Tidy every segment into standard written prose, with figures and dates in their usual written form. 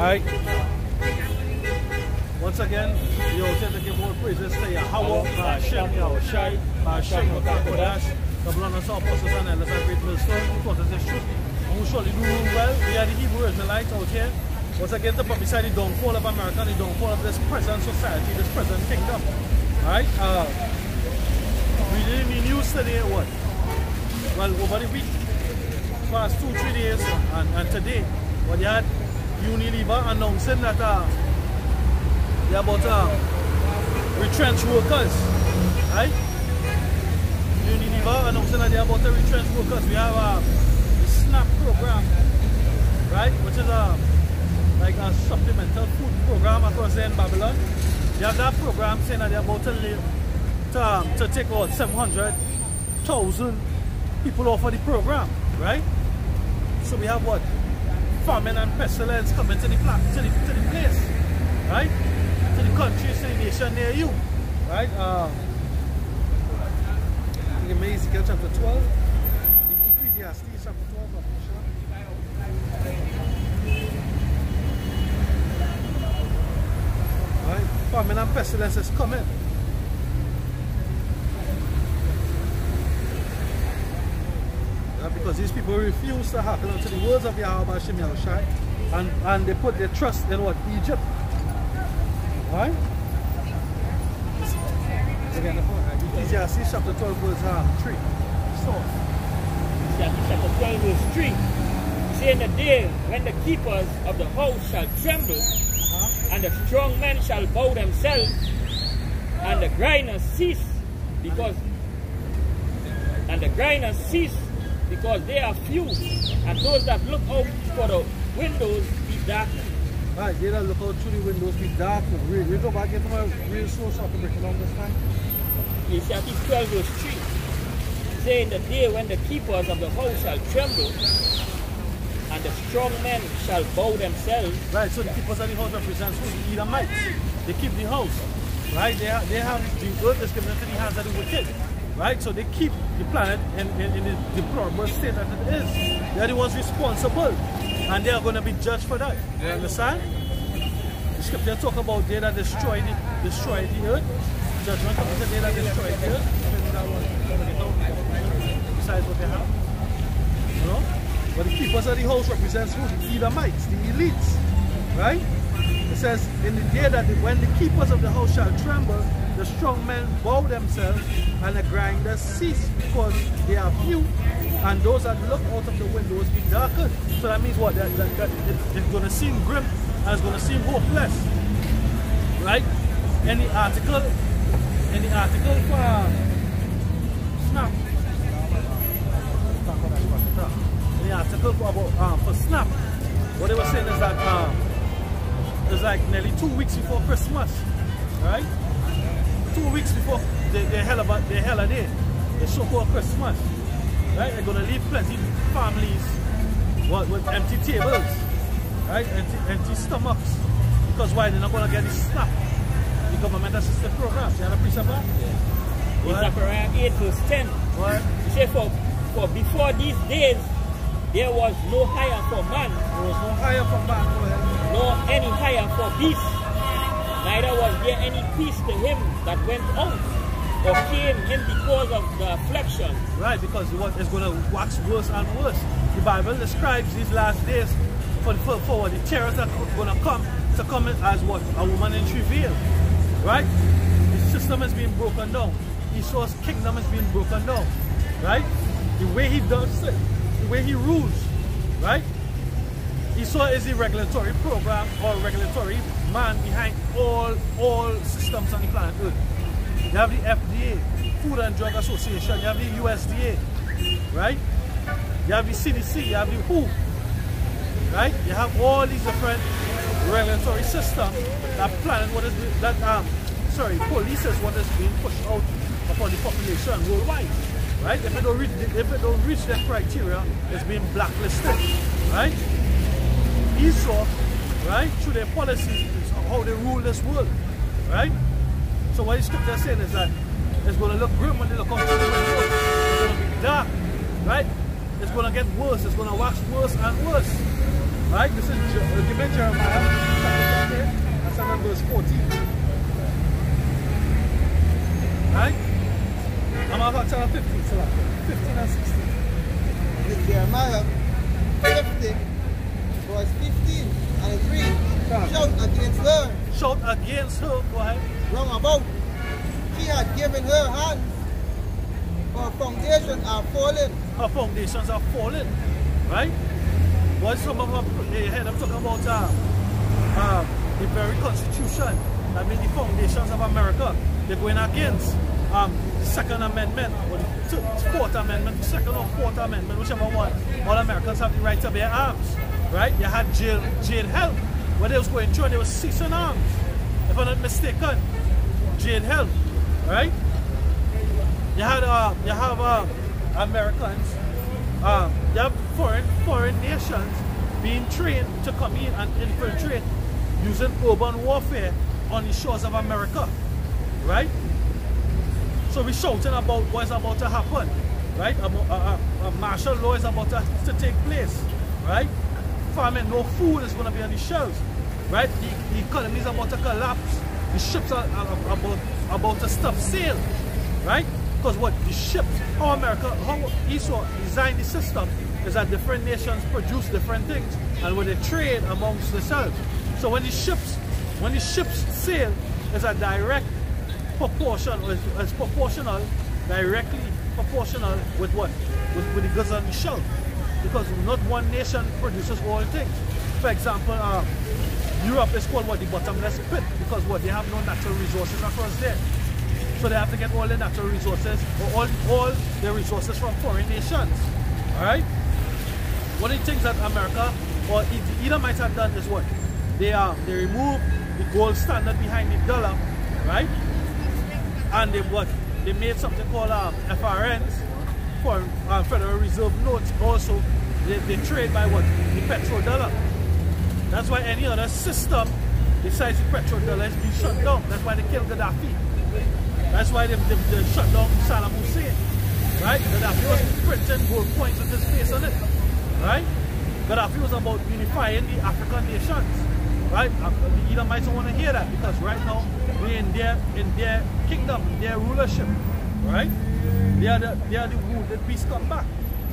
Alright. Once again, you also have to give more praises to Yahweh, Hashem, Yahushai, Hashem, Kodash, the blood of South Apostles and Elders of Great Millstone, who taught us this truth, and who surely do rule well. We are the Hebrew Israelites out here. Once again, to prophesy the downfall of America, the downfall of this present society, this present kingdom. Alright? We didn't need news today, what? Well, over the week, past 2-3 days, and today, what you had Unilever announcing that they're about retrench workers. Right? Unilever announcing that they're about to retrench workers. We have the SNAP program, right? Which is like a supplemental food program across there in Babylon. They have that program saying that they're about to take out 700,000 people off of the program, right? So we have what? Famine and pestilence coming to the place, right? To the countries, to the nation near you, right? I think it's Ezekiel chapter 12, Ecclesiastes chapter 12, I'm sure. Right? Famine and pestilence is coming. Because these people refuse to hearken unto the words of Yahweh Hashem Yahushai, and they put their trust in what? Egypt. Right? Again, Ecclesiastes chapter 12 verse 3. So, Ecclesiastes chapter 12 verse 3. Saying the day when the keepers of the house shall tremble, and the strong men shall bow themselves, and the grinders cease because they are few, and those that look out for the windows be darkened. Right, they that look out through the windows be darkened. We go back into my real source of the break along this time. Ecclesiastes 12 verse 3. Saying the day when the keepers of the house shall tremble, and the strong men shall bow themselves. Right, so the keepers of the house represents who? The Edomites. They keep the house. Right, they have the earth is given into the hands of the wicked. Right, so they keep the planet in the deplorable state that it is. They're the ones responsible, and they are going to be judged for that. You understand? The scripture talk about they that destroy the earth. Judgment comes the day that destroy the earth. Besides what they have, you know. But the keepers of the house represents who? The Edomites, the elites, right? It says in the day that when the keepers of the house shall tremble, the strong men bow themselves, and the grinders cease because they are few, and those that look out of the windows be darkened. So that means what? That it's going to seem grim and it's going to seem hopeless, right? In the article for SNAP, in the article for SNAP, what they were saying is that it's like nearly 2 weeks before Christmas, right? 2 weeks before the hell of day, the so-called Christmas, right? They're gonna leave plenty families with empty tables, right? Empty stomachs, because why? They're not gonna get the SNAP, the government assistance programs. You have a precept on? Zechariah 8 verse 10. What? He said for before these days there was no hire for man. There was no hire for man. Nor any hire for beast. Neither was there any peace to him that went out or came in because of the affliction. Right, because it's going to wax worse and worse. The Bible describes these last days for the terrors that are going to come in as what? A woman in travail. Right? The system is being broken down. Esau's kingdom is being broken down. Right? The way he does it, the way he rules. Right? Esau is the regulatory program or regulatory man behind all systems on the planet Earth. You have the FDA, Food and Drug Association, you have the USDA, right? You have the CDC, you have the WHO, right? You have all these different regulatory systems that plan what is polices what is being pushed out upon the population worldwide, right? If it don't reach that criteria, it's being blacklisted, right? Esau, right, through their policies, is how they rule this world, right? So what the scripture is saying is that it's going to look grim when they look out through the window. It's going to be dark, right? It's going to get worse. It's going to wax worse and worse, Right? This is give me Jeremiah chapter 15 and 7 verse 14. Right? I'm about chapter 15, so 15 and 16. This is Jeremiah 50, verse 15, and it reads, shout against her. Shout against her, go ahead. Wrong about. She had given her hands. Her foundations are fallen. Her foundations are fallen. Right? What some of them heard them talking about the very constitution that made the foundations of America. They're going against the Second Amendment or the Fourth Amendment, the Second or Fourth Amendment, whichever one. All Americans have the right to bear arms. Right? You had jail help. When they was going through and they were seizing arms. If I'm not mistaken. Jail help. Right? You have Americans, you have foreign nations being trained to come in and infiltrate using urban warfare on the shores of America, right? So we're shouting about what's about to happen, right? A martial law is about to take place, right? Famine, no food is going to be on the shelves, right? The economy is about to collapse. The ships are about to stop sail, right? Because what the ships, how Esau designed the system is that different nations produce different things and when they trade amongst themselves. So when the ships sail, it's a direct proportion, it's proportional, directly proportional with what? With the goods on the shelf. Because not one nation produces all things. For example, Europe is called what? The bottomless pit, because what? They have no natural resources across there. So they have to get all the natural resources, or all the resources from foreign nations. Alright? One of the things that America or the Edomites have done is what? They removed the gold standard behind the dollar, right? And they made something called FRNs, for Federal Reserve notes. Also, they trade by what? The petrodollar. That's why any other system besides the petrodollar is being shut down. That's why they killed Gaddafi. That's why they shut down Saddam Hussein. Right? Gaddafi was printing gold coins with his face on it. Right? Gaddafi was about unifying the African nations. Right? The Edomites don't want to hear that because right now we're in their kingdom, their rulership. Right? They are the wounded beast come back.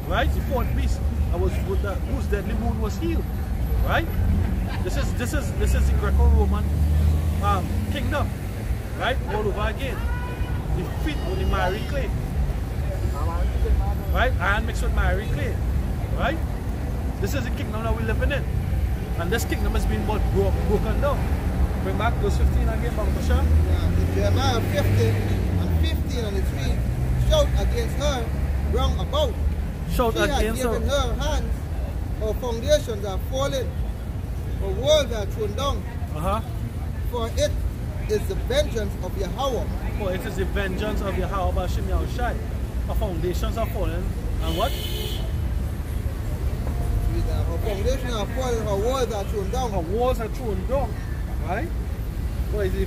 Right? The fourth beast whose deadly wound was healed. Right? This is the Greco-Roman kingdom. Right? All over again. The feet with the miry clay. Right? Iron mixed with miry clay. Right? This is the kingdom that we're living in. And this kingdom is being broken down. Bring back verse 15 again, Baba Bashar. Yeah, Jeremiah 50 and 15 and 3. Shout against her wrong about. Shout she against has given her hands. Her foundations are fallen. Her walls are thrown down. For it is the vengeance of Yahweh. For it is the vengeance of Yahweh Bashim Yahushai. Her foundations are fallen. And what? Her foundations are fallen, her walls are thrown down. Her walls are thrown down. Right? For it is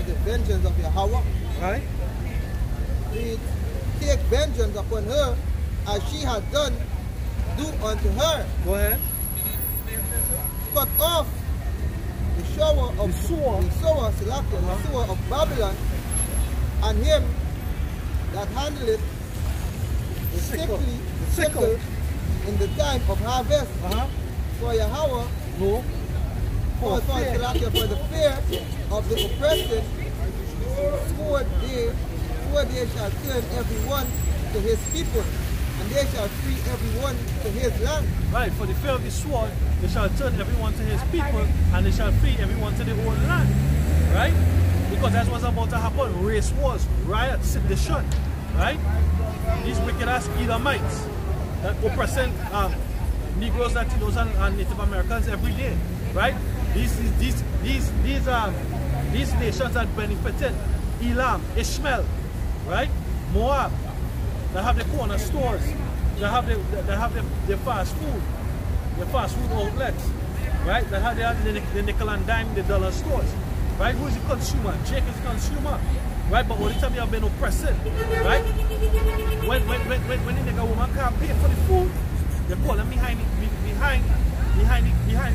the vengeance of Yahweh. Right? We take vengeance upon her as she had done, do unto her. Go ahead. Cut off the sower of Babylon, and him that handleth the sickle in the time of harvest. For Yahweh, no. For the fear of the oppressed, sword they shall turn everyone to his people, and they shall free everyone to his land. Right, for the fear of the sword, they shall turn everyone to his people, and they shall free everyone to their own land. Right? Because that's what's about to happen. Race wars, riots, sedition. Right? These wicked ass Edomites that oppressing Negroes, Latinos, and Native Americans every day. Right? These nations that benefited Elam, Ishmael, right? Moab, they have the corner stores, they have the fast food, outlets, right? They have the nickel and dime, the dollar stores, right? Who is the consumer? Jake is the consumer, right? But all the time you have been oppressing, right? When the nigga woman can't pay for the food, they call them behind behind the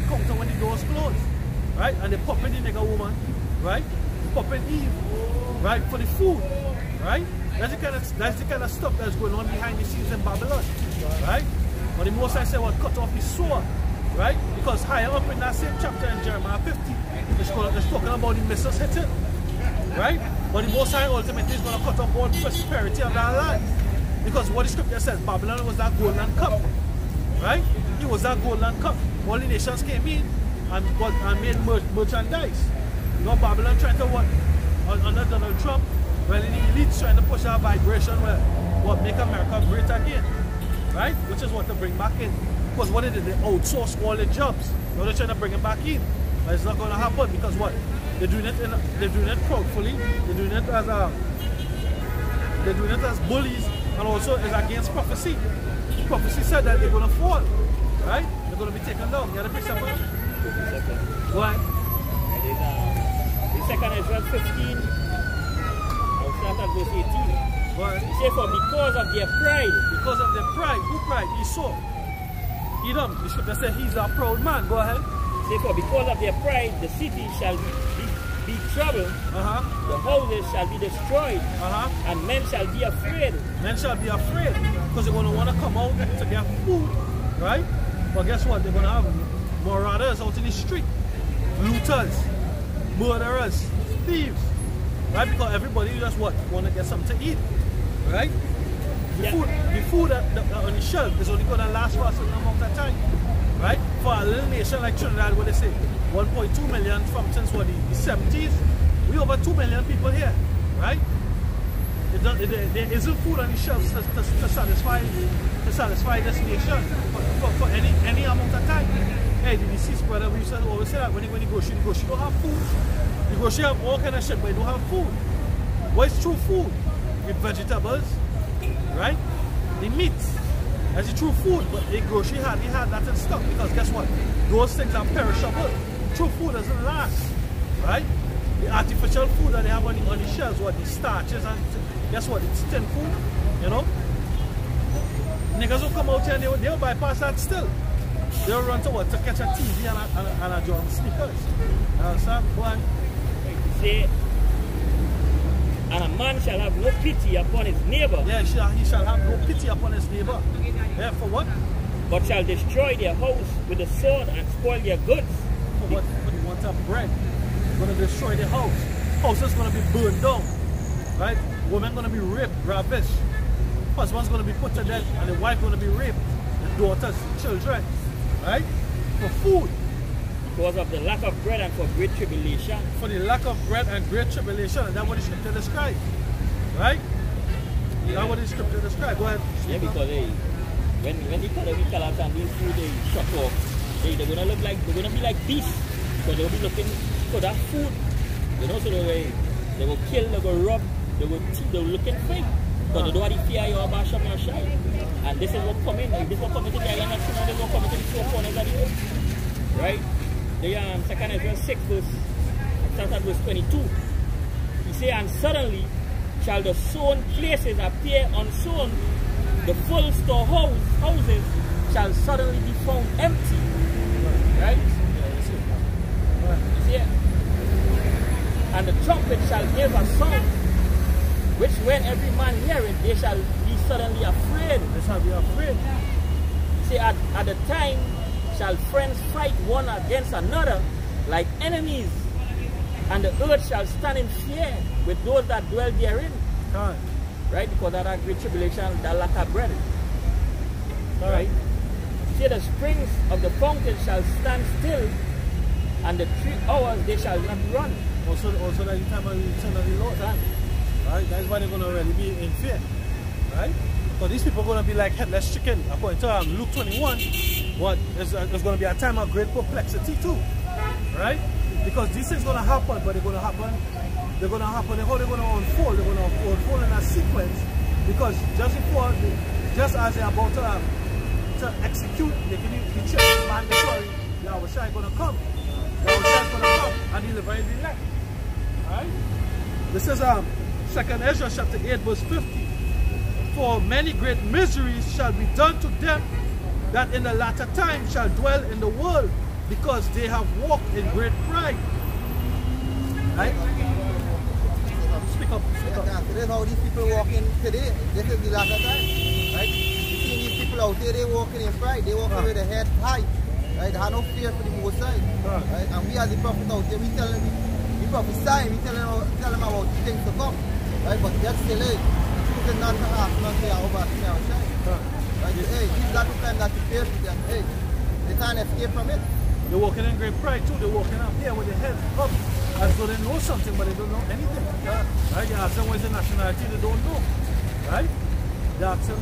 counter when the doors closed, right? And they popping the nigga woman, right? Popping Eve, right? For the food, right? That's the kind of stuff that's going on behind the scenes in Babylon, right? But the Most High said, what, cut off his sword, right? Because higher up in that same chapter in Jeremiah 50, it's talking about the missiles hitting, right? But the Most High ultimately is going to cut off all prosperity of that land. Because what the scripture says, Babylon was that golden cup, right? It was that golden cup. All the nations came in and made merchandise. You know, Babylon trying to what? Under Donald Trump, well, the elites trying to push our vibration where what make America great again, right? Which is what to bring back in. Because what they did, they outsource all the jobs. Now they're trying to bring it back in. But it's not going to happen because what? They're doing it proudly. They're doing it as bullies, and also is against prophecy. Prophecy said that they're going to fall, right? They're going to be taken down. You have the picture for them? Why? The second Ezra 15, I'll start at verse 18. Why? He said, for because of their pride. Because of their pride. Who pride? Esau. Edom. The scripture said he's a proud man. Go ahead. He said, for because of their pride, the city shall be troubled, the houses shall be destroyed, and men shall be afraid. Men shall be afraid because they're going to want to come out to get food, right? But guess what? They're going to have marauders out in the street, looters, murderers, thieves, right? Because everybody just what? Want to get something to eat, right? The food on the shelf is only going to last for a certain amount of time, right? For a little nation like Trinidad, what they say, 1.2 million since what, the 70s, we over 2 million people here, right? There isn't food on the shelves to satisfy this nation for any amount of time. Hey, the deceased brother, we used to always say that when you go to the grocery don't have food. The grocery have all kind of shit, but you don't have food. What is true food? With vegetables, right? The meat. That's the true food, but the grocery hardly had that in stock because guess what? Those things are perishable. True food doesn't last, right? The artificial food that they have on the shelves, what the starches and guess what? It's tin food, you know? Niggas will come out here and they'll bypass that still. They'll run to what? To catch a TV and a John sneakers. You understand? Go on. Say, and a man shall have no pity upon his neighbor. Yeah, he shall have no pity upon his neighbor. Yeah, for what? But shall destroy their house with the sword and spoil their goods. For what? For the want of bread. Going to destroy the house. House is going to be burned down. Right? Women going to be raped, ravished. Husband's going to be put to death, and the wife going to be raped. The daughters, children. Right? For food. Because of the lack of bread and for great tribulation. For the lack of bread and great tribulation. And that's what the scripture describes. Right? Yeah. That's what the scripture describes. Go ahead. Yeah, because when the economy collapse and these food they shut off, they're gonna look like they're gonna be like beasts. So they'll be looking for that food. You know, so they will kill, they will rob, they will looking fake. But they don't have the fear you about shop and shy. And this is what coming. This is what coming to the island of Trinidad, this is what coming to the four corners of the earth. Right? The 2nd Ezra 6 verse, starts at verse 22. He say, and suddenly shall the sown places appear unsown, the full storehouses shall suddenly be found empty. Right? You see it? And the trumpet shall give a sound, which when every man hear it, they shall be suddenly afraid. They shall be afraid. See, at the time shall friends fight one against another like enemies, and the earth shall stand in fear with those that dwell therein. Right? Because of that great tribulation, that lack of bread. Right? See, the springs of the fountain shall stand still, and the 3 hours they shall not run. Also that the time of the return of the Lord. Right? That's why they're going to really be in fear. Right? So these people are going to be like headless chicken. According to Luke 21, there's going to be a time of great perplexity too. Right? Because these things are going to happen, but they're going to happen. How they're going to unfold? They're going to unfold in a sequence. Because just as they're about to execute the church mandatory, Yahushua is going to come. Yahushua is going to come and deliver his elect. Right? This is 2nd Ezra chapter 8 verse 50. For many great miseries shall be done to them that in the latter time shall dwell in the world, because they have walked in great pride. Right? Speak up. Speak up. So that's how these people walking today. This is the latter time. Right? You see these people out there, they walking in pride. They walking with their head high. Right? They have no fear for the Most High. Right? And we as the prophet out there, we telling them, we prophesying, we telling them about things to come. Right? But that's still it. Choosing not to ask, not to over shine. Right? Hey, this is not the time that you fear for them. Hey, they can't escape from it. They're walking in great pride too. They're walking up here with their heads up as though they know something, but they don't know anything. Right? You ask them what's the nationality, they don't know. Right? You ask them,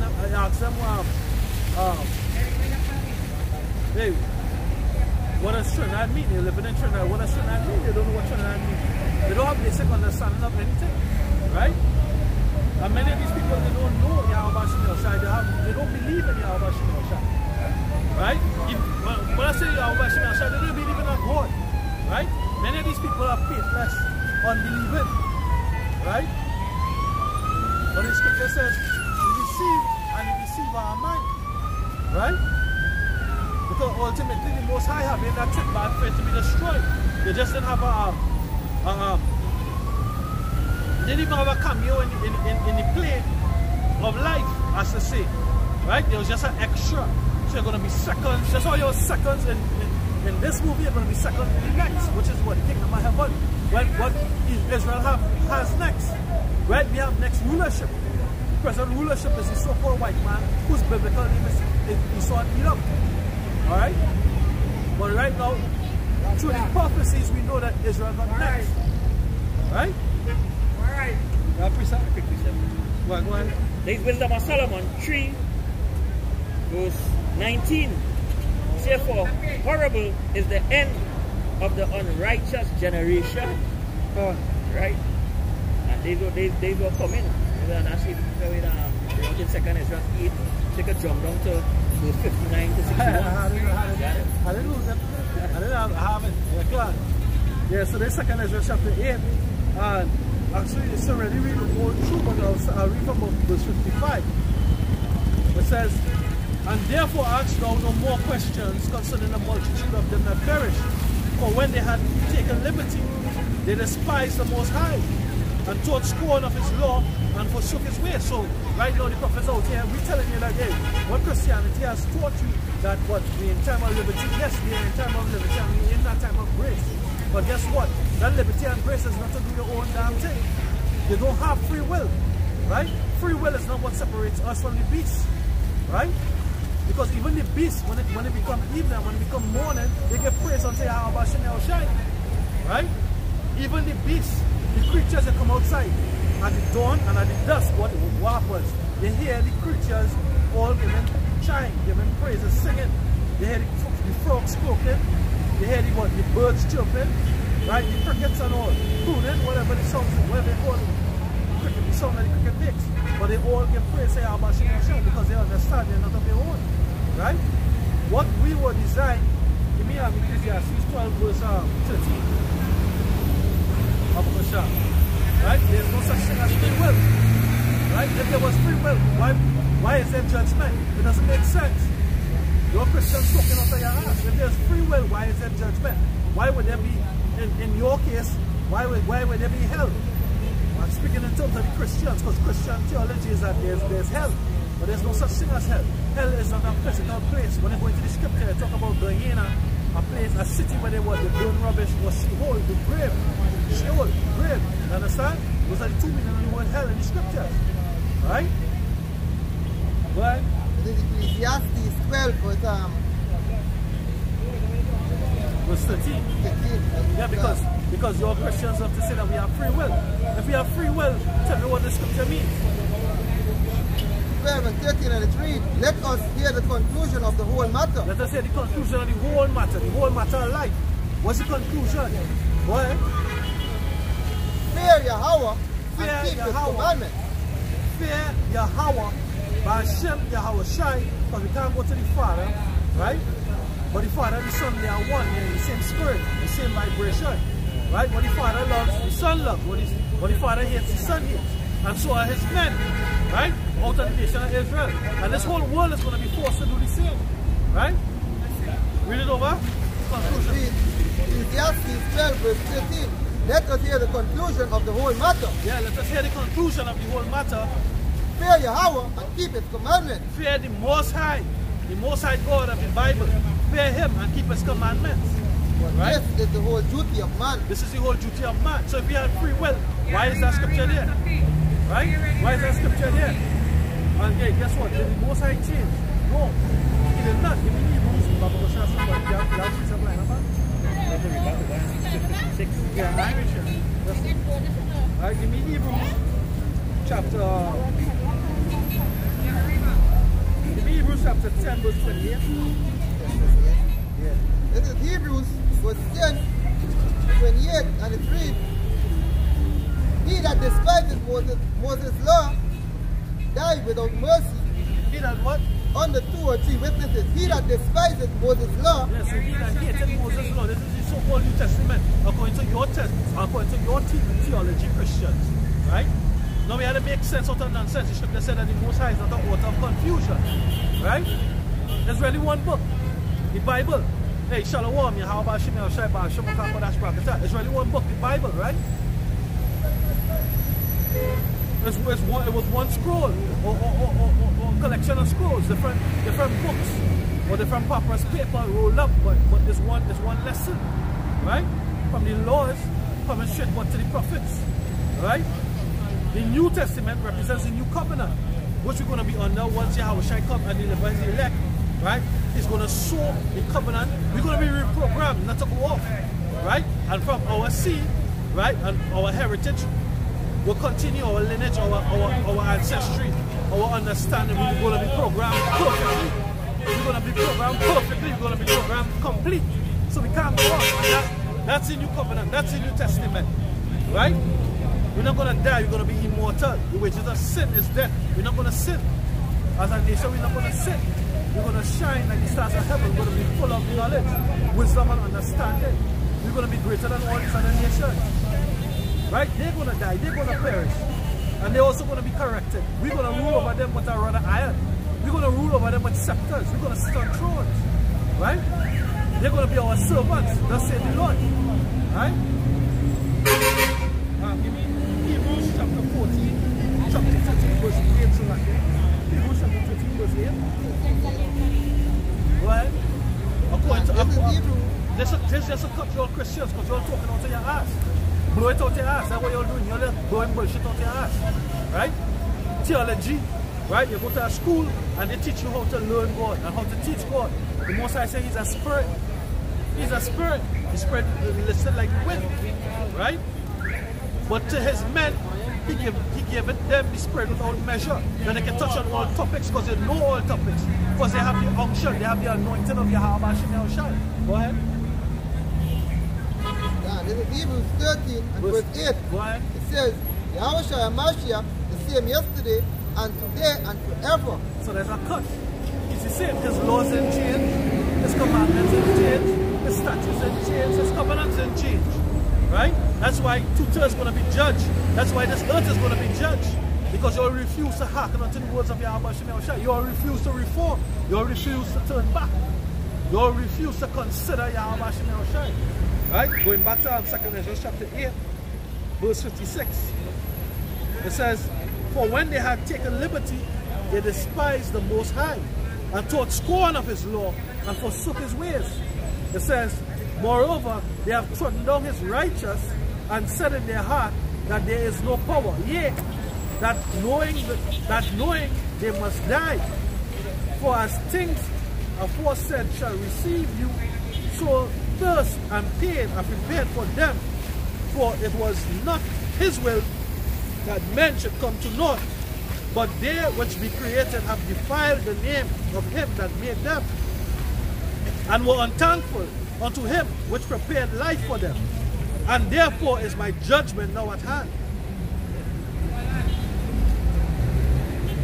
hey, what does Trinidad mean? They're living in Trinidad. What does Trinidad mean? They don't know what Trinidad means. They don't have basic understanding of anything. Right? And many of these people, they don't know Yahweh Shemel Shai. They don't believe in Yahweh Shemel Shai. Right? When I say Yahweh Shemel Shai, they don't believe in a God. Right? Many of these people are faithless, unbelieving. Right? But the scripture says, we deceive and we deceive our mind. Right? Because ultimately the Most High have in that trick bad faith to be destroyed. They just didn't have they didn't even have a cameo in the play of life, as to say. Right? There was just an extra. So you're going to be seconds, just how you're seconds in this movie, you're going to be second in the next, which is what the kingdom of heaven. What Israel has next. Right? We have next rulership. The present rulership is the so-called white man whose biblical name is Esau and Edom. Alright? But right now, through the prophecies, we know that Israel got next. Right? Alright. Go ahead. There is Wisdom of Solomon 3, verse 19. Therefore, horrible is the end of the unrighteous generation. Right? And they will come in. And actually, in 2nd Ezra 8, take a jump down to verse 59 to 61. I didn't lose it. I haven't. Yeah, klar. Yeah, so there's 2nd Ezra chapter 8. And actually, it's already read all through, but I'll read from verse 55. It says, and therefore ask thou no more questions concerning the multitude of them that perish. For when they had taken liberty, they despised the Most High, and taught scorn of his law, and forsook his way. So, right now the prophets out here, we're telling you that, hey, what Christianity has taught you, that what, we're in time of liberty, yes, we're in time of liberty, and we're in that time of grace. But guess what? That liberty and grace is not to do your own damn thing. You don't have free will, right? Free will is not what separates us from the beast, right? Because even the beast, when it become evening, when it become morning, they give praise unto Yahweh Shemel Shai, right? Even the beasts, the creatures that come outside at the dawn and at the dusk, what happens? They hear the creatures all giving chime, giving praises, singing. They hear the frogs croaking. They hear the birds chirping, right? The crickets and all, crooning, whatever the sounds, whatever they call it. The sound that the cricket makes. But they all give praise to Yahweh Shemel Shai because they understand they're not of their own. Right? What we were designed, give me Ecclesiastes 12 verse 13. Right? There's no such thing as free will. Right? If there was free will, why is there judgment? It doesn't make sense. Your Christians talking out of your ass. If there's free will, why is there judgment? Why would there be, in your case, why would there be hell? I'm speaking in terms of the Christians, because Christian theology is that there's hell. But there's no such thing as hell. Hell is not a physical place. When they go into the scripture, they talk about going in a place, a city where they burn rubbish, was Sheol, the grave. Sheol, grave. You understand? Those are the two meanings of the word hell in the scriptures. Right? Right? This is Ecclesiastes 12 verse 13. Yeah, because your Christians have to say that we have free will. If we have free will, tell me what the scripture means. 12 and 13 and it reads, let us hear the conclusion of the whole matter. Let us hear the conclusion of the whole matter of life. What's the conclusion? Go ahead. Fear Yahweh and keep his commandments. Fear Yahweh by Hashem Yahweh Shai, because we can't go to the Father, right? But the Father and the Son, they are one. They're in the same spirit, the same vibration. Right? What the Father loves, the Son loves. What the Father hates, the Son hates. And so are his men. Right? Out of the nation of Israel. And this whole world is going to be forced to do the same. Right? Read it over. Conclusion. Ecclesiastes 12 verse 13. Let us hear the conclusion of the whole matter. Yeah, let us hear the conclusion of the whole matter. Fear Yahweh and keep his commandments. Fear the Most High God of the Bible. Fear him and keep his commandments. Right? This is the whole duty of man. This is the whole duty of man. So if you have free will, why is that scripture there? Right? Why is that scripture there? And yeah, guess what? Did the Most High change? No. He did not. Give me Hebrews. Yeah, Irish. Alright, give me Hebrews chapter. Give me Hebrews chapter 10 verse 28. Yeah. This is Hebrews verse 10, 28, and it reads, he that despises Moses' law died without mercy. He that what? Under 2 or 3 witnesses. He that despises Moses' law. Yes, so he that hated Moses' law. This is the so-called New Testament according to your test, according to your theology, Christians. Right? Now we had to make sense out of nonsense. The scripture said that the Most High is not the author of confusion. Right? There's really one book. The Bible. Hey, Shalom, how about Shemel Shaiba, Shemokah Kodash Brakata? It's really one book, the Bible, right? It was one scroll or collection of scrolls, different books or different papyrus paper rolled up, but there's one lesson, right? From the laws coming straight back to the prophets, right? The New Testament represents the new covenant, which we're going to be under once Yahweh shall come and deliver his elect, right? He's going to sow the covenant. We're going to be reprogrammed, not to go off, right? And from our seed, right, and our heritage, we'll continue our lineage, our ancestry, our understanding. We're going to be programmed perfectly. We're going to be programmed perfectly. We're going to be programmed complete. So we can't go off. And that's the new covenant. That's the New Testament, right? We're not going to die. We're going to be immortal. The wages of sin is death. We're not going to sin. As a nation, we're not going to sin. We're going to shine like the stars of heaven. We're going to be full of knowledge, wisdom, and understanding. We're going to be greater than all these other nations. Right? They're going to die. They're going to perish. And they're also going to be corrected. We're going to rule over them with a rod of iron. We're going to rule over them with scepters. We're going to sit on thrones. Right? They're going to be our servants. Thus saith the Lord. Right? Give me Hebrews chapter 14, chapter 13, verse 8. So like Hebrews chapter 13, verse 8. Right? According to this just a cut your Christians because you're talking out of your ass. Blow it out your ass. That's what you're doing. You're just blowing bullshit out your ass. Right? Theology. Right? You go to a school and they teach you how to learn God and how to teach God. The Most High says he's a spirit. He's a spirit. The spirit listen like wind. Right? But to his men, he gave them the spirit without measure. Then they can touch on all topics because they know all topics. Because they have the unction, they have the anointing of Yahweh Shem Shai. Go ahead. This is Hebrews 13 and verse 8. Go ahead. It says, Yahweh Shai Mashiach, the same yesterday and today and forever. So there's a cut. It's the same. His laws didn't change. His commandments didn't change. His statutes didn't change. His covenants didn't change. Right? That's why 2/3 is going to be judged. That's why this earth is going to be judged. Because you refuse to hearken unto the words of Yahweh Shem Shai. You refuse to reform. You refuse to turn back. You refuse to consider Yahweh Shem Shai. Right? Going back to 2 Ezra chapter 8, verse 56. It says, for when they had taken liberty, they despised the Most High, and taught scorn of his law, and forsook his ways. It says, moreover, they have trodden down his righteous, and said in their heart that there is no power. Yea, that knowing they must die. For as things aforesaid shall receive you, so thirst and pain are prepared for them. For it was not his will that men should come to naught, but they which be created have defiled the name of him that made them, and were unthankful unto him which prepared life for them. And therefore is my judgment now at hand.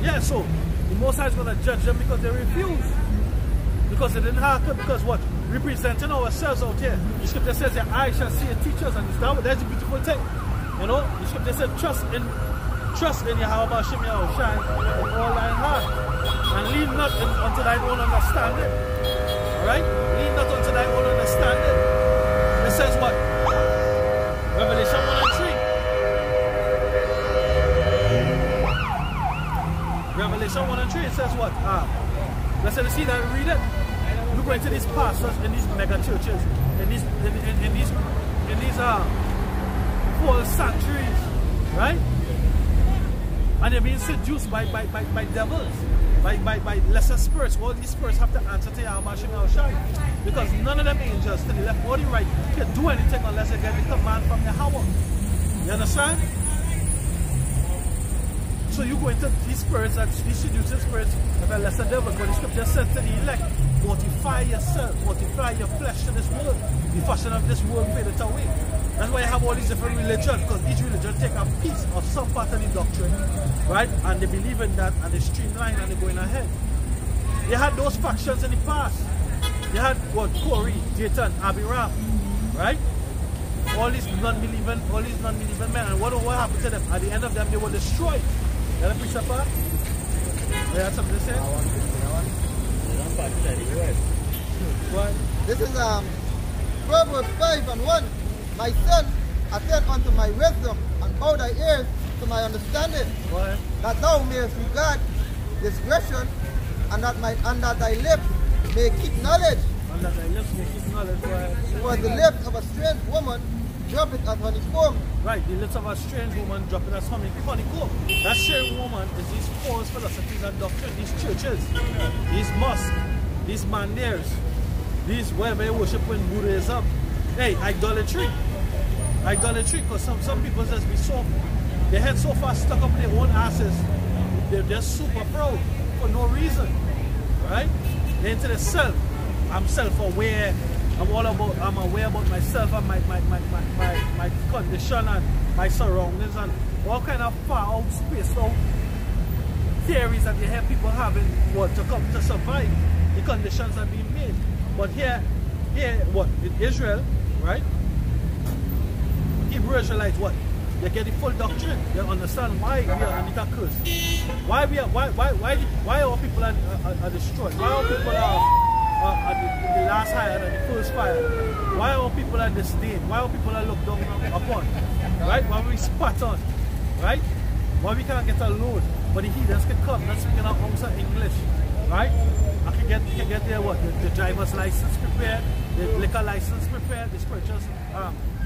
Yeah, so the Most High is going to judge them because they refused. Because they didn't hearken. Because what? Representing ourselves out here. The scripture says your eyes shall see your teachers, and that's a beautiful thing. You know, the scripture said trust in Yahweh Shem Shai with all thine heart, and lean not unto thine own understanding. Alright? Lean not unto thy own understanding. It says what? Revelation 1 and 3. Revelation 1 and 3, it says what? Let's see that, read it. You go into these pastors in these mega churches, in these false sanctuaries, right? And they're being seduced by devils, by lesser spirits. All these spirits have to answer to Yahweh Shem Shai, because none of them angels to the left or the right can do anything unless they get the command from Yahweh. You understand? So you go into these spirits, these seducing spirits, of a lesser devils. But the scripture says to the elect, mortify yourself, mortify your flesh to this world. The fashion of this world fadeth away. That's why you have all these different religions, because each religion take a piece of some part of the doctrine, right? And they believe in that, and they streamline, and they're going ahead. They had those factions in the past. They had what? Corey, Dayton, Abiram, right? All these non-believing men. And what happened to them? At the end of them, they were destroyed. You had a preacher part? You had something to say? What? This is Proverbs 5 and 1. My son, attend unto my wisdom, and bow thy ears to my understanding. What? That thou mayest regard discretion, and that thy lips may keep knowledge. And that thy lips may keep knowledge. For the lips of a strange woman drop it as honeycomb. Right, the lips of a strange woman drop it as honeycomb. That strange woman is these false philosophies and doctrine, these churches, these mosques, these mandirs, these where they worship in Buddhism. Hey, idolatry. Idolatry, because some people just be so, their head so far stuck up in their own asses, they're super proud for no reason. Right? They're into the self. I'm self-aware. I'm aware about myself and my condition and my surroundings and all kind of far out, spaced out theories that you hear people having what to come to survive the conditions that are being made. But here what in Israel, right? Hebrew Israelites, what? They get the full doctrine. They understand why we are underneath a curse. Why our people are destroyed? Why our people are the last fire and the first fire? Why our people are disdained? Why our people are looked down upon? Right? Why we spat on? Right? Why we can't get a load? But the heathens can come, not speaking a ounce of English. Right? I can get their what? The driver's license prepared, the liquor license prepared, the spiritual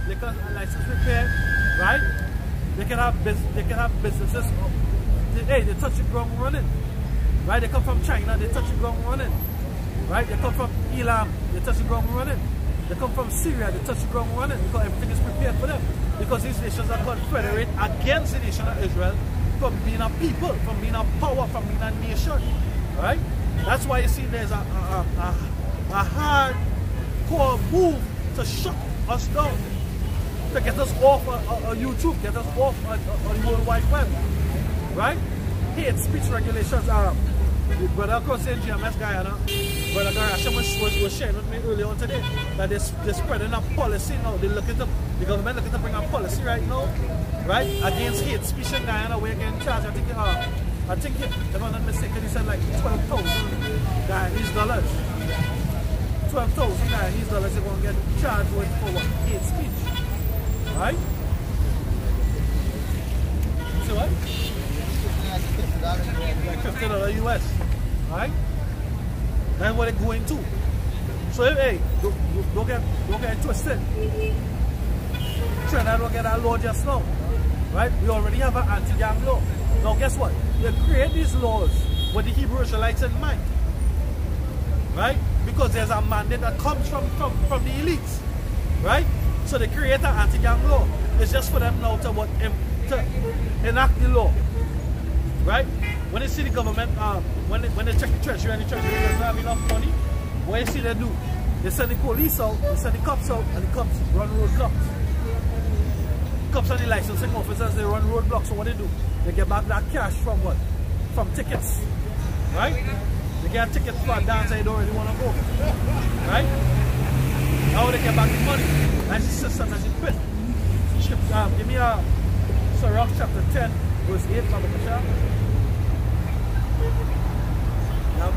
liquor license prepared, right? They can have businesses. They touch the ground running, right? They come from China, they touch the ground running, right? They come from Elam, they touch the ground running. They come from Syria, they touch the ground running because everything is prepared for them. Because these nations are confederate against the nation of Israel from being a people, from being a power, from being a nation, right? That's why you see there's a hardcore move to shut us down, to get us off YouTube, get us off on the World Wide Web, right? Hate speech regulations are. Brother across in GMS Guyana, Brother Garasham was sharing with me earlier on today that they're spreading a policy now. The government looking to bring a policy right now, right, against hate speech in Guyana. We're getting charged. I think if I'm not mistaken, he said like 12,000 Guyanese dollars. 12,000 Guyanese dollars they're going to get charged with for what? Hate speech. Right? So what? Like $50 US. Right? That's what they're going to. So hey, don't get it twisted. Trinidad will get our law just now. Right? We already have an anti-gang law. Now guess what? They create these laws with the Hebrew Israelites in mind. Right? Because there's a mandate that comes from the elites. Right? So they create an anti-gang law. It's just for them now to enact the law. Right? When they see the government, when they check the treasury and the treasury doesn't have enough money, what you see they do? They send the police out, they send the cops out, and the cops run roadblocks. Cops and the licensing officers, they run roadblocks. So what they do? They get back that cash from what? From tickets. Right? They get tickets for a dance they don't really want to go. Right? Now they get back the money. That's the system that's in pit. Give me a Sirach chapter 10, verse 8, Baba Kasha. Now,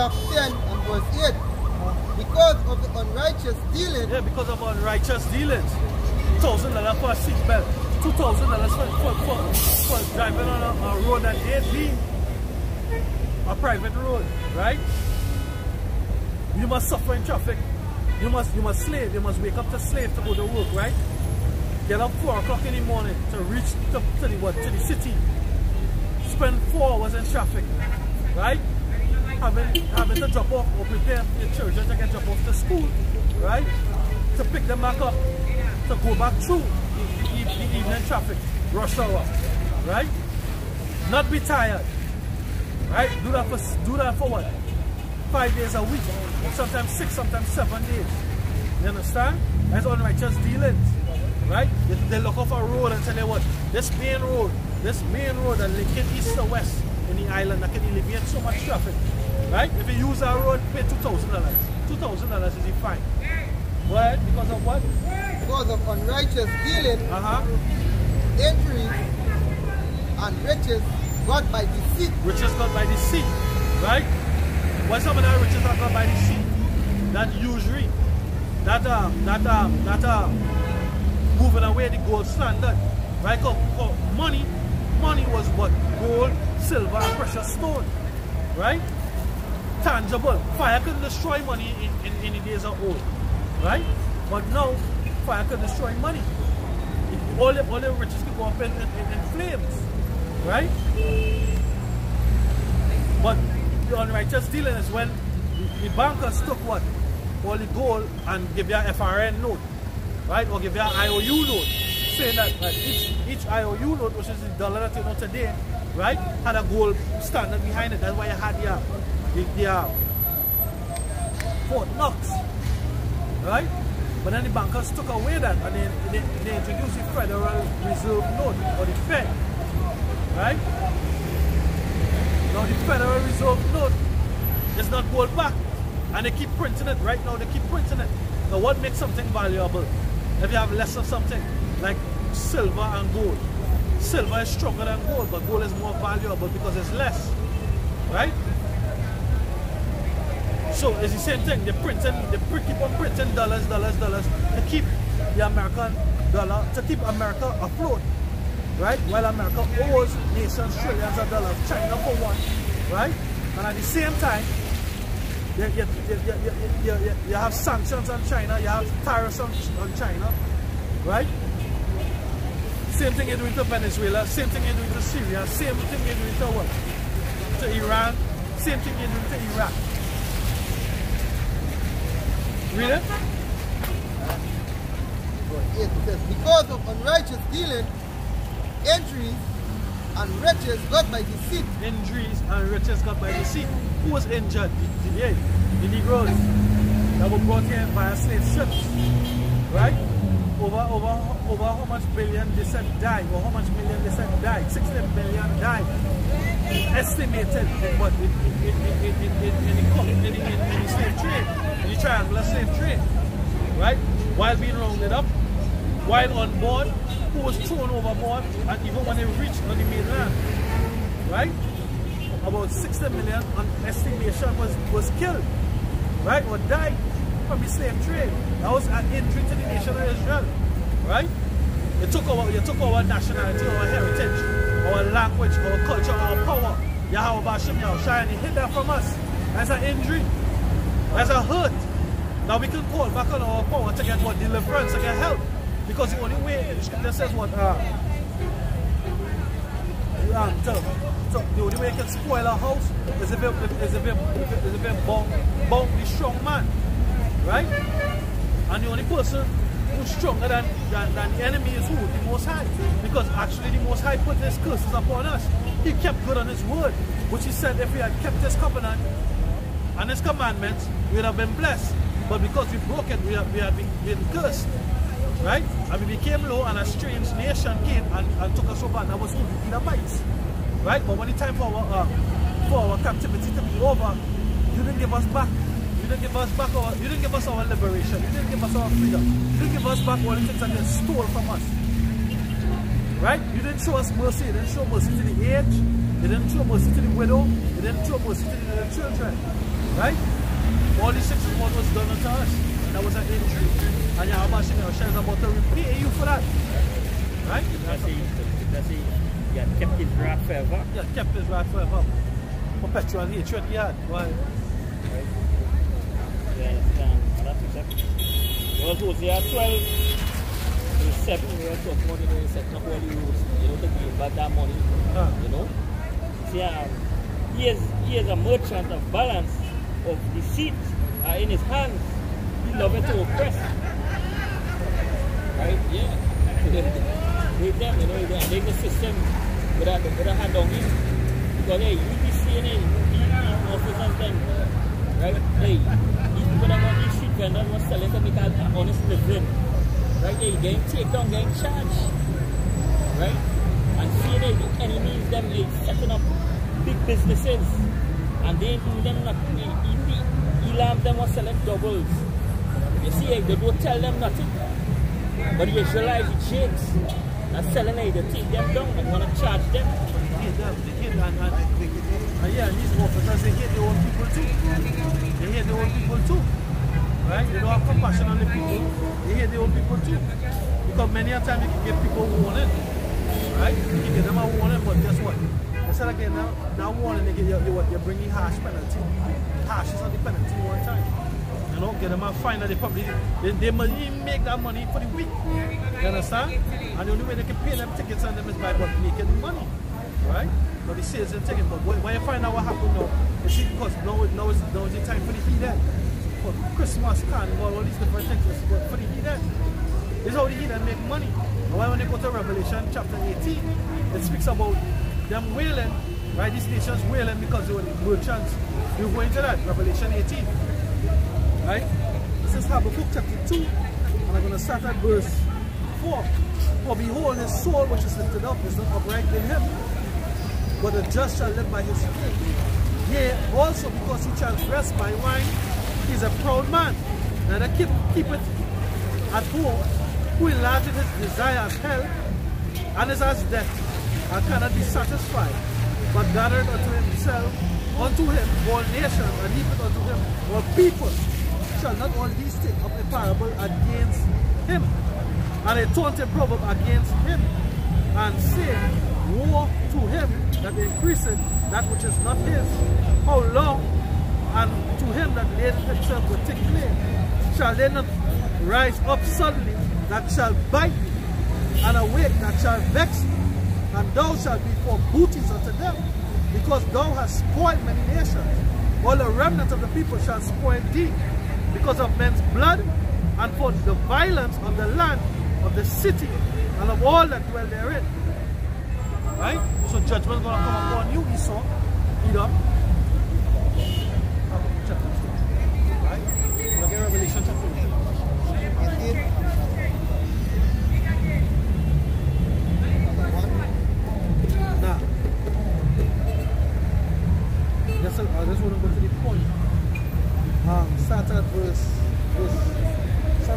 paragraph 10 and verse 8. Because of the unrighteous dealing. Yeah, because of unrighteous dealings. $1,000 for a seatbelt. $2,000 for driving on a road that ain't being a private road, right? You must suffer in traffic. You must slave. You must wake up to slave to go to work, right? Get up 4 o'clock in the morning to reach to the city. Spend 4 hours in traffic, right? Having to drop off or prepare your children to get dropped off to school, right? To pick them back up, to go back through the evening traffic, rush hour, right? Not be tired, right? Do that for what? 5 days a week, sometimes 6, sometimes 7 days. You understand? That's unrighteous dealings, right? They look off a road and tell you what, this main road that linking east to west in the island that can alleviate so much traffic, right? If you use our road, pay $2,000. $2,000 is the fine. What? Because of what? Because of unrighteous dealing, injuries and riches got by deceit. Riches got by deceit, right? Why some of that riches are got by deceit? That usury, that moving away the gold standard, right? Because money was what? Gold, silver, and precious stone, right? Tangible. Fire can destroy money in the days of old, right? But now, fire can destroy money. All the riches can go up in flames, right? But the unrighteous dealing is when the bankers took what? All the gold and give you an FRN note, right? Or give you an IOU note, saying that each IOU note, which is the dollar that you know today, right, had a gold standard behind it. That's why you had the Fort Knox, right? But then the bankers took away that and they introduced the Federal Reserve note, or the Fed, right? Now the Federal Reserve note is not gold back, and they keep printing it. Right now they keep printing it. Now what makes something valuable? If you have less of something, like silver and gold. Silver is stronger than gold, but gold is more valuable because it's less, right? So it's the same thing. They keep on printing dollars to keep the American dollar, to keep America afloat, right? While America owes nations trillions of dollars, China for one, right? And at the same time, you have sanctions on China, you have tariffs on China, right? Same thing you're doing to Venezuela, same thing you're doing to Syria, same thing you're doing to what? To Iran, same thing you're doing to Iraq. Read it? It says, because of unrighteous dealing, injuries and riches got by deceit. Injuries and riches got by deceit. Who was injured? The Negroes that were brought here via slave ships, right? Over how much billion they said died, or how much million they said died. 60 million died. Estimated in the slave trade, in the triangular slave trade, right? While being rounded up, while on board, who was thrown overboard, and even when they reached on the mainland, right? About 60 million on estimation was killed, right? Or died from the slave trade. That was an injury to the nation of Israel, right? You took our nationality, our heritage, our language, our culture, our power. Yahweh Bashim Yahushai, and he hid that from us. That's an injury. That's a hurt. Now we can call back on our power to get what? Deliverance, to get help. Because the only way, the scripture says what? The only way you can spoil a house is if you bound the strong man. Right? And the only person who's stronger than the enemy is who? The Most High. Because actually the Most High put his curses upon us. He kept good on his word, which he said if we had kept his covenant and his commandments, we would have been blessed. But because we broke it, we had been cursed. Right? And we became low, and a strange nation came and took us over, and that was who? The Edomites. Right? But when the time for our captivity to be over, you didn't give us back. You didn't give us back you didn't give us our liberation. You didn't give us our freedom. You didn't give us back all the things that they stole from us. Right? You didn't show us mercy. You didn't show mercy to the aged. He didn't show mercy to the widow. He didn't show mercy to the little children. Right? All these 6 months was done unto us. That was an injury. And Yahweh Hashem is about to repay you for that. Right? That's it. He had kept his wrath forever. He had kept his wrath forever. Perpetual hatred he had. Why? Right. Yeah, that's exactly. Well, Hosea 12, verse 7, we were talking about, he's setting up all the rules, to give back that money, See, he is a merchant of balance, of deceit in his hands. He loveth to oppress. Right? Yeah. They them, they the system with a hand on him. Because, hey, you be seeing it, officers them, right? Hey, even when I'm on these street vendors was selling to make an honest living, right? They getting taken down, getting charged, right? And seeing the enemies, them setting up big businesses, and they do them not, even the Elam, them was selling doubles. You see, they don't tell them nothing, but the Israelites, the sheikhs, are selling it, they take them down and want to charge them. Yeah, these officers, they hate their own people too. They hate their own people too. Right? They don't have compassion on the people. They hate their own people too. Because many a time you can give people warning. Right? You can give them a warning, but guess what? Instead of getting that warning, they get you're bringing harsh penalty. Harsh is not the penalty one time. Get them a fine that they probably they might even make that money for the week. You understand? And the only way they can pay them tickets on them is by making money. Right? But the sales and tickets. But when you find out what happened now, you see, because now is the time for the heathen. For Christmas, Carnival, all these different things. But for the heathen, this is how the heathen make money. And when they go to Revelation chapter 18, it speaks about them wailing, right? These nations wailing because they were merchants. You go into that, Revelation 18. Right? This is Habakkuk chapter 2, and I'm going to start at verse 4. For behold, his soul which is lifted up is not upright in him, but the just shall live by his faith. Yea, also because he transgressed by wine, he is a proud man, neither keepeth at home, who enlargeth his desires hell, and is as death, and cannot be satisfied, but gathered unto himself, unto him all nations, and heapeth unto him all people. Shall not all these take up a parable against him, and a taunting proverb against him, and say, woe to him that increaseth that which is not his. How long? And to him that laid himself with thick clay, shall they not rise up suddenly that shall bite thee, and awake that shall vex thee, and thou shalt be for booties unto them, because thou hast spoiled many nations. All the remnant of the people shall spoil thee, because of men's blood, and for the violence of the land, of the city, and of all that dwell therein. Right? So judgment is going to come upon you, Esau, Edom. Right? Look at Revelation chapter 18. Now, I just want to go to the point. Start at verse 5.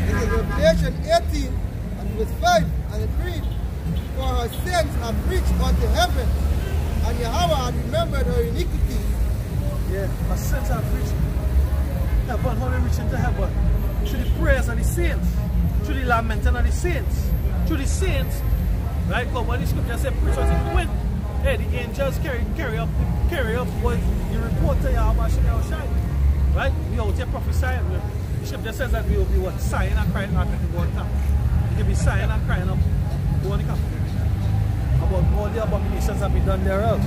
In Revelation 18 and verse 5, and it reads, for her sins have reached unto heaven, and Yahweh had remembered her iniquity. Yeah, her sins have reached heaven. How they reach into heaven? Through the prayers of the saints, through the lamenting of the saints, through the saints. Right? Because when the scripture says preach unto the wind, hey, the angels carry up what you report to Yahweh Shai. Right? We out here prophesying. The scripture says that we will be what? Sighing and crying out at the one time. You can be sighing and crying up go on the captain. About all the abominations that be done thereof.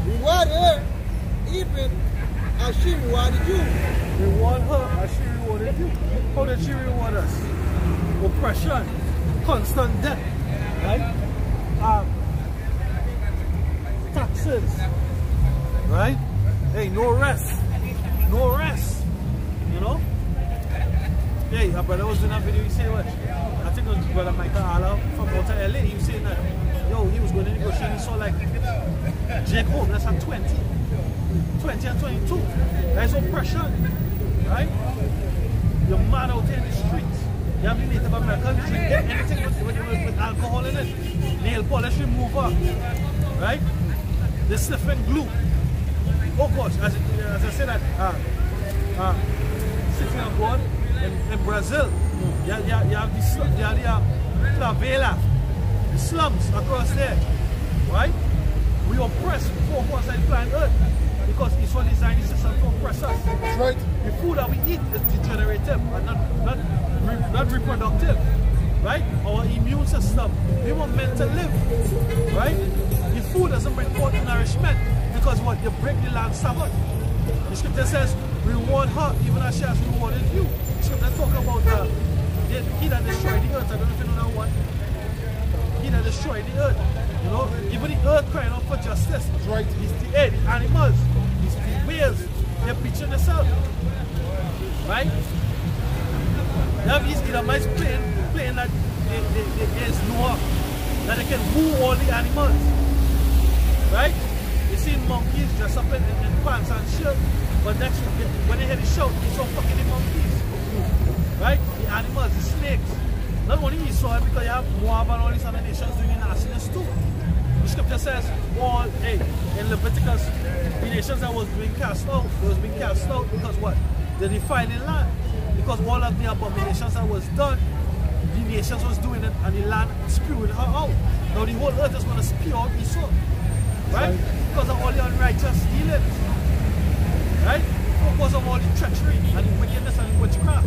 Reward her even as she rewarded you. Reward her as she rewarded you. will she reward us? Oppression, constant debt, right? Taxes, right? Hey, no rest, you know? Hey, our brother was doing that video, he said what? I think it was brother Michael Alla from out of LA, he was saying that, yo, he was going to negotiate, he saw like Jacob, that's at 20 and 22, there's oppression, right? You're mad out here in the streets. You have the Native Americans drink anything with alcohol in it. Nail polish remover, right? The sniffing glue. Oh gosh, as I said that sitting on board in Brazil, you have the favela, the slums across there, right? We oppress poor ones like planet Earth because it's what designed the system to oppress us. That's right. The food that we eat is degenerative and not reproductive, right? Our immune system, we were meant to live, right? The food doesn't bring forth nourishment because what? You break the land Sabbath. The scripture says, reward her even as she has rewarded you. The scripture talk about he that destroyed the earth. I don't know if you know that one. He that destroyed the earth. You know, even the earth crying out for justice. That's right. It's the air, the animals, it's the whales, they're preaching themselves. Right? You have these Edomites playing that there's Noah, that they can woo all the animals. Right? You see monkeys dressed up in pants and shirt, but next when they hear the shout, they saw fucking the monkeys. Right? The animals, the snakes. Not only you saw it because you have Moab and all these other nations doing the nastiness too. The scripture says, in Leviticus, the nations that was being cast out, because what? They defiled the land. Because all of the abominations that was done, the nations was doing it and the land spewed her out. Now the whole earth is going to spew out Esau. Right? Because of all the unrighteous dealings. Right? Because of all the treachery and the wickedness and the witchcraft.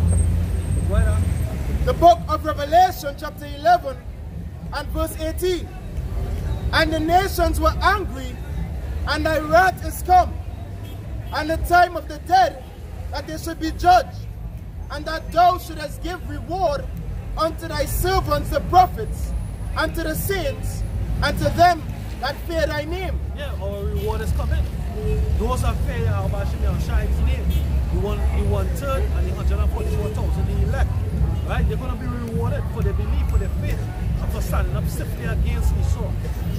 Right? The book of Revelation, chapter 11 and verse 18. And the nations were angry, and thy wrath is come, and the time of the dead, that they should be judged, and that thou shouldest give reward unto thy servants the prophets, and to the saints, and to them that fear thy name. Yeah, our reward is coming. Those that fear Yahweh's name, the 1/3 and the 144,000 the elect. Right? They're going to be rewarded for their belief, for their faith, and for standing up stiffly against Esau.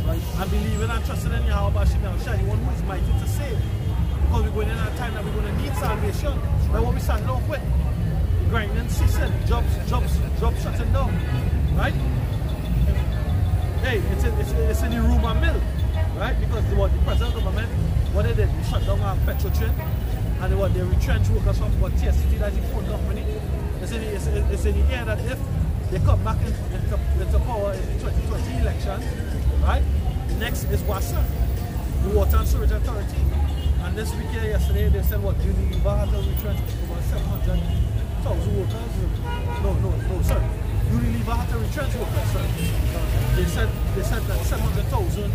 Right? And believing and trusting in Yahweh Shai, the one who is mighty to save. Because we're going in a time that we're going to need salvation. That's what we started off with. Grinding, ceasing, jobs shutting down. Right? Hey, it's in the rumor mill. Right? Because the present government, what they did, they shut down our petrol train, and they retrenched workers from TST, that's the phone company. It's in the air that if they come back into power in the 2020 election, right? Next is WASA, the Water and Sewage Authority. And this week here, yesterday, they said what Unilever had to retrench over 700,000 workers. No, sorry. Unilever had to retrench workers, sorry. They said that 700,000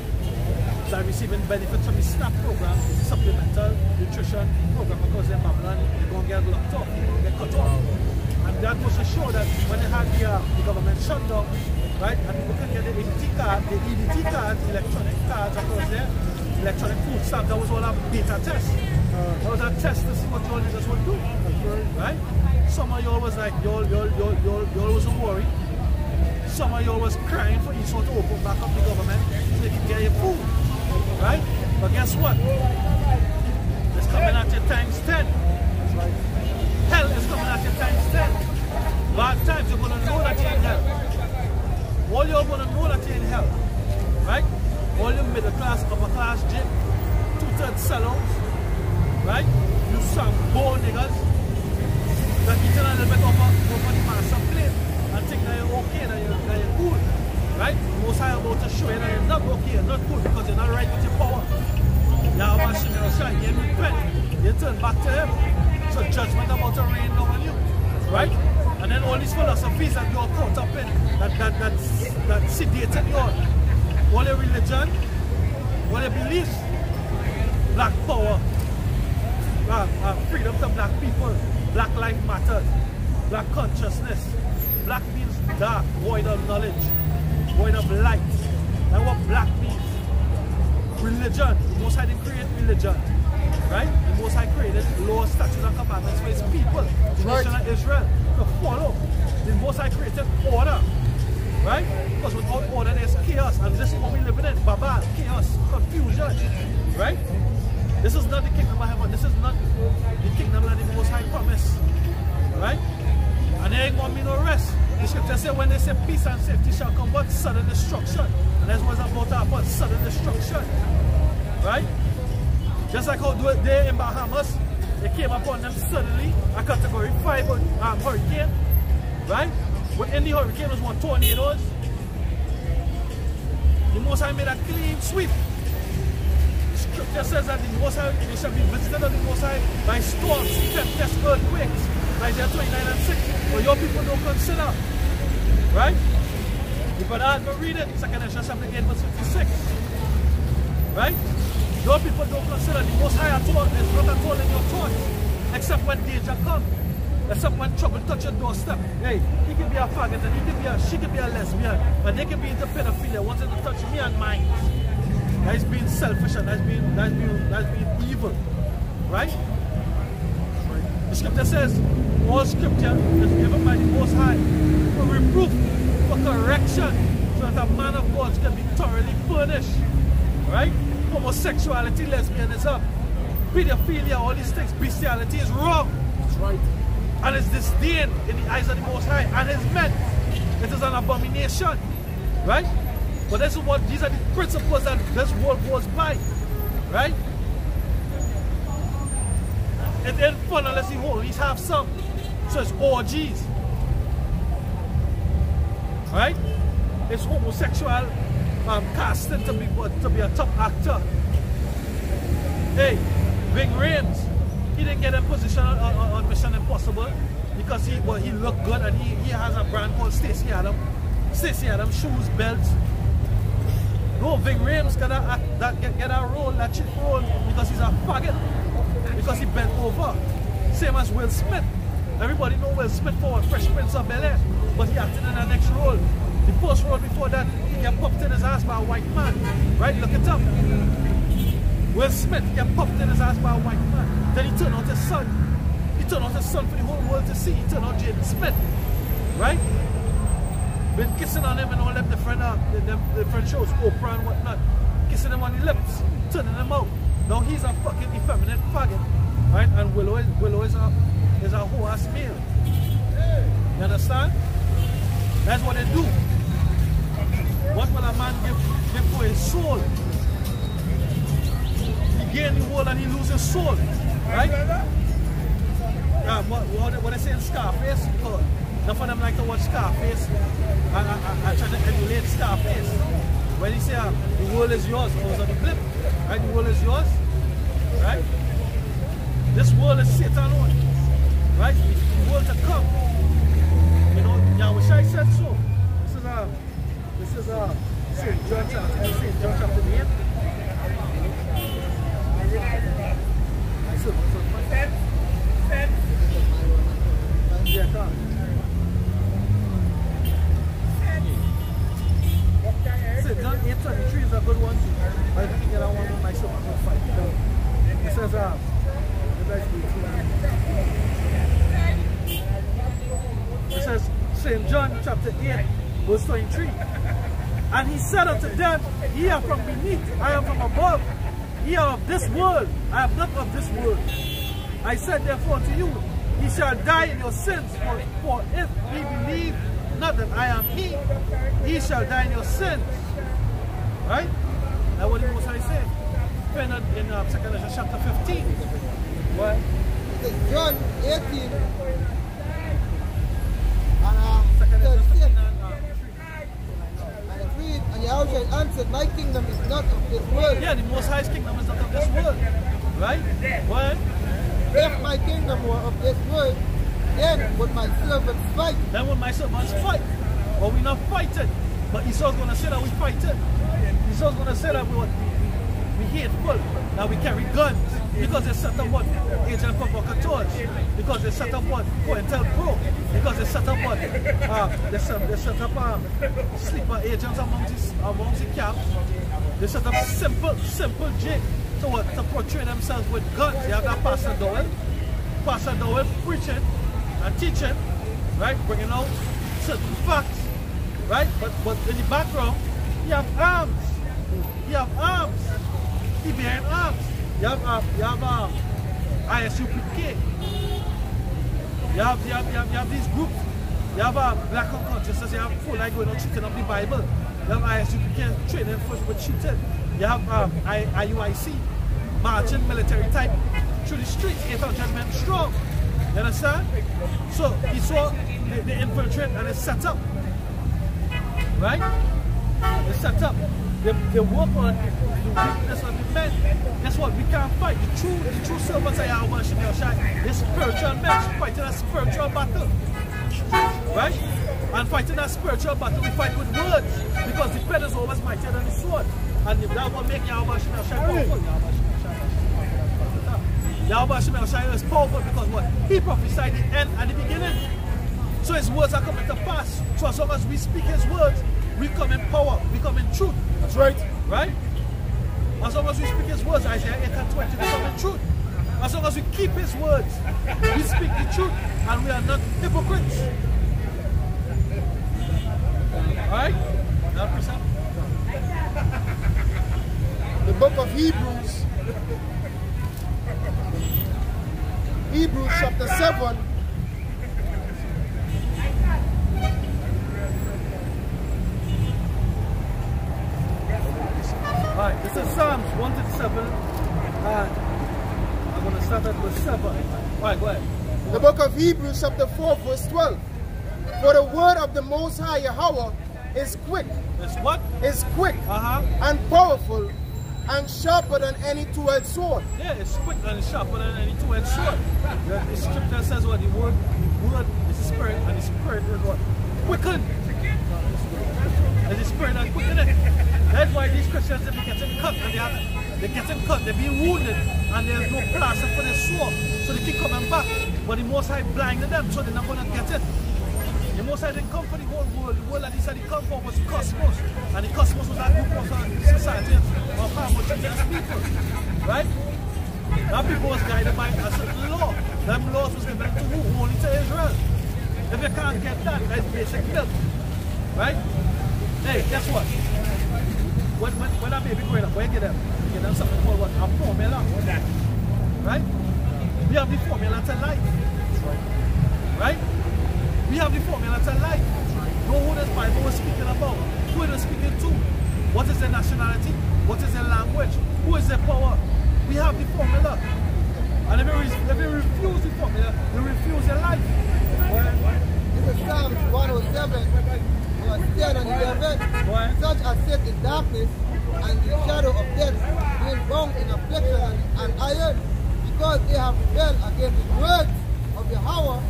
that are receiving benefits from the SNAP program, the supplemental nutrition program, because they're Babylon, they're going to get locked off, get cut off. And that was to show that when they had the government shut down, right, and people can get the EBT card, the EBT cards, electronic cards across there, electronic food stamp, that was all a beta test. That was a test to see what y'all niggas would do, right? Some of y'all was like, y'all wasn't worried. Some of y'all was crying for Esau to open back up the government so they can get your food, right? But guess what? It's coming at you times 10. Hell is coming at you times 10. Bad times, you're going to know that you're in hell. All you're going to know that you're in hell. Right? All your middle class, upper class gym, 2/3 sellouts. Right? You some poor niggas that eating a little bit over the master plate and think that you're okay, that you're cool. Right? Most high about to show you that you're not okay, you're not cool because you're not right with your power. Yahweh Shemel Shai, you repent, you turn back to him. So judgment about to rain down on you, right? And then all these philosophies that you're caught up in, that sedated you, all your religion, all your beliefs, black power, freedom to black people, Black Lives Matter. black consciousness. Black means dark, void of knowledge, void of light. And what black means? Religion. The Most High didn't create religion. Right? The Most High created laws, statutes, and commandments for his people, the nation of Israel, to follow. The Most High created order. Right? Because without order there's chaos, and this is what we're living in. Baba, chaos, confusion. Right? This is not the kingdom of heaven. This is not the kingdom that the Most High promised. Right? And there ain't gonna be no rest. The scripture says when they say peace and safety shall come, but sudden destruction. And that's what's about to happen, sudden destruction. Right? Just like how they in Bahamas, they came upon them suddenly, a category 5 hurricane. Right? Within the hurricane was one tornadoes. The Most High made a clean sweep. The scripture says that the Most High, they shall be visited of the Most High by storms, tempests, earthquakes. Isaiah 29 and 6. But your people don't consider. Right? You better read it. 2 Ezra chapter 8 verse 56. Right? Your people don't consider the Most High at all. There's not at all in your thoughts. Except when danger comes. Except when trouble touch your doorstep. Hey, he can be a faggot and she can be a lesbian. And they can be into pedophilia, wanting to touch me and mine. That's being selfish and that's being evil. Right? The scripture says, all scripture is given by the Most High for reproof, for correction, so that a man of God can be thoroughly furnished. Right? Homosexuality, lesbianism, pedophilia, all these things, bestiality is wrong. That's right. And it's disdained in the eyes of the Most High and his men. It is an abomination. Right? But this is what these are the principles that this world goes by. Right? It ain't fun unless you always have some. So it's orgies. Right? It's homosexual casting to be a top actor. Hey, Big Rames, he didn't get in position on Mission Impossible because he looked good and he has a brand called Stacey Adams. Stacey Adams shoes, belts. No, Big Rames get a role, that chick role because he's a faggot. Because he bent over. Same as Will Smith. Everybody know Will Smith for Fresh Prince of Bel-Air, but he acted in the next role. The first role before that, he got popped in his ass by a white man. Right? Look it up. Will Smith got popped in his ass by a white man. Then he turned out his son. He turned out his son for the whole world to see. He turned out Jaden Smith. Right? Been kissing on him and all them different shows, Oprah and whatnot. Kissing him on the lips, turning him out. Now he's a fucking effeminate faggot. Right? And Willow is a whole ass male. You understand? That's what they do. What will a man give for his soul? He gain the world and he loses his soul. Right? What they say in Scarface? Enough of them like to watch Scarface. I try to emulate Scarface. When he say the world is yours, it was on the blip. Right? The world is yours. Right? This world is Satan on. Right? The world to come. You know, Yahweh said so. This is St. John chapter 8. Yeah, come. St. John 8:23 is a good one. I think that I want to myself to fight. It says, it says, St. John chapter 8, verse 23. And he said unto them, ye are from beneath, I am from above. Ye are of this world, I am not of this world. I said therefore to you, ye shall die in your sins, for if ye believe not that I am he, ye shall die in your sins. Right? That's what the Most High said. In 2 Ezra chapter 15. What? It's John 18. And Yahweh answered, my kingdom is not of this world. Yeah, the Most High's kingdom is not of this world. Right? What? If my kingdom were of this world, then would my servants fight. Then would my servants fight. But we're not fighting. But Esau's going to say that we fighting. Esau's going to say that we hateful, that we carry guns. Because they set up what? Agent provocateurs. Because they set up what? COINTELPRO. Because they set up what? They set up sleeper agents amongst the camps. They set up simple jig to portray themselves with guns. You have that Pastor Dowell preaching and teaching, right? Bringing out certain facts, right? But in the background, you have arms. You have arms. He behind arms. You have ISUPK. You have these groups. You have Black Unconsciousness. You have full like going on shooting up the Bible. You have ISUPK training first with shooting. You have IUIC marching military type through the streets, 800 men strong. You understand? So he saw the infiltrate and it's set up. Right? It's set up. They work on the weakness of the men. That's what we can't fight. The true servants of Yahweh Shai is spiritual men fighting a spiritual battle. Right? And fighting a spiritual battle, we fight with words. Because the pen is always mightier than the sword. And if that will make Yahweh Shai powerful, Yahweh Shai is powerful because what? He prophesied the end and the beginning. So his words are coming to pass. So as long as we speak his words, we come in power, we come in truth. That's right. Right? As long as we speak his words, Isaiah 8:20, we come in truth. As long as we keep his words, we speak the truth, and we are not hypocrites. Alright? Now, present. The book of Hebrews. Hebrews chapter 7. Alright, this is Psalms 1-7. I'm going to start at verse 7. Alright, go ahead. The book of Hebrews chapter 4 verse 12. For the word of the Most High Yahweh is quick. It's what? Is quick and powerful and sharper than any two-edged sword. Yeah, it's quick and it's sharper than any two-edged sword. The scripture says what? The word is the spirit, and the spirit is what? Quicken. And the spirit that quicken it. That's why these Christians, they're getting cut, and they're getting cut, they're being wounded, and there's no plaster for their sword. So they keep coming back. But the Most High blinded them, so they're not going to get it. The Most High didn't come for the whole world. The world that he said he come for was the cosmos. And the cosmos was that group of society of homogeneous people. Right? That people was guided by a certain law. Them laws was given to who? Only to Israel. If you can't get that, that's basic milk. Right? Hey, guess what? When that baby growing up, where you get them? You get them something called what? A formula. Right? We have the formula to life. Right? We have the formula to life. Know who this Bible was speaking about. Who it is speaking to. What is their nationality? What is their language? Who is their power? We have the formula. And if you refuse the formula, you refuse their life. This is Psalms 107, verse 10 and 11. Such as sit in darkness and the shadow of death, being bound in affliction and iron, because they have rebelled against the words of Yahweh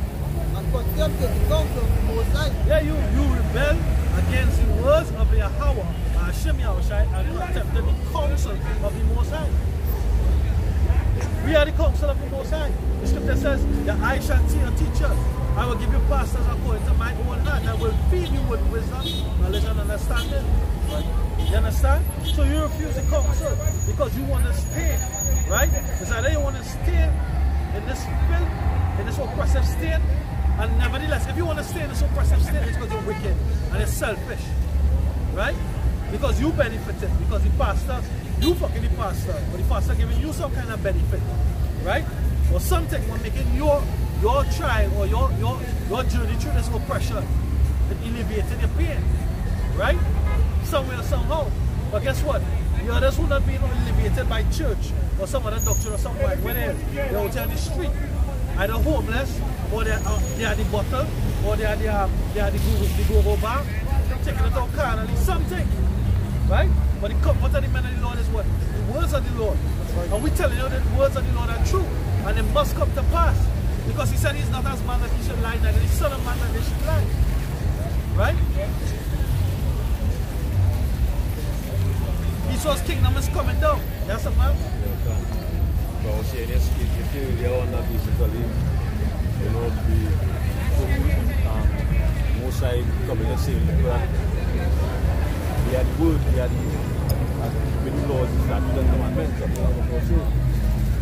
and contempted the counsel of the Most High. Yeah, you rebel against the words of Yahweh, Hashem Yahushai, and contempted the counsel of the Most High. We are the counsel of the Most High. The scripture says, your eyes shall see your teachers. I will give you pastors according to my own heart. I will feed you with wisdom, knowledge, and understanding. You understand? So you refuse the counsel because you want to stay, right? It's either you want to stay in this filth, in this oppressive state, and nevertheless, if you want to stay in this oppressive state, it's because you're wicked and it's selfish, right? Because you benefited, because the pastor, you fucking the pastor, but the pastor giving you some kind of benefit, right? Or something for making your trial or your journey through this oppression and alleviating your pain, right? Somewhere or somehow. But guess what? The others will not be alleviated by church or some other doctrine or somewhere. When they're out on the street, either homeless, or they are the bottle, or they are the go-go bar, taking it out carnally, something. Right? But the comfort of the man of the Lord is what? The words of the Lord. And we telling you that the words of the Lord are true. And they must come to pass. Because he said he's not as man that he should lie, neither the son of man that he should lie. Right? Esau's kingdom is coming down. Yes, man? Well, see, this is the theory on that basically, you know, coming to save the world. We had the word, we had the laws, statutes, and commandments of God.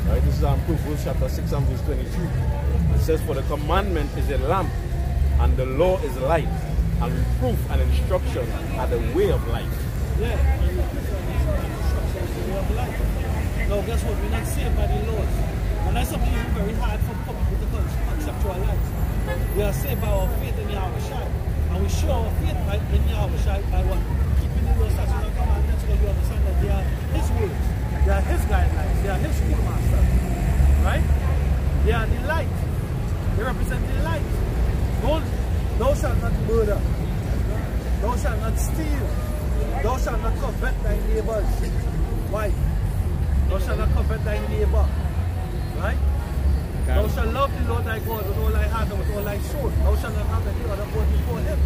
Right? This is Proverbs chapter 6 and verse 22. It says, for the commandment is a lamp, and the law is light, and reproof and instruction are the way of life. Yeah, instruction is the way of life. Now guess what? We're not saved by the laws. And that's something very hard for people to conceptualize. We are saved by our faith in Yahweh Shai. And we show our faith in Yahweh Shai by what? Keeping the laws, statutes, and commandments, because we understand that they are His words. They are His guidelines. They are His schoolmasters. Right? They are the light. They represent the light. Thou shalt not murder. Thou shalt not steal. Thou shalt not covet thy neighbor's wife. Thou shalt not covet thy neighbor. Right? Thou shalt love the Lord thy God with all thy heart and with all thy soul. Thou shalt not have any other God before Him.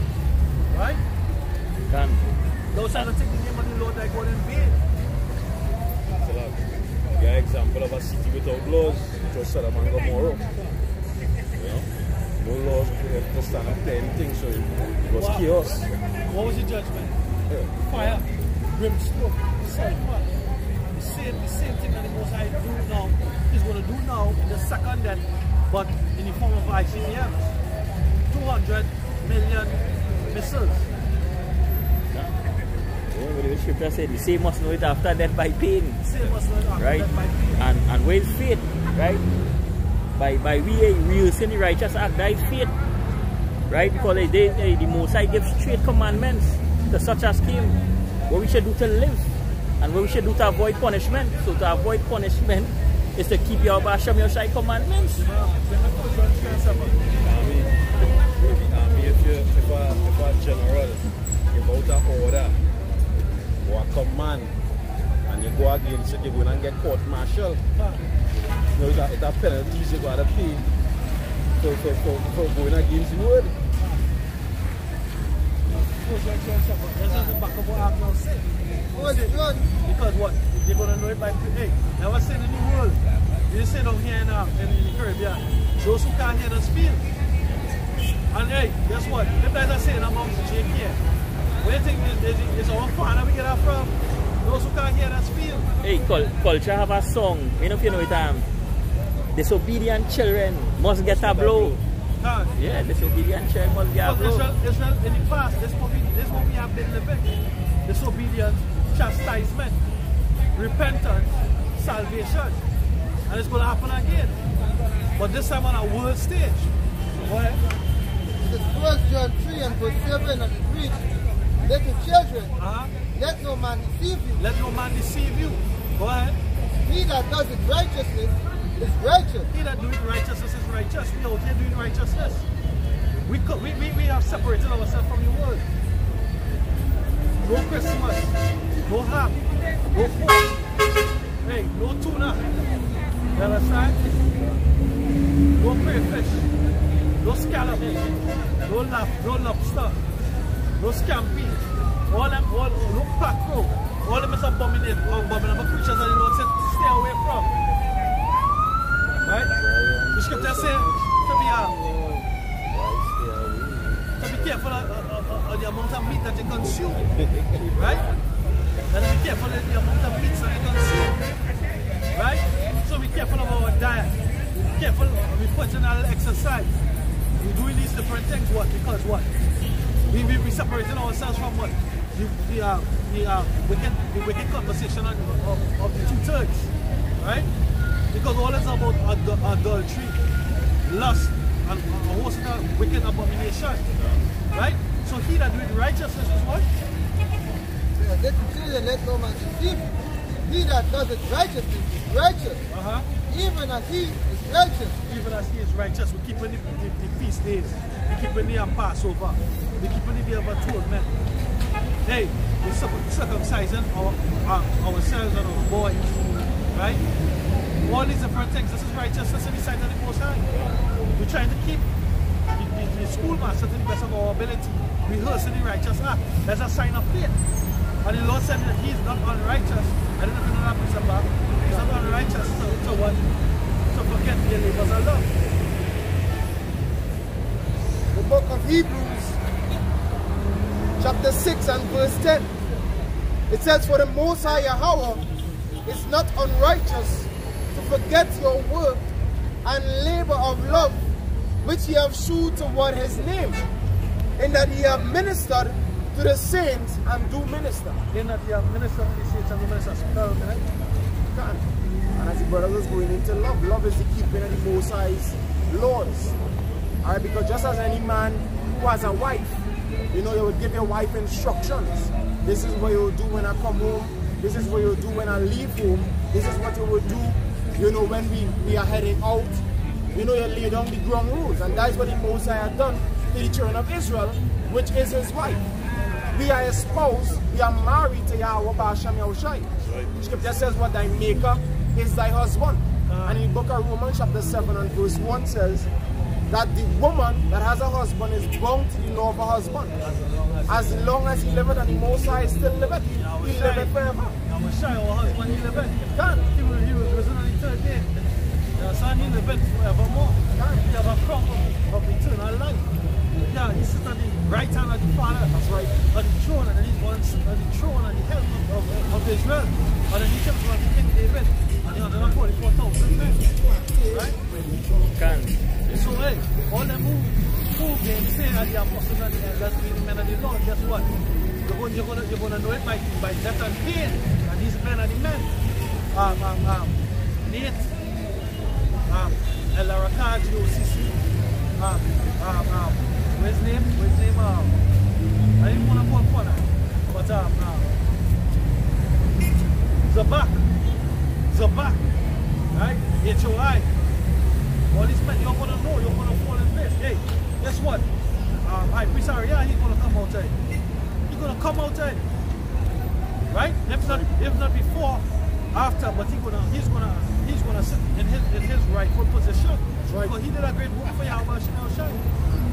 Right? Thou shalt not take the name of the Lord thy God in vain. You got an example of a city without laws, which was Sodom and Gomorrah. You know? No laws to stand up there anything, so it was chaos. What was the judgment? Yeah. Fire, brimstone, sulfur. The same thing that the Most High do now is going to do now in the second death, but in the form of ICBM. 200 million missiles. The scripture said the same must know it after death by pain. Same must know it after right? death by pain. And where is faith? Right? By we will see the righteous act, that is faith. Right? Because the Most High gives straight commandments to such as came. What we should do to live. And what we should do to avoid punishment. So to avoid punishment is to keep your Basham Yoshai commandments. If a general give out an order or a command and you go against it, you're going to get court-martial. You know, it's a penalties you got to pay for going against the word. Because what? They're going to know it by hey, I was saying in the world, they say down here in the Caribbean, those who can't hear the speak. And hey, guess what? If that's a saying amongst the JK, where do you think it's our fan that we get that from? Those who can't hear that speak. Hey, culture have a song. You know if you know it, disobedient children must get a blow. Yeah, disobedient children must get a blow. Israel in the past, this is what we have been living. Disobedience, chastisement, repentance, salvation. And it's going to happen again. But this time on a world stage. Go ahead. It's 1 John 3 and verse 7 and it reads, little children, let no man deceive you. Let no man deceive you. Go ahead. He that does it righteousness is righteous. He that doeth righteousness is righteous. We out here doing righteousness. We have separated ourselves from the world. No Christmas, no ham, no pork, hey, no tuna. You understand? No crayfish, no scallop, no lobster, no scampi. No mackerel. All them is abominable creatures that the Lord said to stay away from. Right? The scripture says to be careful of the amount of meat that you consume. Right? And be careful of the amount of meat that you consume. Right? So be careful of our diet. Be careful of we put in our exercise. We're doing these different things. What? Because what? We separating ourselves from what? The wicked conversation of the two-thirds. Right? Because all is about adultery, lust, and a host of wicked abomination. Right? So he that doeth righteousness is what? Let the children let no man deceive you. He that does it righteousness is righteous. Even as he is righteous. Even as he is righteous. We're keeping the feast days. We're keeping the Passover. We're keeping the Day of Atonement. Hey, we're circumcising ourselves and our boys. Right? All these different things. This is righteousness in the sight of the Most High. We're trying to keep the schoolmaster to the best of our ability. Rehearsing the righteous act. That's a sign of faith. And the Lord said that he is not unrighteous. I don't know if you know that principle. He's not unrighteous to what? To forget the labors of love. The book of Hebrews, chapter 6 and verse 10. It says, for the Most High Yahweh is not unrighteous to forget your work and labor of love, which ye have shewed toward his name, in that ye have ministered to the saints and do minister. In that ye have ministered to the saints and do minister. Spell a minute. And as the brothers was going into love, love is the keeping of the Most High's laws. Alright, because just as any man who has a wife, you know, you would give your wife instructions. This is what you will do when I come home. This is what you will do when I leave home. This is what you will do, you know, when we are heading out. You know, you lay down the ground rules. And that's what the Most High had done to the children of Israel, which is his wife. We are espoused, we are married to Yahweh Ba'Shem Yahushai. Scripture says what thy maker is thy husband. And in the book of Romans chapter 7 and verse 1 says that the woman that has a husband is bound to the law of her husband. As long as he liveth and the Most High still liveth, he liveth forever. Yahushai, our husband, he liveth. He was risen on the third day. Your son, he liveth forevermore. He have a crown of eternal life. Yeah, he sits on the right hand of the Father. That's right. On the throne, and then he's on the throne and the helm of Israel. And then he comes from King David. And the 144,000 men. Right? So, hey, all them who can say that the apostles and the elders being the men of the Lord, guess what? You're going to know it by death and pain. And these men are the men. Nate, Elaraka, GOCC, where's his name? I didn't want to put one, but Zabak, right? HOI. All these men, you're going to know, you're going to fall in place. Hey, guess what? High Priest Arya, he's going to come outside. He's going to come outside. Right? If not before, after, but he's gonna sit in his rightful position. Right. Because he did a great work for Yahweh Shai.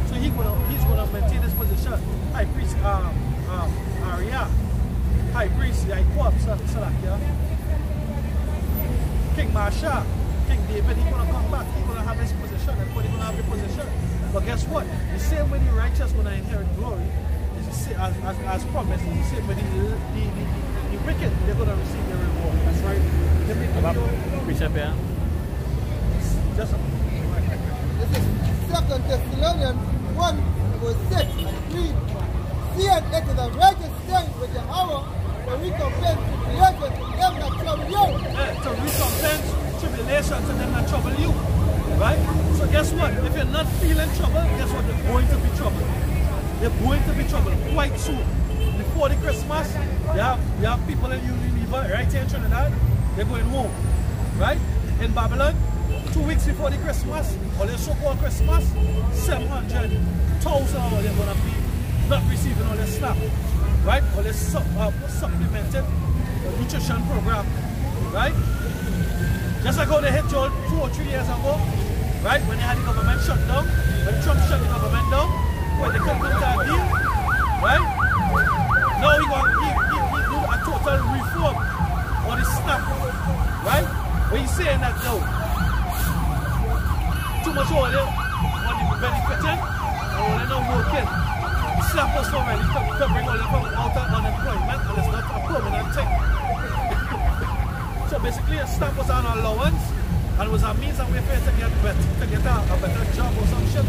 So he's gonna maintain his position. High Priest Arya, High Priest Yaquab Salakia, King Marsha, King David, he's gonna come back, he's gonna have his position, everybody gonna have their position. But guess what? The same way the righteous gonna inherit glory, is the same, as promised, is the same way the wicked, they're gonna receive their reward. That's right. Bishop, yeah. This is 2 Thessalonians 1 verse 6 and 3. Seeing it is a righteous thing with Yahweh to recompense tribulation to them that trouble you. To recompense tribulation to them that trouble you. Right? So guess what? If you're not feeling trouble, guess what? You're going to be trouble. You're going to be trouble quite soon. Before the Christmas, you have people in Unilever right here in Trinidad, they're going home. Right? In Babylon, 2 weeks before the Christmas, or the so-called Christmas, 700,000 are they're going to be not receiving all this stuff. Right? All this supplemented nutrition program. Right? Just like how they hit Joel 2 or 3 years ago, right? When they had the government shut down, when Trump shut the government down, when they couldn't come to a deal, right? Now he do a total reform on the snap, right? When he's saying that now, too much oil on the benefiting, or they're not working. The snap was so ready to bring all them out of unemployment, and it's not a permanent thing. So basically, a snap was an allowance, and it was a means and way for you to get a better job or some shit.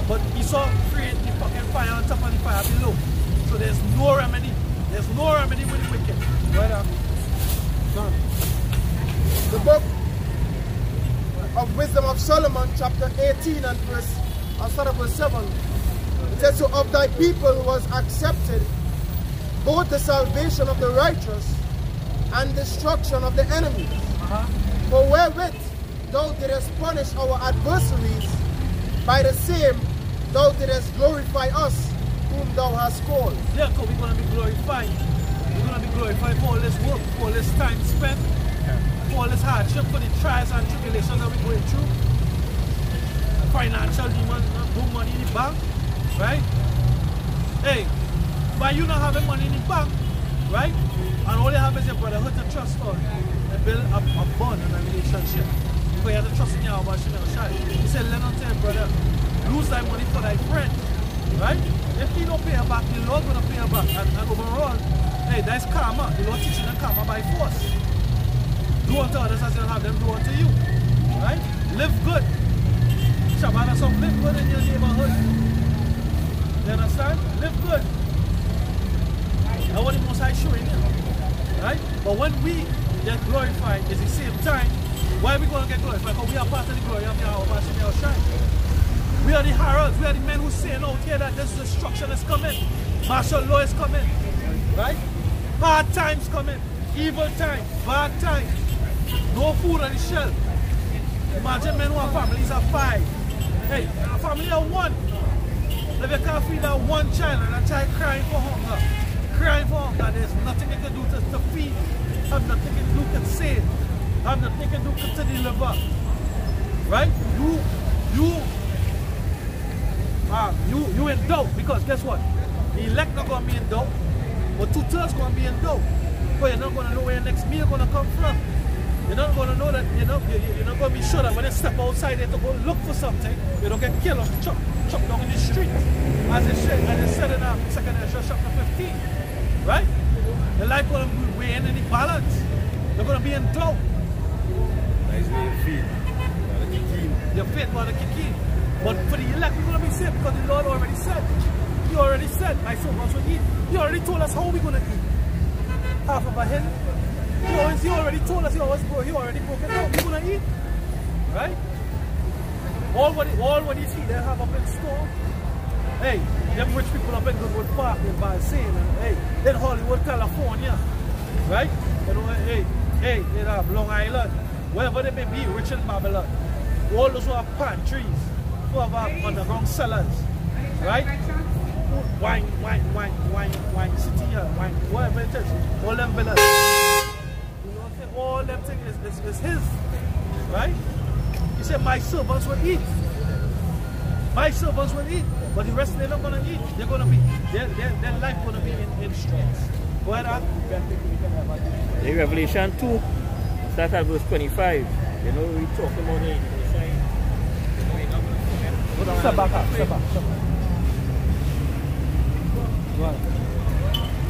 But he saw create the fucking fire on top and the fire below. So there's no remedy. There's no remedy with the wicked. Right? The book of Wisdom of Solomon, chapter 18 and I'll start at verse 7. It says, so of thy people was accepted both the salvation of the righteous and destruction of the enemies. For wherewith thou didst punish our adversaries, by the same thou didst glorify us, whom thou hast called. Yeah, because we're going to be glorified. We're going to be glorified for all this work, for all this time spent, for all this hardship, for the trials and tribulations that we're going through. Financial demons, no money in the bank, right? Hey, by you not having money in the bank, right? And all you have is your brotherhood to trust on and build a bond and a relationship. Because you have to trust in Yahweh Shai. He said, lend unto your brother, lose thy money for thy friend. Right? If he don't pay her back, the Lord gonna pay her back. And overall, hey, that's karma. The Lord teaching them karma by force. Do unto others as you'll have them do unto you. Right? Live good. Shabbat or something, live good in your neighborhood. You understand? Live good. That's what the Most High showing you. Right? But when we get glorified, at the same time, why are we going to get glorified? Because we are part of the glory of Yahweh Shemel Shine. We are the heralds. We are the men who saying out here that this destruction is coming. Martial law is coming. Right? Hard times coming. Evil times. Bad times. No food on the shelf. Imagine men who have families of 5. Hey, a family of 1. If you can't feed that one child and a child crying for hunger, there's nothing you can do to feed, have nothing you can do to save, have nothing you can do to deliver. Right? You in doubt, because guess what? The elect not gonna be in doubt, but 2/3 gonna be in doubt. But you're not gonna know where your next meal gonna come from. You're not going to know that, you're not going to be sure that when they step outside there to go look for something, they don't get killed or chopped down in the street. As it said in 2nd Ezra chapter 15. Right? The life going to be weighing in the balance. They're going to be in doubt. Nice way of faith. Your faith going to kick in. But for the elect, we're going to be saved because the Lord already said. He already said, my servants will eat. He already told us how we're going to eat. Half of a hen. He already told us, he already broke it down. We're gonna eat. Right? All what you see they have up in store. Hey, them rich people up in Goodwood Park in Balsane, and hey, in Hollywood, California. Right? You know, hey, in Long Island, wherever they may be, rich in Babylon. All those who have pantries, who have underground cellars. Right? Wine city, wine, whatever it is. All them villas. All them things is his, right? He said, my servants will eat. My servants will eat. But the rest they're not gonna eat. They're gonna be their life gonna be in stress. Go ahead, in Revelation 2, start at verse 25. You know we talking about it. Step back.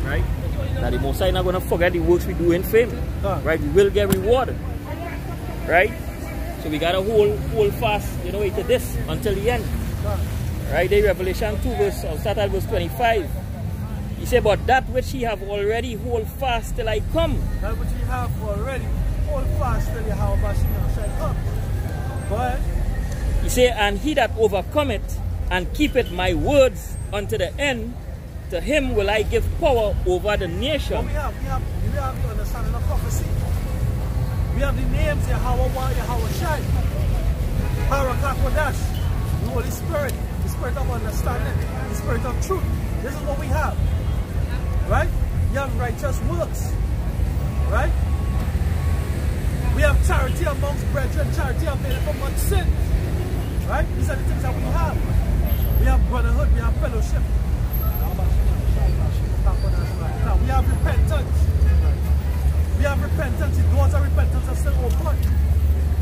Right? That the Most High not going to forget the works we do in fame. Right? We will get rewarded. Right? So we got to hold fast, to this until the end. Right? In Revelation 2, start at verse 25. He said, but that which ye have already hold fast till I come. That which ye have already hold fast till Yahweh shall come. Go ahead. He said, and he that overcometh and keepeth my words unto the end, to him will I give power over the nation. Well, we have the understanding of prophecy. We have the names Yahweh, Yahweh Shai, Harakakodash, the Holy Spirit, the Spirit of understanding, the Spirit of truth. This is what we have. Right? We have righteous works. Right? We have charity amongst brethren, charity available for much sin. Right? These are the things that we have. We have brotherhood, we have fellowship. Now we have repentance. We have repentance. The doors of repentance are still open.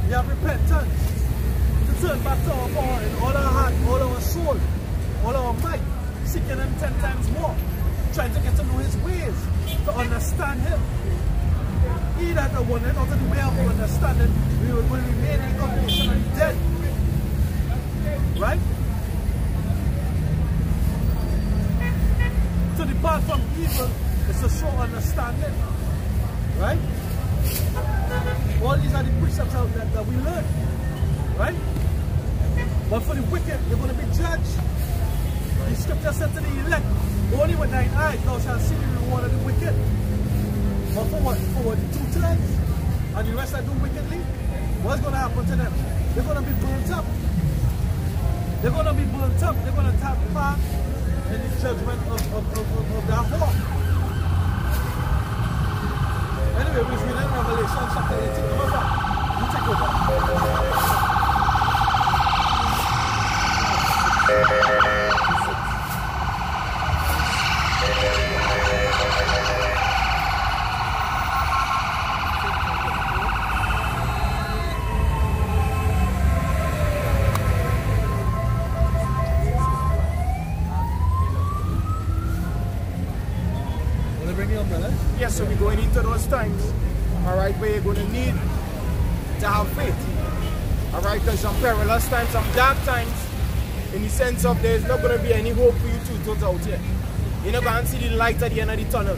We have repentance. To turn back to our power in all our heart, all our soul, all our might, seeking Him 10 times more, trying to get to know His ways, to understand Him. He that the one and out of the way of understanding, we will remain in condemnation and dead. Right? To depart from evil is to show understanding. Right? All these are the precepts that we learn. Right? But for the wicked, they're going to be judged. The scripture said to the elect, only with thine eyes thou shalt see the reward of the wicked. But for what? For the 2/3? And the rest that do wickedly? What's going to happen to them? They're going to be burnt up. They're going to be burnt up. They're going to take part in the judgment of that war. Anyway, we're reading Revelation chapter 18. Remember, you take over. me up, brother. Yes, so we're going into those times, all right, where you're going to need to have faith. All right, because some perilous times, some dark times, in the sense of there's not going to be any hope for you to out here. You're not going to see the light at the end of the tunnel.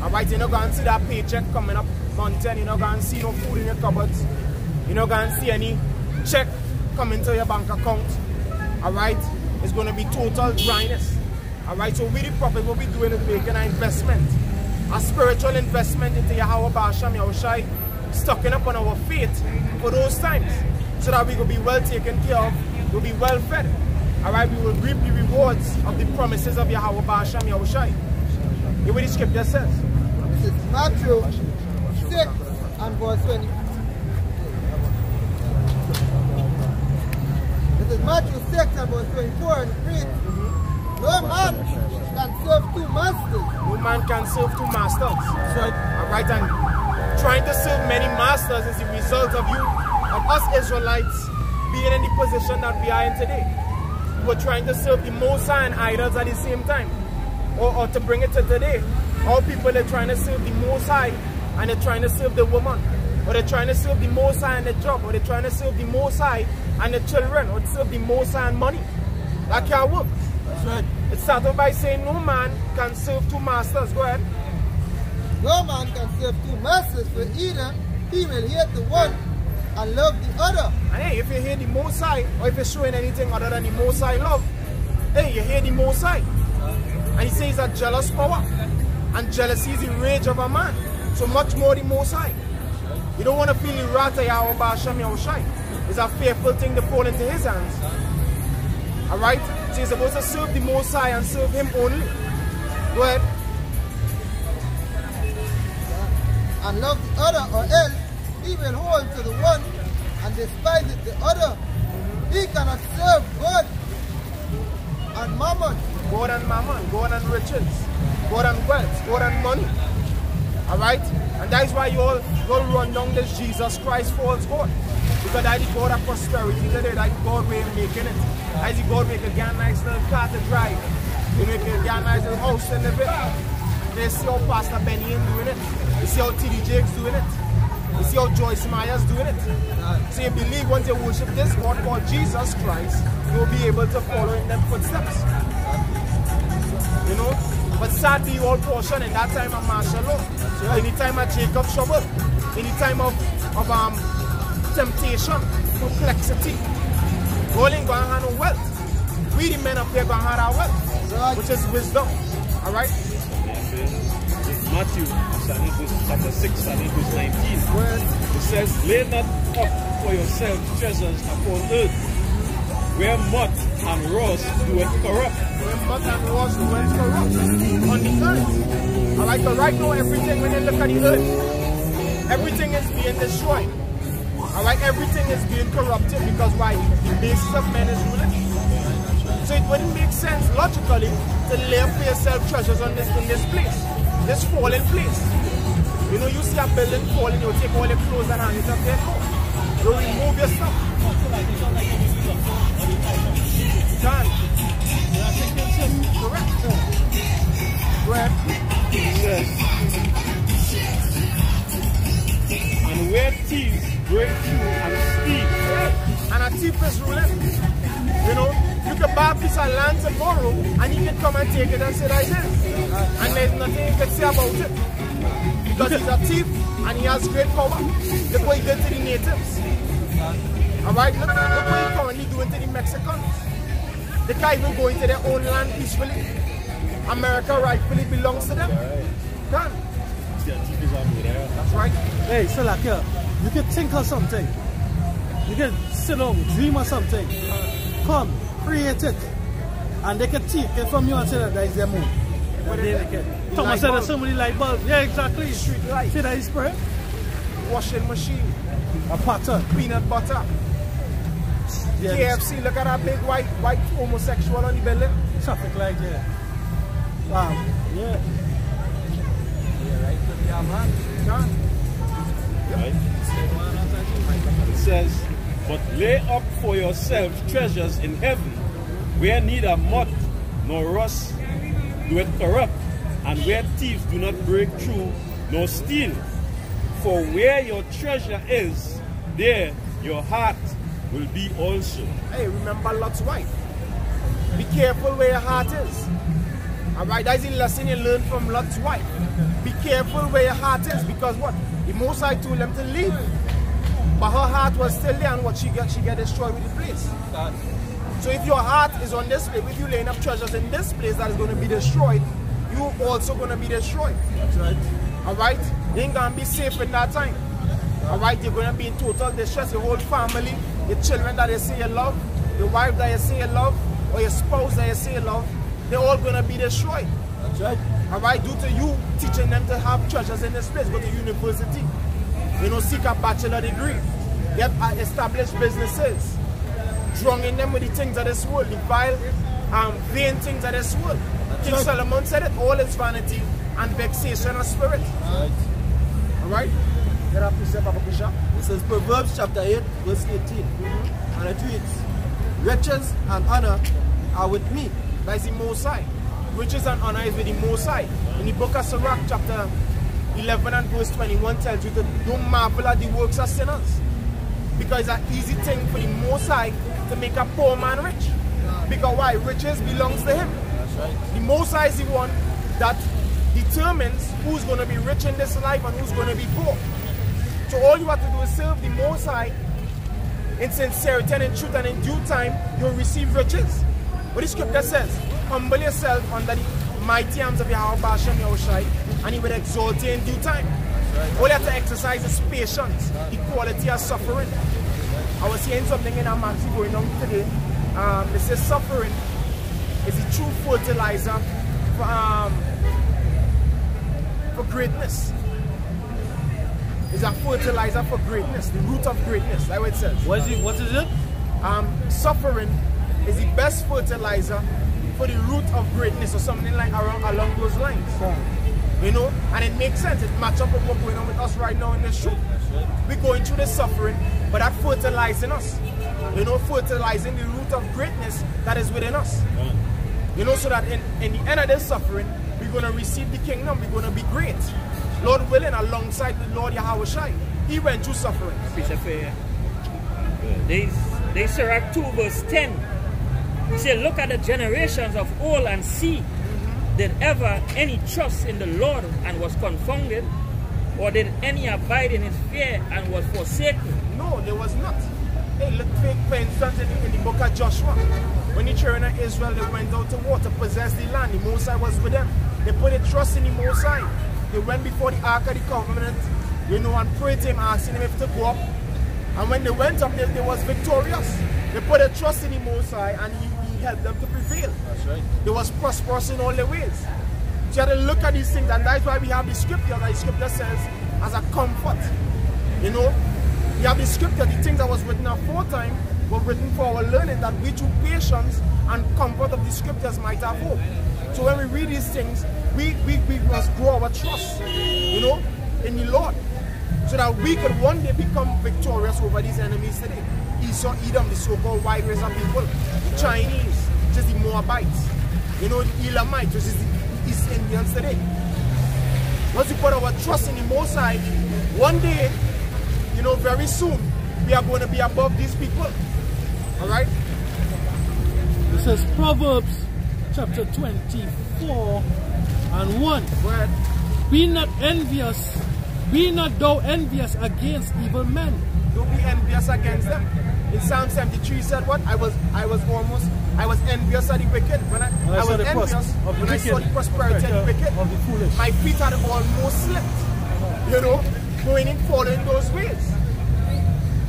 All right, you're not going to see that paycheck coming up mountain. You're not going to see no food in your cupboards. You're not going to see any check coming to your bank account. All right, it's going to be total dryness. All right, so we the prophet, what we're doing is making an investment, a spiritual investment into Yahweh Ba'asham Yahushai, stocking up on our faith for those times, so that we will be well taken care of, we'll be well fed. All right, we will reap the rewards of the promises of Yahweh Ba'asham Yahushai. Hear what the scripture says. This is Matthew 6 and verse 20. This is Matthew 6 and verse 24, and it reads, no man can serve two masters. No man can serve two masters. All right, and trying to serve many masters is the result of us Israelites being in the position that we are in today. We're trying to serve the Most High and idols at the same time. Or to bring it to today, all people are trying to serve the Most High and they're trying to serve the woman. Or they're trying to serve the Most High and the job. Or they're trying to serve the Most High and the children. Or to serve the Most High and money. That can't work. That's right. It started by saying no man can serve two masters. Go ahead. No man can serve two masters, for either he will hate the one and love the other. And hey, if you hate the Most High, or if you're showing anything other than the Most High love, hey, you hate the Most High. And he says that jealous power. And jealousy is the rage of a man. So much more the Most High. You don't want to feel the wrath of Yahweh Ba'asham Yahushai. It's a fearful thing to fall into his hands. Alright? So you're supposed to serve the Most High and serve him only. Go ahead. And love the other, or else he will hold to the one and despise the other. He cannot serve God and mammon. God and mammon, God and riches, God and wealth, God and money. Alright? And that is why you all run down this Jesus Christ false God. Because that is the God of prosperity today. That is God way of making it. That is the God make a nice little car to drive. You make a nice little house to live in. They see how Pastor Benny is doing it. You see how T.D. Jakes doing it. You see how Joyce Myers doing it. So you believe once you worship this God called Jesus Christ, you will be able to follow in them footsteps. You know? But sadly, you all portion in that time of martial law. So in the time of Jacob's trouble, in the time of temptation, complexity, all ain't going to have no wealth. We the men up here going to have our wealth, which is wisdom. Alright? Matthew chapter 6 and verse 19. It says, lay not up for yourselves treasures upon earth, where moth and rust do it corrupt. Where moth and rust do it corrupt. On the earth. Alright, but right now everything, when you look at the earth, everything is being destroyed. Alright, everything is being corrupted because why? The basis of men is ruling. So it wouldn't make sense logically to lay up for yourself treasures on in this place. This fallen place. You know, you see a building falling, you take all your clothes and hang it up there. You remove your stuff. Done. Correct. Go ahead. And where thieves break through and steal. And a thief is ruling. You know, you can buy a piece of land tomorrow and he can come and take it and say that it is. And there's nothing you can say about it. Because he's a thief and he has great power. Look what he did to the natives. Alright, look what he's currently doing to the Mexicans. They can't even go into their own land peacefully. America rightfully belongs to them. Done. That's right. Hey, so like you can think of something. You can sit down, dream of something. Come, create it. And they can take it from you and say that is their moon. Thomas said that somebody light bulb. Yeah, exactly. Street light. See that is spread? Washing machine. A pattern. Peanut butter. Yeah, KFC, look at that big white homosexual on the building. Traffic light, yeah. Wow. Yeah. Yeah, right. Yeah, man. Done. Right? It says, but lay up for yourselves treasures in heaven, where neither moth nor rust do it corrupt, and where thieves do not break through nor steal. For where your treasure is, there your heart will be also. Hey, remember Lot's wife. Be careful where your heart is. Alright, that's the lesson you learn from Lot's wife. Be careful where your heart is, because what? The Most High told them to leave. But her heart was still there, and what she get destroyed with the place. So if your heart is on this place, if you're laying up treasures in this place that is going to be destroyed, you're also going to be destroyed. That's right. Alright? You ain't going to be safe in that time. Alright? You're going to be in total distress. Your whole family, your children that you say you love, your wife that you say you love, or your spouse that you say you love, they're all going to be destroyed. That's right. Alright? Due to you teaching them to have treasures in this place. Go to university. You know, seek a bachelor degree. Get established businesses. Drowning them with the things of this world, the vile, vain things of this world. King Solomon said it, all is vanity and vexation of spirit. Right. Alright? Get up yourself, Papa Bishop. This is Proverbs chapter 8, verse 18. And it reads, riches and honor are with me. That is the Most High. Riches and honor is with the Most High. In the book of Sirach, chapter 11 and verse 21 tells you to don't marvel at the works of sinners. Because it's an easy thing for the Most High to make a poor man rich. Because why? Riches belongs to him. That's right. The Most High is the one that determines who's going to be rich in this life and who's going to be poor. So all you have to do is serve the Most High in sincerity and in truth, and in due time you'll receive riches. What the scripture says, humble yourself under the mighty arms of Yahweh Bashem Yahushai, and he will exalt you in due time. Right. All you have to exercise is patience, the quality of suffering. I was hearing something in our maxi going on today. It says suffering is the true fertilizer for greatness. It's a fertilizer for greatness, the root of greatness. That's what it says. What is it? Suffering is the best fertilizer for the root of greatness, or something like along those lines. You know, and it makes sense. It matches up with what's going on with us right now in this show. We're going through the suffering, but that fertilizing us. You know, fertilizing the root of greatness that is within us. You know, so that in the end of this suffering, we're going to receive the kingdom. We're going to be great. Lord willing, alongside the Lord Yahweh Shai. He went through suffering. They Sirach 2 verse 10. He said, look at the generations of old and see, did ever any trust in the Lord and was confounded? Or did any abide in his fear and was forsaken? No, there was not. Hey, look, for instance, in the book of Joshua, when the children of Israel, they went out to war to possess the land, the Most High was with them. They put their trust in the Most High. They went before the Ark of the Covenant, you know, and prayed to him, asking him if to go up. And when they went up, they was victorious. They put their trust in the Most High, and he helped them to prevail. That's right. They was prosperous in all their ways. So you have to look at these things, and that's why we have the scripture, that the scripture says, as a comfort. You know, you have the scripture, the things that was written aforetime were written for our learning, that we through patience and comfort of the scriptures might have hope. So when we read these things, we must grow our trust, you know, in the Lord, so that we could one day become victorious over these enemies today. Esau, Edom, the so-called white race of people, the Chinese, which is the Moabites, you know, the Elamites, which is the East Indians today. Once we put our trust in the Most High, one day, you know, very soon, we are going to be above these people. Alright? It says Proverbs chapter 24 and 1. Word. Be not envious, be not thou envious against evil men. Don't be envious against them. In Psalm 73 said what? I was envious of the wicked. When I was envious when I saw the prosperity of the wicked. Of the foolish. My feet had almost slipped. You know, going and following those ways.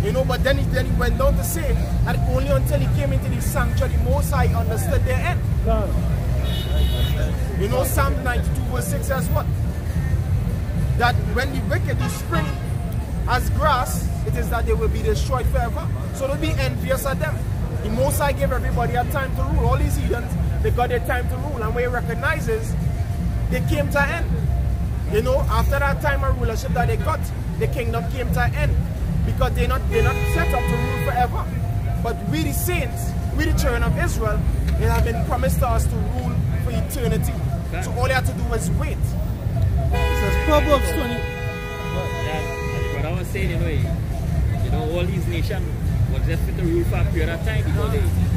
You know, but then he went on to say that only until he came into the sanctuary, the Most High understood their end. You know, Psalm 92 verse 6 says what? That when the wicked do spring as grass, it is that they will be destroyed forever. So don't be envious at them. The Most High gave everybody a time to rule. All these heathens, they got their time to rule. And when he recognizes, they came to an end. You know, after that time of rulership that they got, the kingdom came to an end. Because they're not set up to rule forever. But we the saints, we the children of Israel, it has been promised to us to rule for eternity. So all you have to do is wait. It says Proverbs 20. Yeah, what I was saying, you know, all these nations was just fit to rule for a period of time because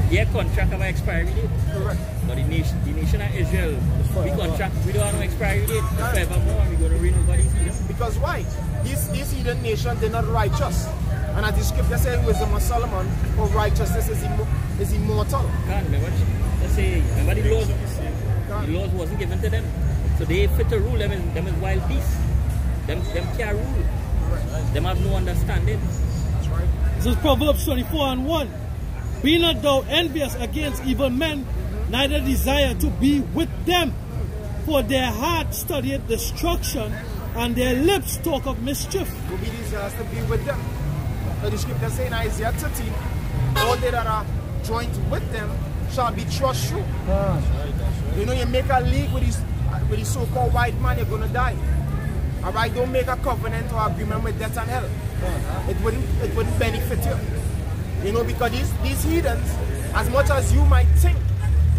their contract have an expiry date. Correct. But the nation of Israel, we contract, we don't have no expiry date. Forevermore, we're going to reign over these heathen. Because why? These heathen nations, they're not righteous. And as the scripture says in Wisdom of Solomon, for righteousness is immortal. God, remember, let's say, remember the laws wasn't given to them. So they fit to rule them as wild beasts. Them can't rule. Right. Them have no understanding. That's right. This is Proverbs 24:1. Be not thou envious against evil men, neither desire to be with them. For their heart studieth destruction, and their lips talk of mischief. Will be desires to be with them. So the scripture saying in Isaiah 13, all they that are joined with them shall be thrust through. Right. You know, you make a league with these so-called white man, you're gonna die. Alright, don't make a covenant or agreement with death and hell. It wouldn't benefit you. You know, because these heathens, as much as you might think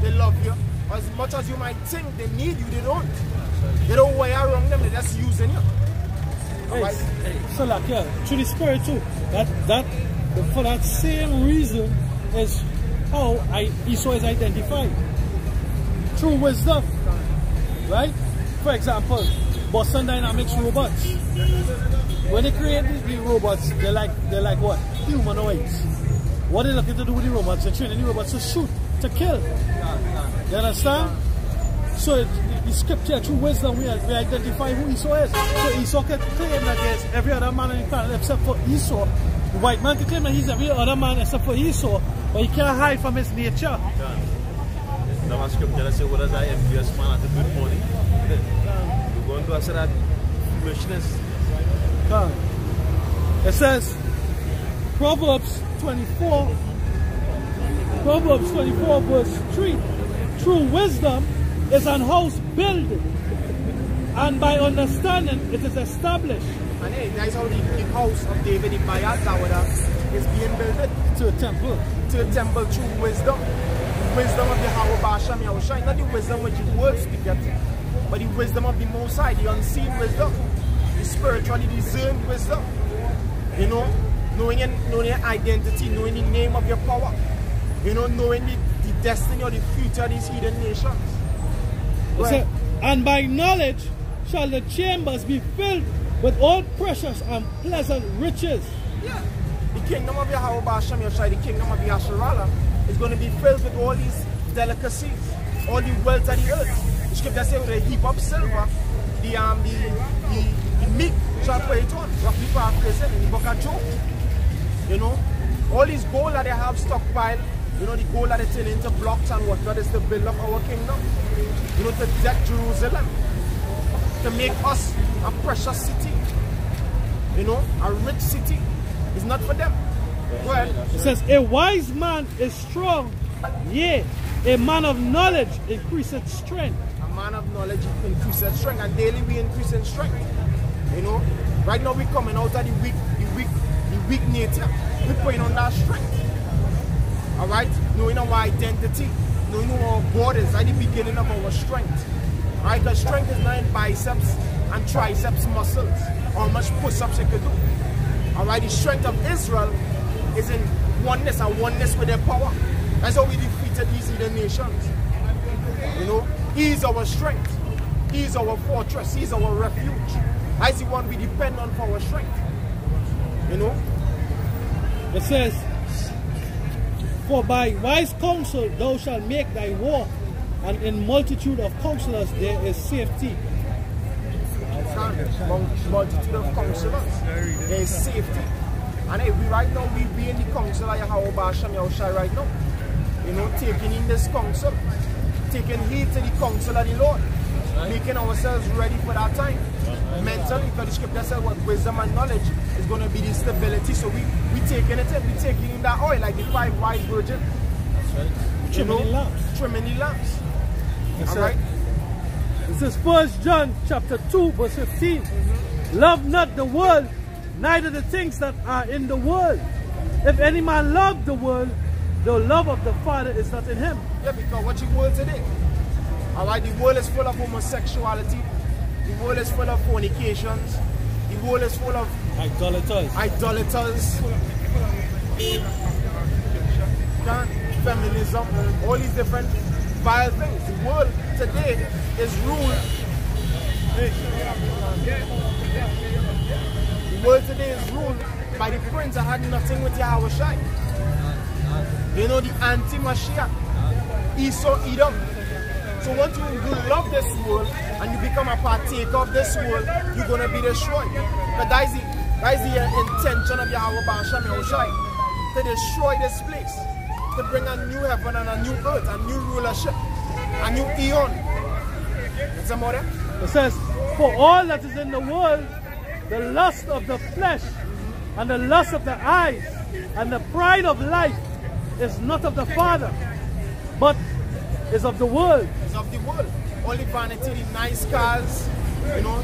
they love you, or as much as you might think they need you, they don't. They don't wear around them, they're just using you. Alright? So like through the spirit too. For that same reason is how Esau is identified. Through wisdom. Right? For example, Boston Dynamics robots. When they create these robots, they're like what? Humanoids. What they're looking to do with the robots? They're training the robots to shoot, to kill. You understand? So the scripture, through wisdom, we identify who Esau is. So Esau can claim that there's every other man in the planet except for Esau. The white man can claim that he's every other man except for Esau, but he can't hide from his nature. The scripture says, what is I envious man at the good morning? We're going to answer that foolishness. It says, Proverbs 24 verse 3. True wisdom is an house built, and by understanding it is established. And hey, that's how the house of David in Bayal Tower is being built. To a temple. To a temple through wisdom. The wisdom of Yahweh Basham Yahushai. Not the wisdom which the world speak at, but the wisdom of the Most High, the unseen wisdom. The spiritually discerned wisdom. You know, knowing your identity, knowing the name of your power. You know, knowing the destiny or the future of these heathen nations. Right. And by knowledge shall the chambers be filled with all precious and pleasant riches. Yeah. The kingdom of Yahweh Basham Yahushai, the kingdom of Yasharala, is going to be filled with all these delicacies, all the wealth of the earth. The scripture says with a heap of silver, the meek shall pay it on. Roughly paraphrasing in the book of Job. You know, all these gold that they have stockpiled, you know, the gold that they turn into blocks and whatnot is to build up our kingdom. You know, to deck Jerusalem, to make us a precious city. You know, a rich city. It's not for them. Go ahead. It says, a wise man is strong, yea, a man of knowledge increaseth strength. A man of knowledge increases strength, and daily we increase in strength. You know, right now we're coming out of the weak nature. We're putting on that strength. Alright? Knowing our identity, knowing who our God is at the beginning of our strength. Alright? Because strength is not in biceps and triceps muscles, or how much push-ups you could do. Alright? The strength of Israel is in oneness, and oneness with their power. That's how we defeated these heathen nations. You know? He is our strength. He is our fortress. He is our refuge. That's the one we depend on for our strength. You know? It says, for by wise counsel thou shalt make thy war, and in multitude of counselors there is safety. Multitude of counselors, there is safety. And hey, right now we be in the council of Yahweh Basham Yahushai right now. You know, taking in this council, taking heed to the counsel of the Lord, making ourselves ready for that time. Mentally, because the scripture says what wisdom and knowledge is going to be the stability. So we taking it in, we taking in that oil like the 5 wise virgins. Trimming the lamps. Trimming the lamps. Alright? This is 1 John chapter 2 verse 15. Love not the world, neither the things that are in the world. If any man love the world, the love of the Father is not in him. Yeah, because what you world today? Alright, the world is full of homosexuality. The world is full of fornications. The world is full of idolaters. Feminism, all these different vile things. The world today is ruled. The world today is ruled by the prince that had nothing with Yahweh Shai. You know, the anti-Mashiach, Esau, Edom. So once you love this world and you become a partaker of this world, you're going to be destroyed. But that is the intention of Yahweh Ba'asham Yahushai, to destroy this place, to bring a new heaven and a new earth, a new rulership, a new eon. It says, for all that is in the world, the lust of the flesh and the lust of the eyes and the pride of life is not of the Father, but is of the world. It's of the world. Only vanity, the nice cars, you know,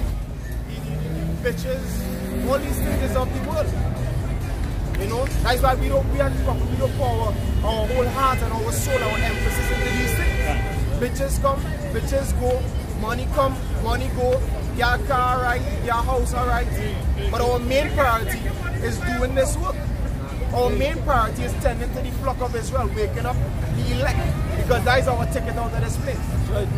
the bitches, all these things is of the world. You know, that's why we don't pour our whole heart and our soul, our emphasis into these things. Bitches come, bitches go, money come, money go, your car right, your house alright. But our main priority is doing this work. Our main priority is tending to the flock of Israel, waking up the elect, because that is our ticket out of this place. Right.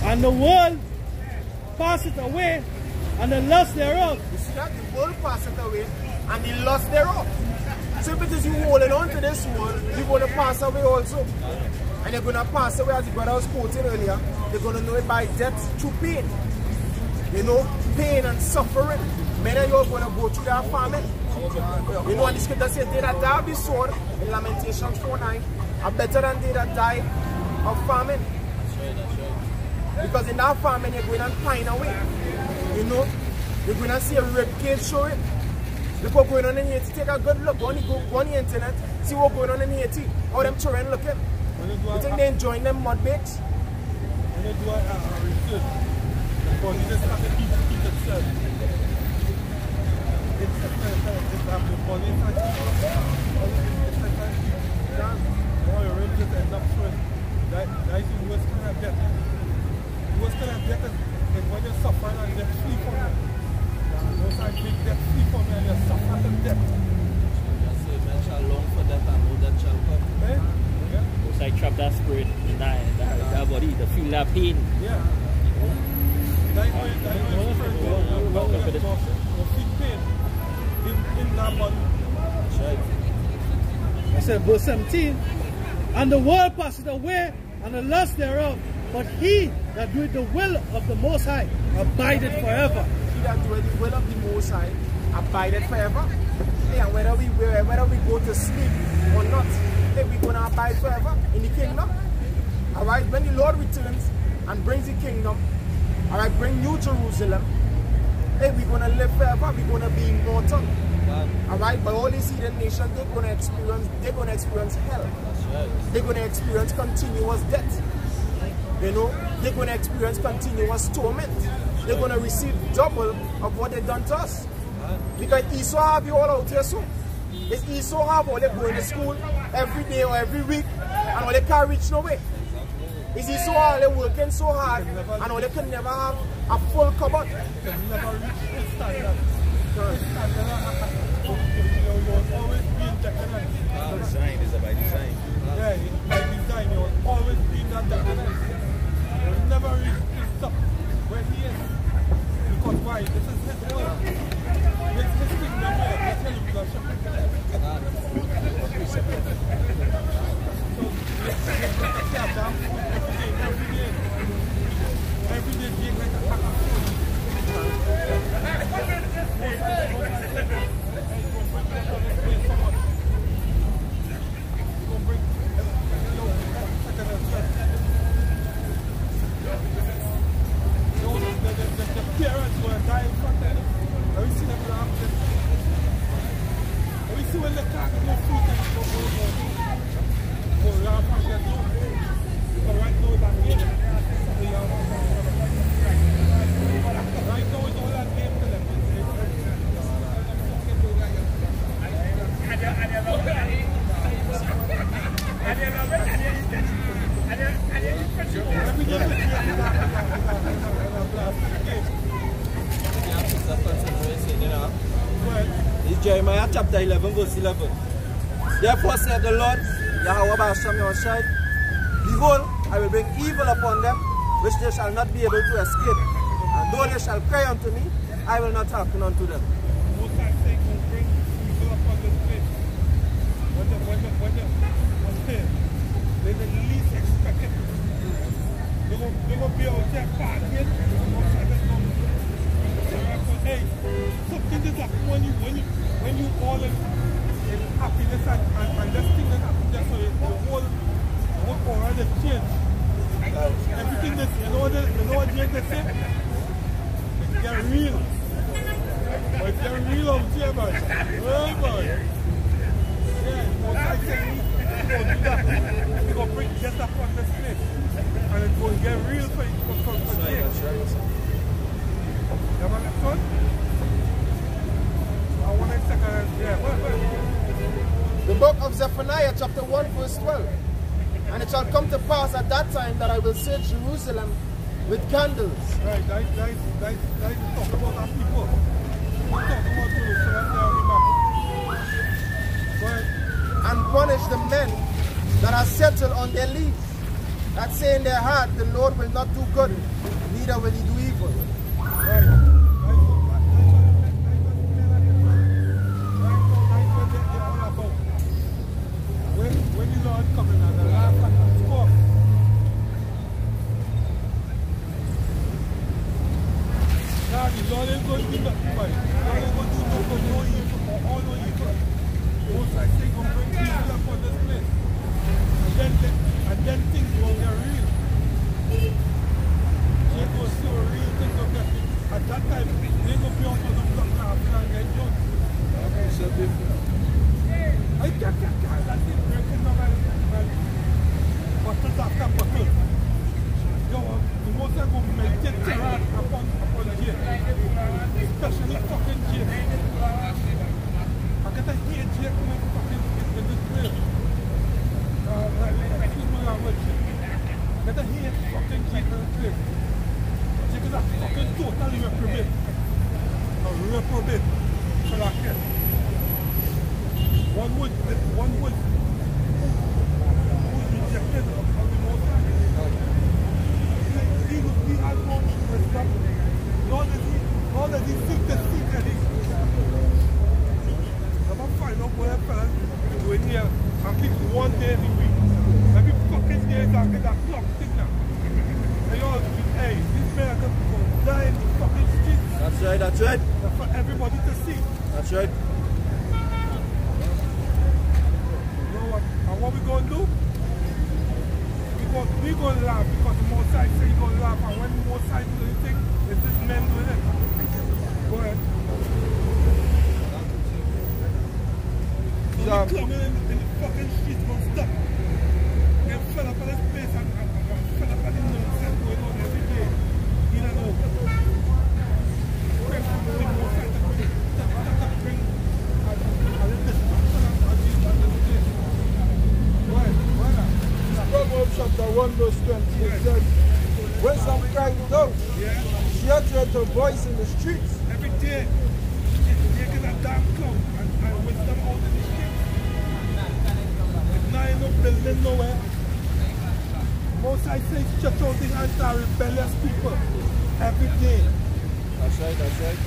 And the world passeth away, and the lust thereof. You see that? The world passeth away, and the lust thereof. So because you holding on to this world, you're going to pass away also. And you're going to pass away, as the brother was quoting earlier, you're going to know it by death through pain. You know, pain and suffering. Many of you are going to go through that famine. You know, and the scripture says, they that die of the sword, in Lamentations 4:9, are better than they that die of famine. Because in that famine, you're going to pine away. You know, you're going to see a rib cage showing. Look what's going on in Haiti. Take a good look. Go on the internet. See what's going on in Haiti. How them children looking. You think they're enjoying them mud bakes? When they do a research, because you just have to keep itself. It's happening for the you really just end up showing that is the worst kind of death. The worst kind of death is when you're suffering and they flee from you. Those are big death flee from you and you're suffering to death. Just say, man shall long for death and know that shall come. Eh? Yeah. Most I trap that spirit in that body, to feel that pain. Yeah. That is feel pain in that body. I said, verse 17, and the world passeth away, and the lust thereof, but he that doeth the will of the Most High abideth forever. He that doeth the will of the Most High abideth forever. Hey, and whether we go to sleep or not, hey, we're going to abide forever in the kingdom. Alright, when the Lord returns and brings the kingdom, alright, bring New Jerusalem, hey, we're going to live forever, we're going to be immortal. Alright, but all these heathen nations, they're going to experience hell. They're going to experience continuous death. You know, they're going to experience continuous torment. They're going to receive double of what they've done to us. Because Esau have you all out here so. It's Esau have all they going to school every day or every week and all they can't reach no way. It's Esau all they working so hard and all they can never have a full cupboard. Design is by design. Yeah, by design, you'll always be in that decadence. You'll never reach this top where he is. Because why? This is his world. This is his kingdom here. That's his leadership. So, let's have that every day being like a pack of food. Jeremiah chapter 11 verse 11. Therefore said the Lord, Yahweh Basham Yoshai, behold, I will bring evil upon them, which they shall not be able to escape. And though they shall cry unto me, I will not hearken unto them. Most I say will bring evil upon this place. When they the least expect it. They're going to be out there partying. Hey, something is happening when you all in happiness and this thing that happens there, so the whole aura has changed. Everything that's, you know what Jake they say? They're real. But they're real out here, man. Oh, boy. Yeah, most I say we go do that. We go bring just up on this place. And it's going to get real for Jake. You have a son? I want to second. Yeah, The book of Zephaniah, chapter 1, verse 12. And it shall come to pass at that time that I will set Jerusalem with candles. Right, that's talk about our people. We're talking about Jerusalem now, And punish the men that are settled on their leaves, that say in their heart, the Lord will not do good, neither will he do evil. Right. When the Lord coming and the laugh and the scoff. Now the Lord ain't going to do nothing by it. The Lord ain't going to do no evil or all no evil. Most I say going to bring evil upon this place. And then things will get real. They go so real things will get. At that time, they go be out of the block now and get done. So different. I can't that thing breaking down and bottles after bottles. Yo, the most I go meditate terror upon Jake. Especially fucking Jake. I get to hear Jake when fucking in this place. Excuse my language. I get to hear fucking Jake in this place. Jake is a fucking totally reprobate. A reprobate for that kid. One would who's rejected of the Most High. He has no respect. Nor does he seek the secret. I'm going to find out what fellas doing here at least one day every week. Every fucking day is like that clock thing now. And you all hey, these men are going to die in the fucking streets. That's right, that's right. That's for everybody to see. That's right. And what we going to do? We're going to laugh because the Most High say you're going to laugh. And when the Most High do anything, it's this men doing it. Go ahead. So we're coming in the fucking streets non-stop. They fell up on this place and fell up on the nonsense going on every day. In and out. Pray for the Most High to bring a little destruction on these place. Proverbs chapter 1 verse 20, it says, wisdom cried out, she uttered her voice in the streets. Every day, they get a damn cloud and wisdom out in the streets. It's not in no building nowhere. Most I say shut out the anti-rebellious people every day. That's right, that's right.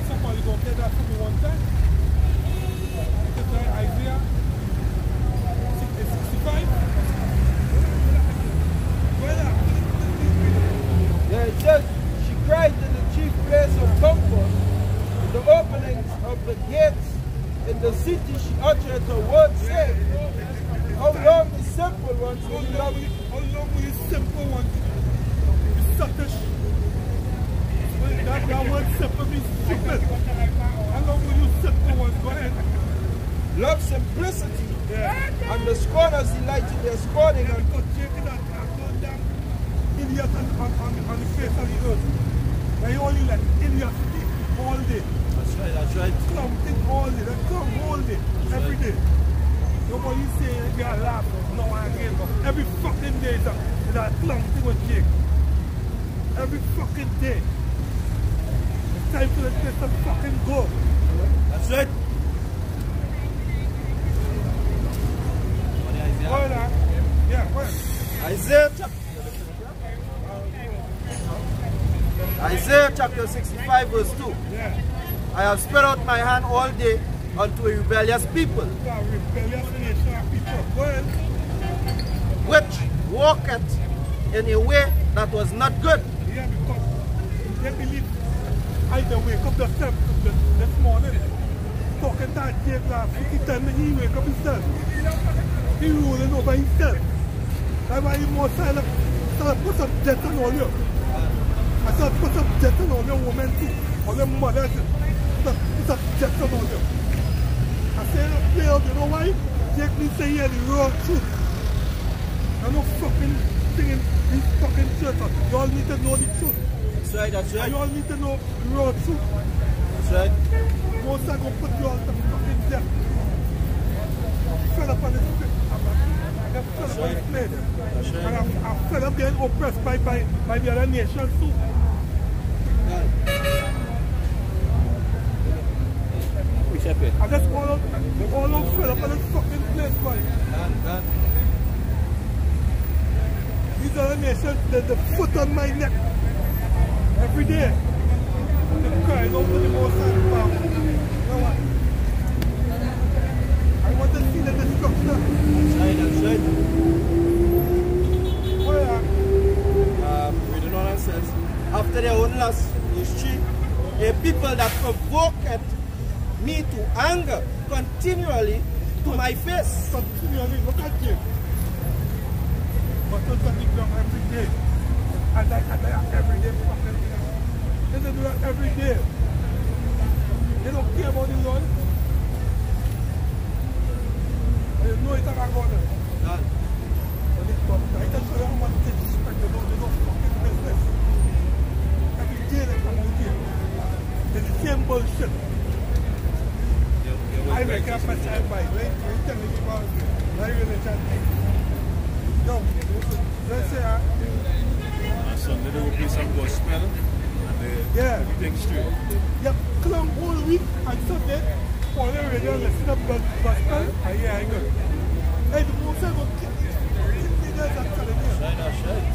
Somebody go play that for me one time. It's like Isaiah 65. Yeah, it says, she cried in the chief place of comfort, in the openings of the gates, in the city she uttered her words, saying, how long the simple ones will you love me? How long will you simple ones be selfish? That word simple means stupid. How long will you simple ones go ahead? love simplicity, and the scorners delight in their scorning. And because Jacob had called them idiots on the face of the earth. They only let idiots speak all day. That's right. Clown thing all day. They clown all day, every day. Nobody say they are laughing, no one again, but every fucking day is a clown thing with Jake. Every fucking day. It's time for the place to fucking go. That's right. Hold on. Yeah, what? Isaiah chapter 65 verse 2. Yeah. I have spread out my hand all day unto a rebellious people, Rebellious nation of people. Well, which walketh in a way that was not good. yeah, because they believe either wake up themselves this morning, talking that Jake last week, he tell me he wake up himself. He rolling over himself. That's why he more silent. So I put some debt on all you. I said put some debt on all your women too. All your mothers. Put some debt on all you. I said, you know why? Jake me say here the raw truth. I no fucking thing in these fucking churches. You all need to know the truth. That's right, that's right. You all need to know the raw truth. That's right. Most are going to put you all to fucking death. Fed up on this place. I'm fed up on this place. And I'm fed up getting oppressed by the other nations too. I just all out fed up on this fucking place, boy. These other nations, the foot on my neck. Every day. They're crying out for the most high power. You know what? I want to see the destruction. That's right. Reading on it says, after their own lust, verse 3, a people that provoked me to anger continually to my face. Continually, look at you. But don't let me come every day. And I every day fucking. They do that every day. They don't care about the Lord. They know it's not about them. But I can show them how much they disrespect the Lord. They don't fucking business. Every day they come out here. It's the same bullshit. I make up my time by when you tell me about my religion. No, let's say On Sunday there will be some gospel and everything straight. Yep, clown all week and Sunday for the radio listen up gospel. Yeah, I go. Hey, the most I go kill niggas and telling you. That's right.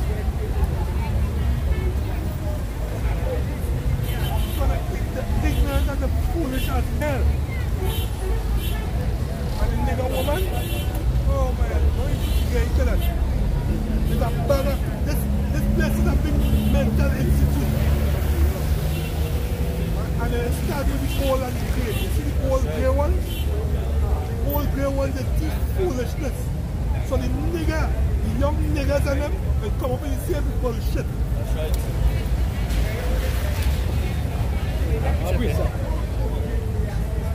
Gonna keep the ignorant and the foolish as hell. And the nigga woman, oh man, don't you get into that. It's a bugger. This place is a big mental institute. And it starts with the old and the grey. You see the old grey ones? The old grey ones, they teach foolishness. So the nigger, the young niggers and them, will come up and the same bullshit. That's right.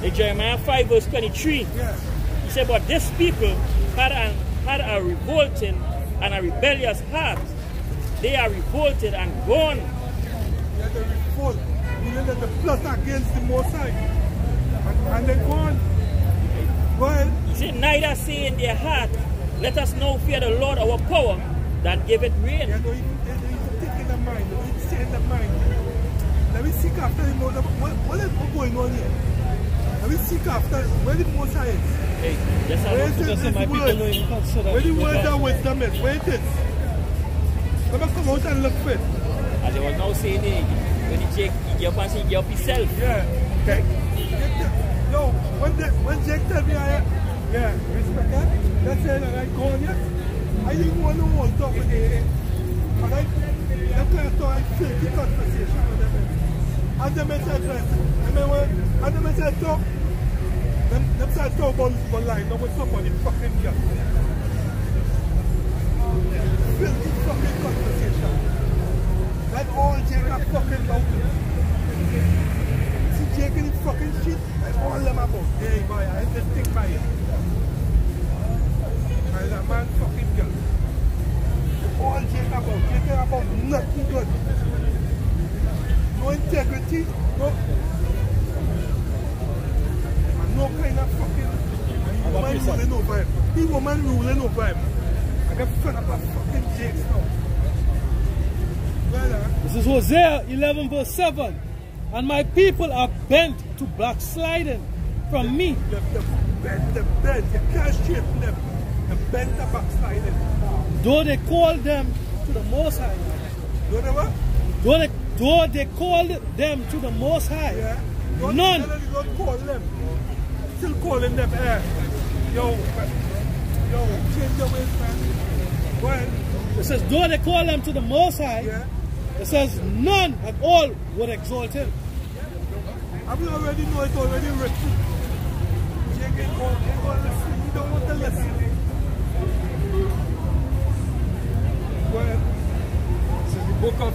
In Jeremiah 5 verse 23, he said, but this people had a revolting and a rebellious heart. They are revolted and gone. Yeah, they revolt. Meaning that the plot against the Most High. And they're gone. Well, He said, neither say in their heart, let us now fear the Lord our power, that give it rain. they don't even think in their mind. They don't even say in their mind. Let me seek after the Most High. What is going on here? Let me seek after where the Most High is. Hey, yes, I Where know is to my people don't even consider. where the words of wisdom is? Where it is? Let me come out and look for it. As they was now saying, when he Jake, he gave up and he gave up himself. Yeah. Okay. No, when Jake tell me respect that, that's it, and I go on yet. I didn't want to hold talk with him. And that kind of talk, I feel the conversation with them. And them said, remember, and them said talk, them said talk about line, not with somebody fucking girl. Filthy fucking conversation. Like all Jake are fucking about it. See Jake in the fucking shit, like all them about. Hey, boy. I just think by it. And that man fucking girl. All Jake about nothing good. No integrity, no kind of fucking woman ruling over him. The woman ruling over him. I get fed up of fucking Jakes now. This is Hosea 11 verse 7. And my people are bent to backsliding from me. The bent, you can't straighten them. The bent to backsliding. Though they call them to the Most High. Though they what? Though they called them to the Most High. Yeah. None. Don't call them. Still calling them yo, change your ways, man. Go ahead. It says, though they call them to the Most High, yeah. It says, none at all would exalt him. I mean, already know it already written. Jake ain't going to listen. You don't want to listen. Go ahead. This is the book of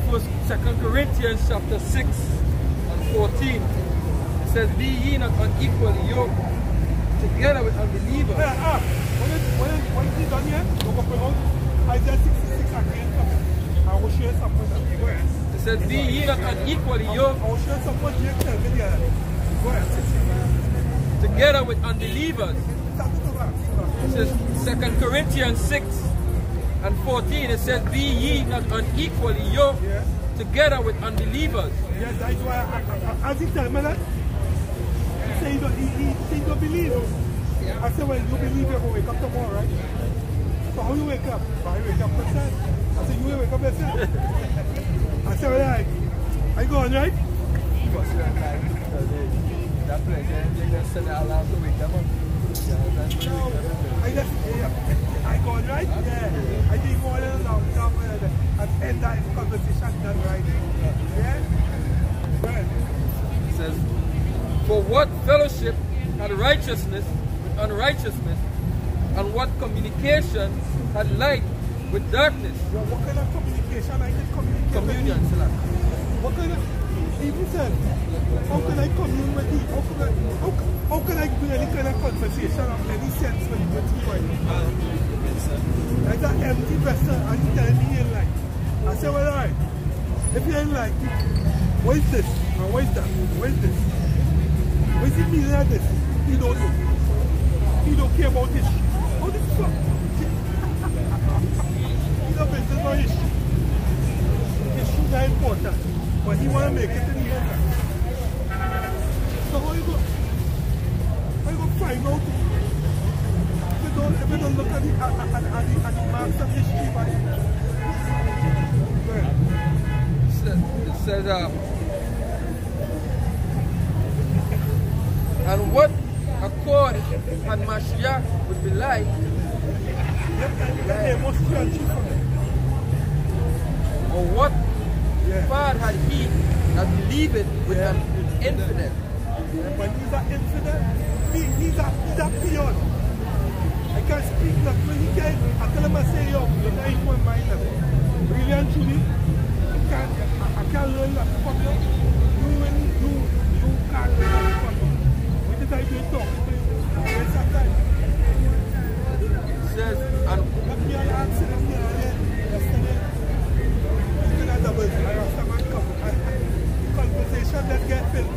2 Corinthians chapter 6 and 14. It says, be ye not unequally yoked together with unbelievers. When it's done here, go up and out. Isaiah 66 again. I will share something. Go ahead. It says, be ye not unequally yoked. I will share something. Go ahead. Together with unbelievers. It says 2 Corinthians 6 and 14. It says, be ye not unequally yoked together with unbelievers. Yes, that's why as he tell me that, he say he don't believe. I said, well, you believe you're going to wake up tomorrow, right? So how you wake up? I wake up myself. I said, you will wake up yourself? I said, well, right. Are you going, right? That place, they just said that last week. I going, right? Yeah. I think going a long time and end that conversation done right. Yeah? Right. It says, for what fellowship had righteousness with unrighteousness, and what communication had light with darkness? Well, what kind of communication I can communicate? Communion, what kind of, even said, how can I commune with you? How can I do any kind of conversation of any sense with you right now? Like that empty vessel and you telling me you ain't like. I said, well, alright, if you ain't like, what is this? And what is that? What is this? What is the meaning of this? He don't know. He don't care about this. How the fuck? He don't business about his shit. His shoes are important, but he want to make it in the end. So how you go? How you go find out? If you don't look at the marks of history, right? It says, and what accord had Mashiach with Belial? Or what part had he that believed with an infidel? But he's an infidel. He's a peon. I can't speak nothing. When he came, I tell him, I say, yo, you're not equal in my level. Really and truly, I can't learn that from you. You can't learn that from you. What did I do talking to you? Waste of time. It says, and Let me answer them here yesterday. You can double. I have someone come. The conversation that get filled.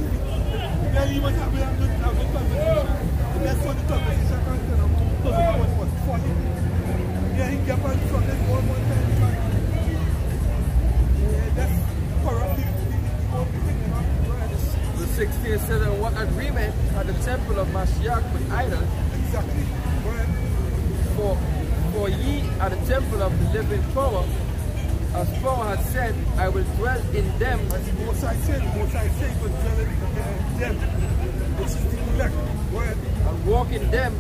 Yeah, he was having a good conversation. That's what the conversation can turn out. Was funny. Yeah, he kept on talking one time. Yeah, that's corrupt. the 16 says, and what agreement had the temple of Mashiach with idols? Exactly. For ye are the temple of the living power, as power had said, I will dwell in them. As Mosai said, will dwell in them, which is the elect. And walk in them,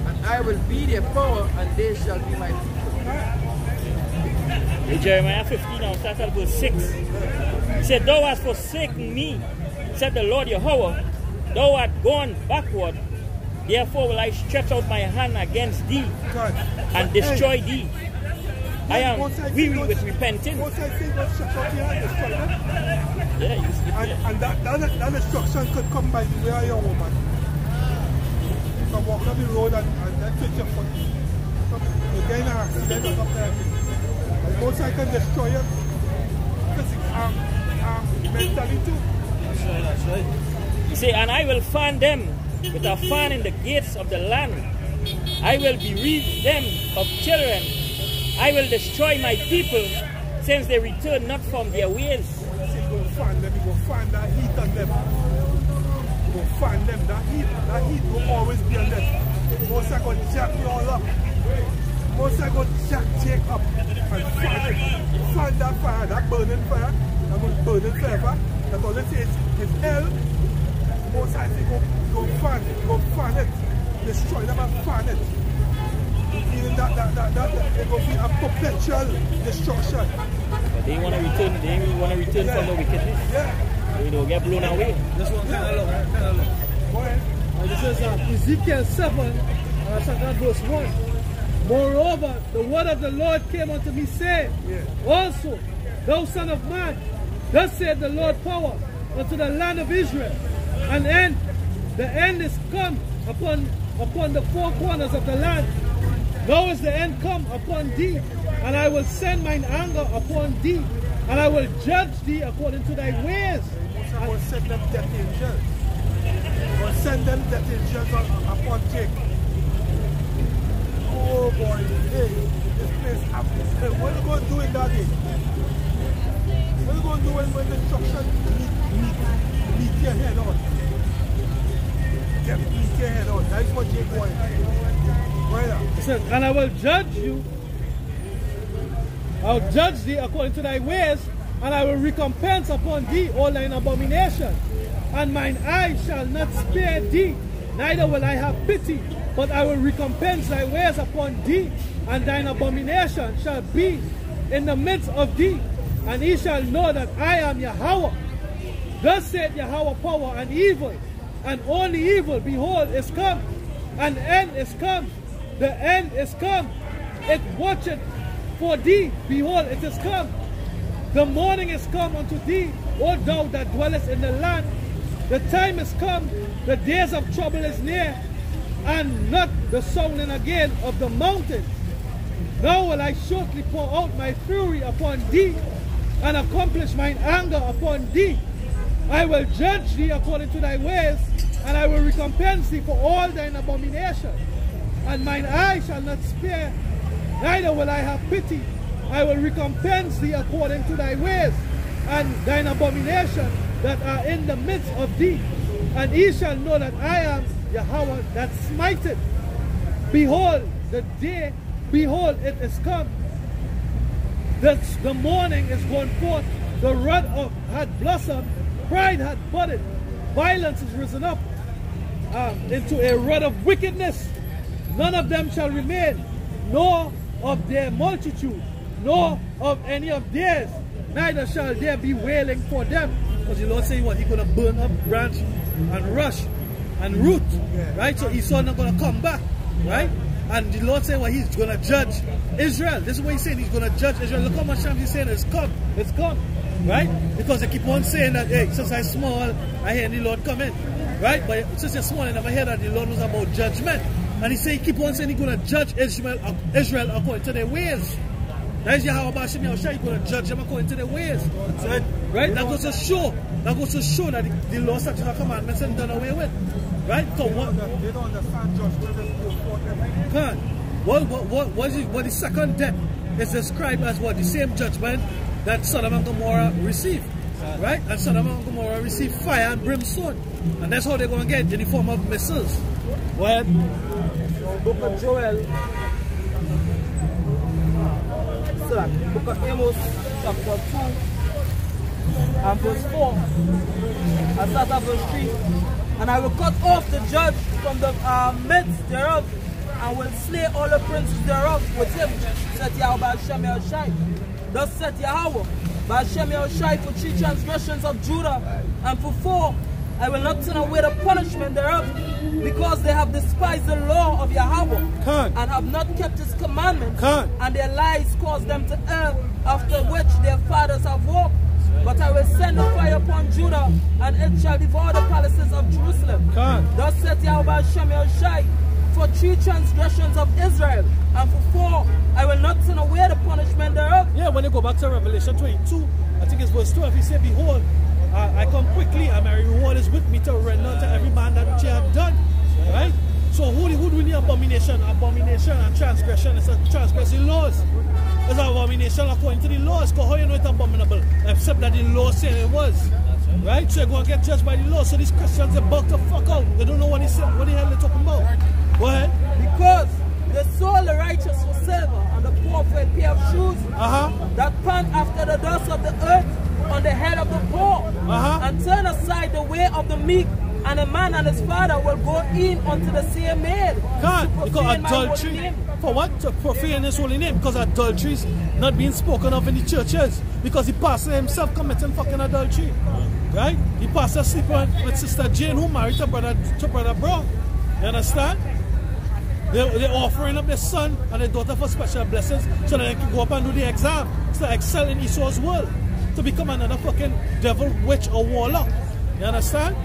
and I will be their power, and they shall be my people. In Jeremiah 15, now start at verse 6. He said, thou hast forsaken me, said the Lord Yahweh, thou art gone backward, therefore will I stretch out my hand against thee and destroy thee. I am weary with repenting. Yeah, and that destruction could come by the way of your woman. up the road and then switch your foot. You get in an accident or something like that. The motorcycle can destroy you physically, mentally too. That's right. You see, and I will fan them with a fan in the gates of the land. I will bereave them of children. I will destroy my people, since they return not from their ways. So you go fan them, you go fan that heat on them. You go fan them, that heat will always be on them. Most I go jack you all up. Most I go jack up and fan that fire, that burning fire, that will burn it forever. That's all they say is hell. Most I say go fan it, destroy them and fan it. Even that it will be a perpetual destruction. But they want to return from the wickedness. Yeah. They don't get blown away. This one kind of look. Go ahead. This is Ezekiel 7, verse 1. Moreover, the word of the Lord came unto me, saying, also, thou son of man, thus saith the Lord power unto the land of Israel, and the end is come upon the four corners of the land. Now is the end come upon thee, and I will send mine anger upon thee, and I will judge thee according to thy ways. I will send them death angels. I will send them death angels upon Jacob. Oh boy, hey, this place happens. Hey, what are you going to do in that day? What are you going to do when the destruction meet your head on? Meet your head on. That is what Jacob wanted. Right now. He says, and I will judge you. I will judge thee according to thy ways, and I will recompense upon thee all thine abominations. And mine eye shall not spare thee, neither will I have pity, but I will recompense thy ways upon thee, and thine abomination shall be in the midst of thee, and he shall know that I am Yahweh. Thus saith Yahweh power and evil, and only evil, behold, is come, and end is come. The end is come. It watcheth for thee, behold, it is come. The morning is come unto thee, O thou that dwellest in the land. The time is come, the days of trouble is near, and not the sounding again of the mountains. Now will I shortly pour out my fury upon thee, and accomplish mine anger upon thee. I will judge thee according to thy ways, and I will recompense thee for all thine abominations. And mine eye shall not spare, neither will I have pity. I will recompense thee according to thy ways, and thine abominations that are in the midst of thee. And he shall know that I am Yahweh that smiteth. Behold, the day, behold, it is come. The morning is gone forth. The rod had blossomed, pride had budded, violence is risen up into a rod of wickedness. None of them shall remain, nor of their multitude, nor of any of theirs, neither shall there be wailing for them. Because the Lord saying what? He's going to burn up branch and rush and root, right? So Esau not going to come back, right? And the Lord saying what? He's going to judge Israel. This is what he's saying. He's going to judge Israel. Look how much time he's saying it's come, right? Because they keep on saying that, hey, since I'm small, I hear the Lord coming, right? But since you're small, I never hear that the Lord was about judgment. And he say, keep on saying he's going to judge Israel according to their ways. That is Yahweh Hashem Yahushua. He's going to judge them according to their ways. Right? That goes to show that the law, statutes, and commandments are done away with. Right? So what? They don't understand judgment. What the second death is described as what? The same judgment that Sodom and Gomorrah received. Right? And Sodom and Gomorrah received fire and brimstone. And that's how they're going to get in the form of missiles. What? Book of Joel, Book of Amos, chapter 2, and verse 4. I start at verse 3. And I will cut off the judge from the midst thereof, and will slay all the princes thereof with him, said Yahweh by Hashem Yahushai. Thus said Yahweh by Hashem Yahushai, for 3 transgressions of Judah, and for 4, I will not turn away the punishment thereof, because they have despised the law of Yahweh, and have not kept his commandments, and their lies caused them to err, after which their fathers have walked. But I will send a fire upon Judah, and it shall devour the palaces of Jerusalem. Thus saith Yahweh Hashem Yahushai, for 3 transgressions of Israel, and for 4 I will not send away the punishment thereof. Yeah, when you go back to Revelation 22, I think it's verse 12, he said, behold, I come quickly, and my reward is with me to render unto every man that which he hath done. Right? So who do the abomination? Abomination and transgression is a transgressing laws. It's an abomination according to the laws. Because how you know it's abominable? Except that the law said it was. Right? So you go and get judged by the law. So these Christians are bugged the fuck out. They don't know what the hell they're talking about. Go ahead. Because they sold the righteous for silver, and the poor for a pair of shoes, that pant after the dust of the earth on the head of the poor, and turn aside the way of the meek, and a man and his father will go in unto the same maid. God, because adultery, for what? To profane his holy name. Because adultery is not being spoken of in the churches. Because the pastor himself committing fucking adultery. Right? The pastor sleeping with Sister Jane, who married to brother Brown. You understand? They're offering up their son and their daughter for special blessings so that they can go up and do the exam. So excel in Esau's world. To become another fucking devil, witch, or warlock. You understand?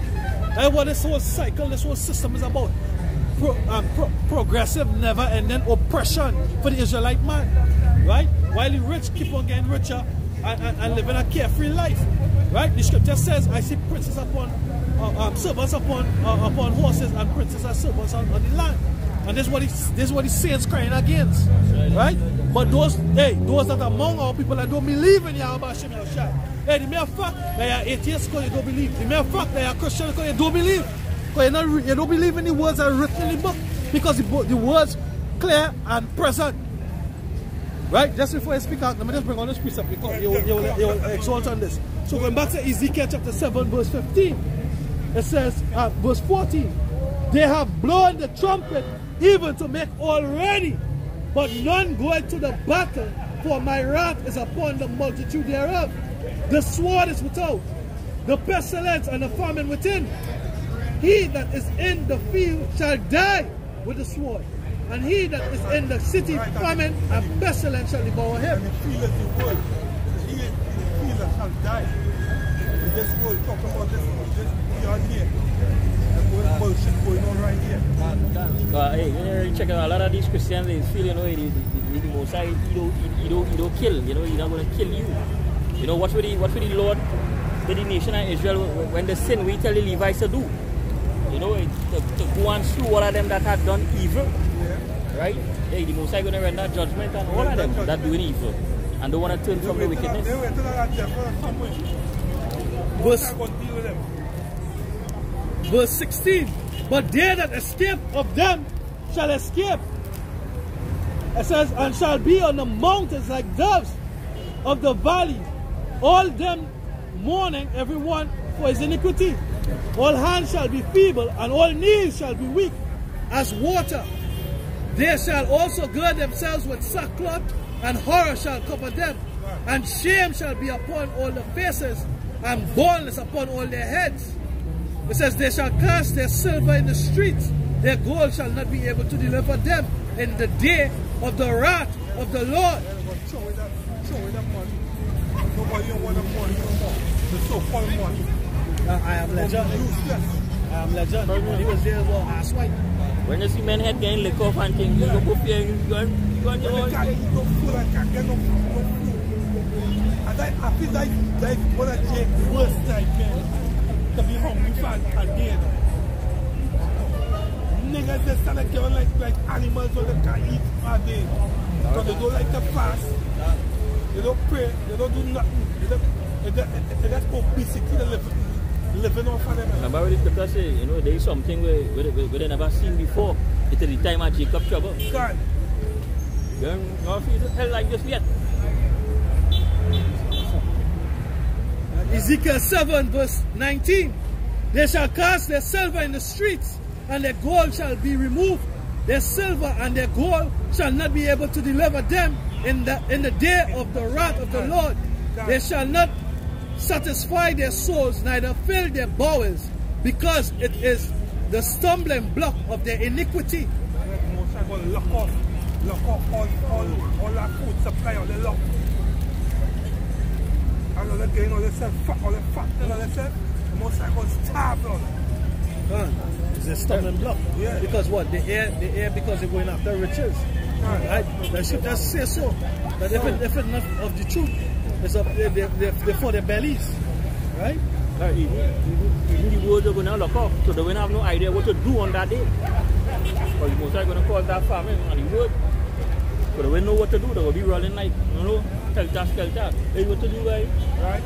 That's what this whole cycle, this whole system is about. Progressive, never-ending oppression for the Israelite man. Right? While the rich keep on getting richer and living a carefree life. Right? The scripture says, I see princes upon, servants upon horses, and princes and servants on the land. And this is what the saints crying against. Right? But those that are among our people that don't believe in Yahweh Hashem Yahushua. Hey, the mere fact that you are atheists because you don't believe. The mere fact that you are Christian because you don't believe. Because you don't believe in the words that are written in the book. Because the words clear and present. Right? Just before I speak out, let me just bring on this precept because you will exalt on this. So going back to Ezekiel chapter 7 verse 15. It says, verse 14. They have blown the trumpet even to make all ready. But none goeth to the battle, for my wrath is upon the multitude thereof. The sword is without, the pestilence and the famine within. He that is in the field shall die with the sword, and he that is in the city famine and pestilence shall devour him. And the field is the world. He in the field shall die. In this world, talk about this beyond here. The bullshit going on right here. Hey, you check out a lot of these Christians, they feel, you know, the Most High, he don't kill, you know, he's not going to kill you. You know, what for the Lord, with the nation of Israel, when they sin, we tell the Levites to do. You know, to go and slew all of them that had done evil. Right? Hey, the Most High going to render judgment on all of them that doing evil. And don't want to turn from the wickedness. Verse 16. But they that escape of them shall escape. It says, and shall be on the mountains like doves of the valley. All them mourning, everyone for his iniquity. All hands shall be feeble, and all knees shall be weak as water. They shall also gird themselves with sackcloth, and horror shall cover them. And shame shall be upon all the faces, and baldness upon all their heads. It says, they shall cast their silver in the streets. Their gold shall not be able to deliver them in the day of the wrath of the Lord. Nobody don't want the money no more. The so-called money. I am legend. I am legend. He was there as well, ass white. When you see men head getting liquor off and things, you go up here and you go on your own. No food, I can't get no food. And I feel like one of Jake's worst nightmares. To be hungry for a day. Niggas just stand like animals so they can't eat a day. Because they don't like to fast. They don't pray. They don't do nothing. They just go basically living off of them. Remember what the scripture say, you know, there is something where they never seen before. It's the time of Jacob's trouble. God. You don't feel hell like this yet. Ezekiel 7 verse 19. They shall cast their silver in the streets, and their gold shall be removed. Their silver and their gold shall not be able to deliver them in the day of the wrath of the Lord. They shall not satisfy their souls, neither fill their bowels, because it is the stumbling block of their iniquity. Lock off all that food supply, all the lock. And all the gain, all the fat, and all the Most High going to starve on. It's a stumbling block. Because what? The air because they're going after riches. Right? The scriptures say so. That if it's not of the truth, it's of they for their bellies. Right? Even the words are going to lock off, so they will have no idea what to do on that day. Because most are going to cause that famine on the word. So they will know what to do. They will be running like, you know, skelter. Hey, what to do, guys? Right?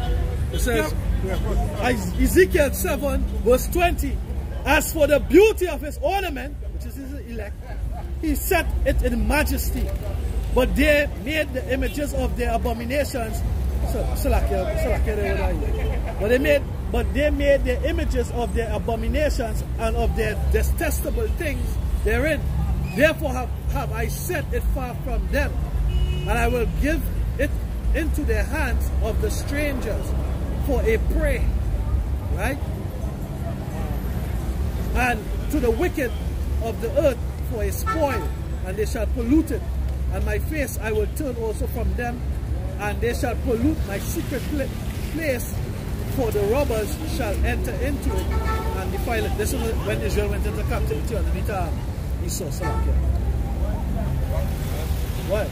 It says, Ezekiel 7, verse 20, as for the beauty of his ornament, which is his elect, he set it in majesty. But they made the images of their abominations. But they made the images of their abominations and of their detestable things therein. Therefore have I set it far from them, and I will give it into the hands of the strangers for a prey, right? And to the wicked of the earth for a spoil, and they shall pollute it. And my face I will turn also from them, and they shall pollute my secret place, for the robbers shall enter into it and defile it. This is when Israel went into captivity underneath Esau. What?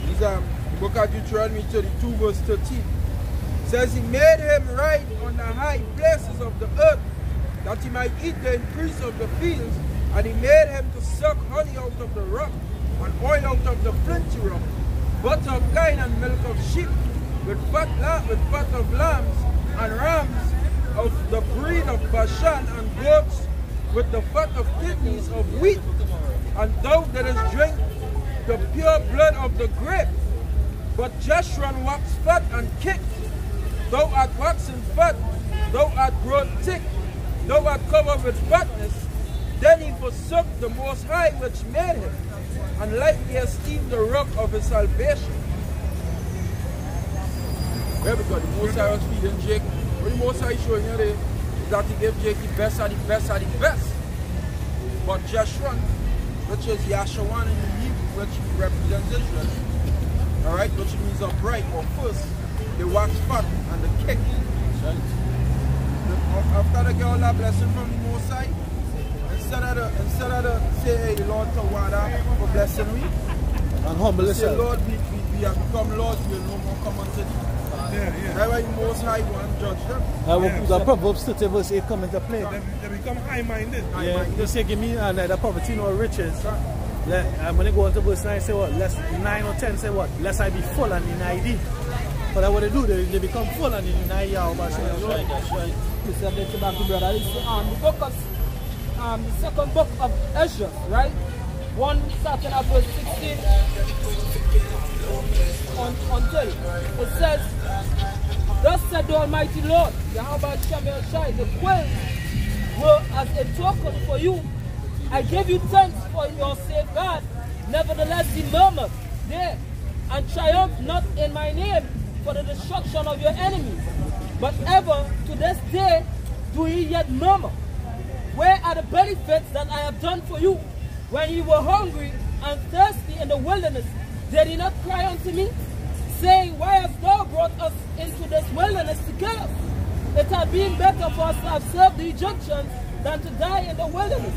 These the book of Deuteronomy 32 verse 13. Says he made him ride on the high places of the earth, that he might eat the increase of the fields, and he made him to suck honey out of the rock, and oil out of the flinty rock, butter of kine and milk of sheep, with fat of lambs and rams, of the breed of Bashan, and goats, with the fat of kidneys of wheat. And thou didst drink the pure blood of the grape. But Jeshurun waxed fat and kicked. Thou art waxen fat, thou art grown thick, thou art covered with fatness. Then he forsook the Most High which made him, and lightly esteemed the rock of his salvation. Yeah, because the Most High was feeding Jake. What the Most High showing you there is that he gave Jake the best of the best of the best. But Jeshurun, which is Yashawan in the Hebrew, which represents Israel, alright, which means upright or first, they wax fat and they kick. After they get all that blessing from the Most High, instead of the say, hey Lord, Tawada for blessing me, and humble yourself. Lord, we have become lords, we will no more come unto thee. That's why the Most High won't judge them. The Proverbs 30 verse 8 come into play. They become high-minded. They say, give me neither poverty nor riches. And when they go into verse 9, say what? 9 or 10 say what? Lest I be full and deny thee. But that's what they do, they become full and they deny Yahweh. That's right, that's right. This is back to brother. It's the book of the second book of Ezra, right? 1 starting at verse 16 until it says, thus said the Almighty Lord, Yahweh Shem Shai, the quails were as a token for you. I gave you thanks for your safeguard. Nevertheless, ye murmured there, and triumph not in my name for the destruction of your enemies. But ever to this day do ye yet murmur. Where are the benefits that I have done for you? When ye were hungry and thirsty in the wilderness, did ye not cry unto me, saying, why hast thou brought us into this wilderness to kill us? It had been better for us to have served the Egyptians than to die in the wilderness.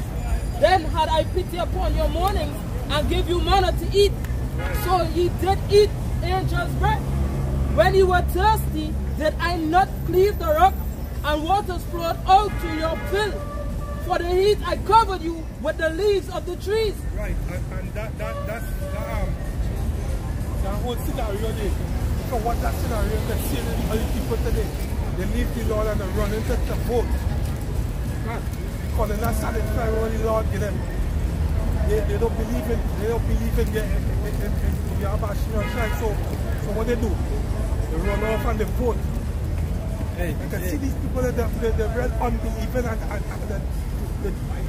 Then had I pity upon your mournings and give you manna to eat. So ye did eat angels' bread. When ye were thirsty, did I not cleave the rock, and waters flowed out to your fill? For the heat I covered you with the leaves of the trees. Right, and that's the whole scenario there. So what that scenario they're seeing in other people today, they leave the Lord and they run into the boat. Because they're not satisfied with what the Lord give them. They don't believe in Yahweh Shai. So what they do? They run off on the boat. You can see these people, they're real unbelieving and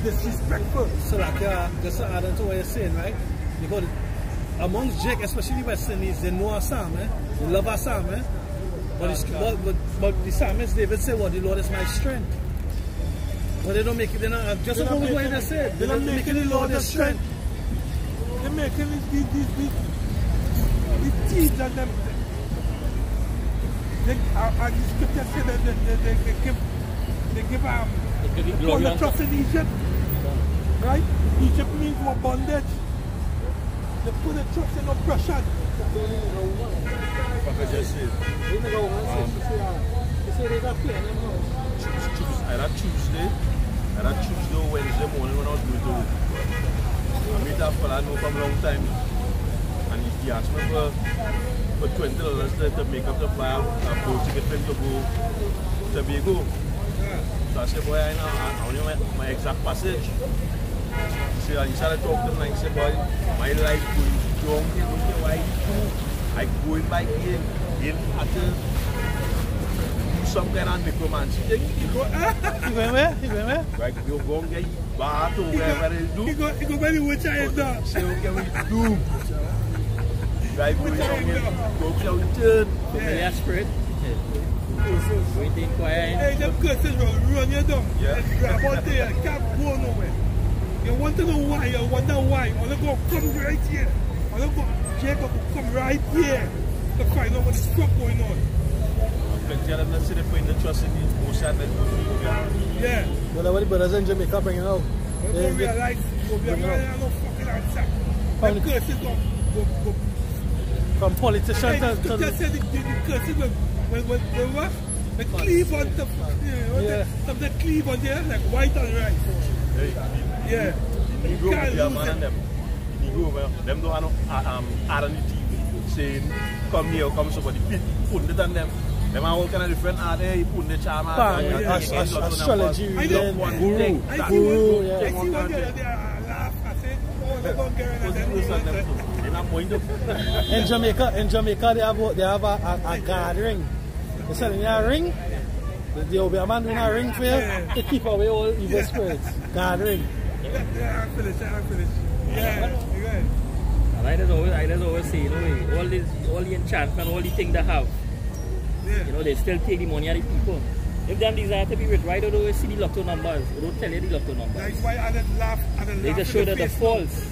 disrespectful. So like, just to add on to what you're saying, right? Because amongst Jake, especially Westerners, they know a psalm, they love a psalm, but the psalmist David said, well, the Lord is my strength. But they don't make it, they're not, just what they said, they're not making the Lord their strength. They're making these deeds and them. And the scripture said that they give Put the trust in Egypt. Right? Egypt means more bondage. They put the trust in oppression. What I just said. Tuesday or Wednesday morning when I was going to work. I met a fellow I know from a long time. And he asked me for $20 to make up the fire, to get him to go to Tobago. So I said, boy, I know my exact passage. He started talking to me and he said, boy, my life going strong, I go in by here, in at some kind of necromancy thing. He going where? Right, you go and get bath or whatever they do. He go very witch I is there. Say, okay, we do. Right, go down turn. Familiar spirit. Wait in quiet. Hey, them curses will run you down. Yeah. Grab out there, can't go nowhere. You want to know why, you wonder why. I want to go come right here. I want to go, Jacob will come right here to find out what the fuck going on. Tell them to see the point of trust in the ocean that yeah. But what the brothers in Jamaica bringing out? You don't realize you'll be a man and no fucking answer. Them curses go. From politicians to just say the curses when what? The cleave on the, the cleave on there, like white and rice. Yeah. You go over there, man, and them. You go over, them don't have ad on the TV saying, come here, come somebody, put it on them. Them are all kind of different ad there, you put the charm out. Astrology, guru. I see one there, they laugh, I say, oh, they're going to get in Jamaica, they have a gathering. They're selling a ring. There will be a man doing a ring for you to keep away all evil spirits. Gathering. Yeah, I'm finished. Yeah, good. And I just always say, you know, all the enchantment, all the things they have, you know, they still take the money out of the people. If them desire to be rich, why don't they see the lotto numbers? They don't tell you the lotto numbers. That's why I just laugh. They just show that they're false.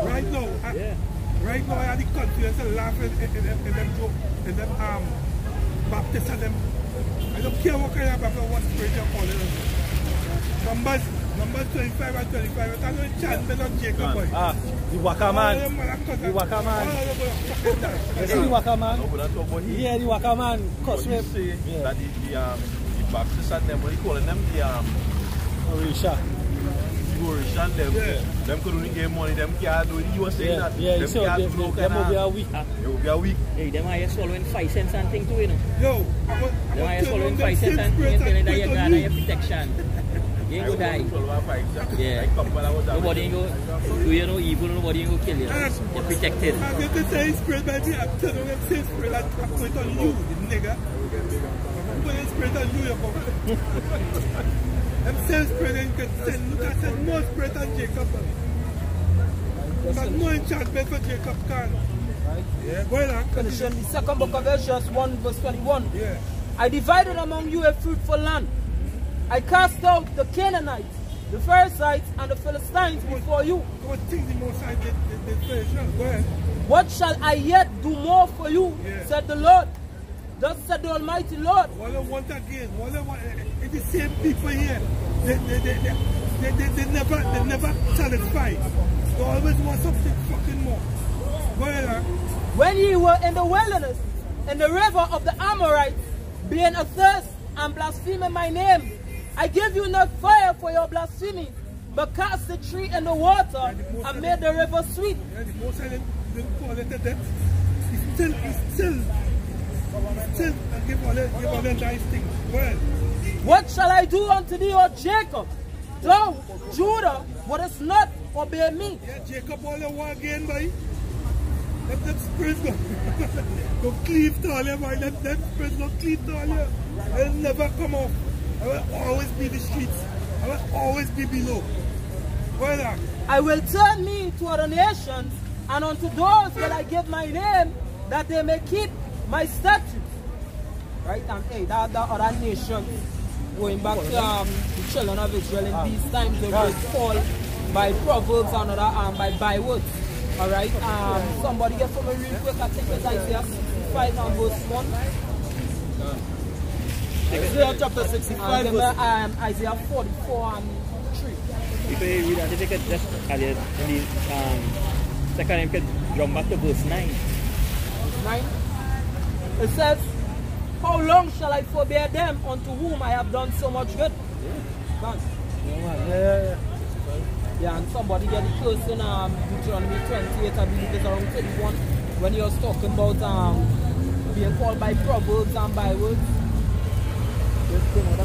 Right now, right now I had the confidence to laugh in them joke, in them Baptists and them. I don't care what kind of Baptist, what spirit you're calling them. Numbers 25 and 25, I know enchantment on Jacob, boy. The Waka man. The Waka man. You see the Waka man? Yeah, the Waka man. What you say that the Baptists and them, what you calling them? The Orisha. Orisha and them. Them could only get money, them can't do it. You were saying that. Yeah, them will be a week. They will be a week. Hey, them are swallowing 5 cents and thing too, you know. Yo, them are swallowing 5 cents and thing and telling that you're going to your protection. You ain't gonna die. Yeah. Nobody ain't gonna do you no evil, nobody ain't gonna kill you. You're protected. I'm going to say spirit, baby. I'm telling them same spirit that I'm going on you, nigga. I'm going to spirit on you, you're them same spirit ain't going to send. Look, I said more spirit than Jacob. But no enchantment for Jacob can. Yeah, well, Finishing the second book of Ezra 1 verse 21. Yeah. I divided among you a fruitful land. I cast out the Canaanites, the Perizzites, and the Philistines before you. What things the Most High did first? Go ahead. What shall I yet do more for you, said the Lord? Thus said the Almighty Lord. What I want again, it's the same people here. They never satisfied. They always want something fucking more. Go ahead. When ye were in the wilderness, in the river of the Amorites, being athirst and blaspheming my name, I give you not fire for your blasphemy, but cast the tree in the water and made the river sweet. Yeah, the Most High didn't call it a death. He's still give all the nice things. Well, what shall I do unto thee, O Jacob? Thou, Judah, wouldst not obey me. Yeah, Jacob all the war again, boy. Let that spirit go cleave to all you, boy. Let that spirit go cleave to all you. I'll never come off. I will always be the streets. I will always be below. Well, I will turn me to other nations, and unto those will I give my name, that they may keep my statutes. Right? And hey, that other nation, going back to the children of Israel in these times, they were called by proverbs and other by bywords. Alright? Somebody get for me real quick. I think it's Isaiah 65 and verse 1. Isaiah chapter 65 verse Isaiah 44 and 3. If you read that, if you could just second, you could jump back to verse 9. 9. It says, how long shall I forbear them unto whom I have done so much good? Yeah, and somebody get the close in Deuteronomy 28, I believe it's around 31, when he was talking about being called by proverbs and by words. Continue.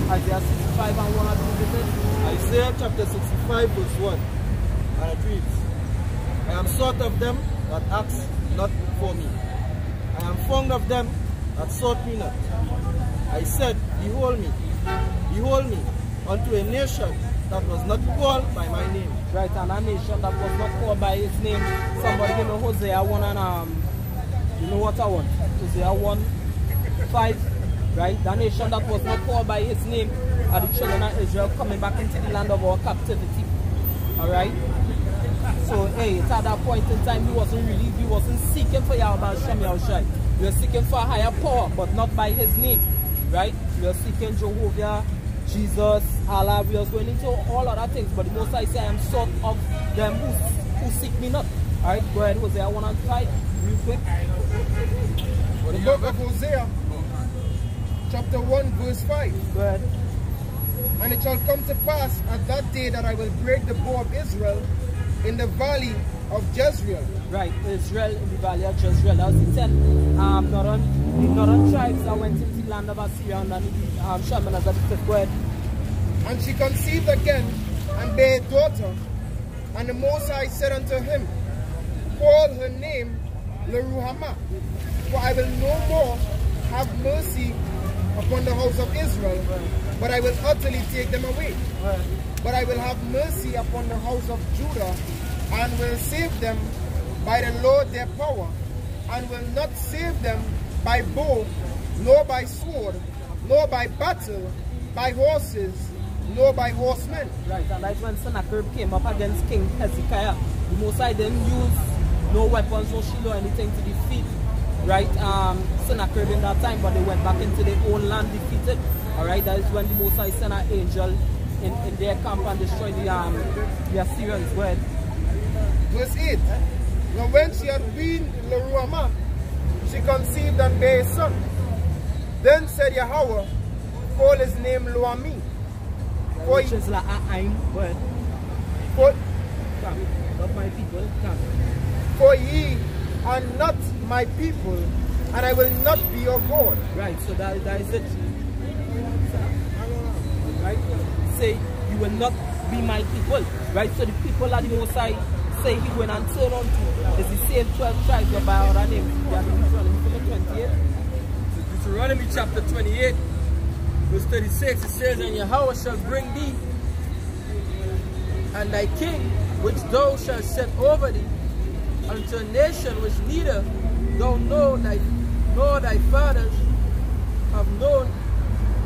Isaiah 65 and 1, I believe it is. Isaiah chapter 65 verse 1. And it reads, I am sought of them that ask not for me. I am fond of them that sought me not. I said, behold me, unto a nation that was not called by my name. Right, and a nation that was not called by his name. Somebody give me Hosea 1 and you know what I want? Hosea 1:5. Right? The nation that was not called by his name are the children of Israel coming back into the land of our captivity. Alright? So, hey, at that point in time, he wasn't seeking for Yahweh Shem Yahushai. He was seeking for a higher power, but not by his name. Right? He was seeking Jehovah, Jesus, Allah. We was going into all other things, but the Most High say, I am sought of them who seek me not. Alright, go ahead, Hosea 1 and 5, real quick. The book of Hosea, chapter 1, verse 5. Go ahead. And it shall come to pass at that day that I will break the bow of Israel in the valley of Jezreel. Right, Israel in the valley of Jezreel. That was the 10 northern tribes that went into the land of Assyria and Shaman as a fifth. Go ahead. And she conceived again and bare a daughter. And the Most High said unto him, call her name Leruhamah, for I will no more have mercy upon the house of Israel, but I will utterly take them away. But I will have mercy upon the house of Judah, and will save them by the Lord their power, and will not save them by bow, nor by sword, nor by battle, by horses, nor by horsemen. Right, and that's when Sennacherib came up against King Hezekiah. The Most High didn't use no weapons, no shield or anything to defeat, right, Sennacherib in that time, but they went back into their own land defeated. Alright, that is when the Most High sent an angel in their camp and destroyed the Assyrians. Go ahead. Verse 8. Now when she had weaned Leruhamah, she conceived and bare a son. Then said Yahweh, call his name Loami. Which is like Aim. Go ahead. Not my people. Come. For ye are not my people, and I will not be your God. Right, so that is it. Right? Say, you will not be my people. Right, so the people that the Most High say he went and turn on to is the same 12 tribes by other names. They are the Deuteronomy 28. Deuteronomy chapter 28, verse 36, it says, and Yahweh shall bring thee and thy king, which thou shalt set over thee, unto a nation which neither thou nor thy fathers have known,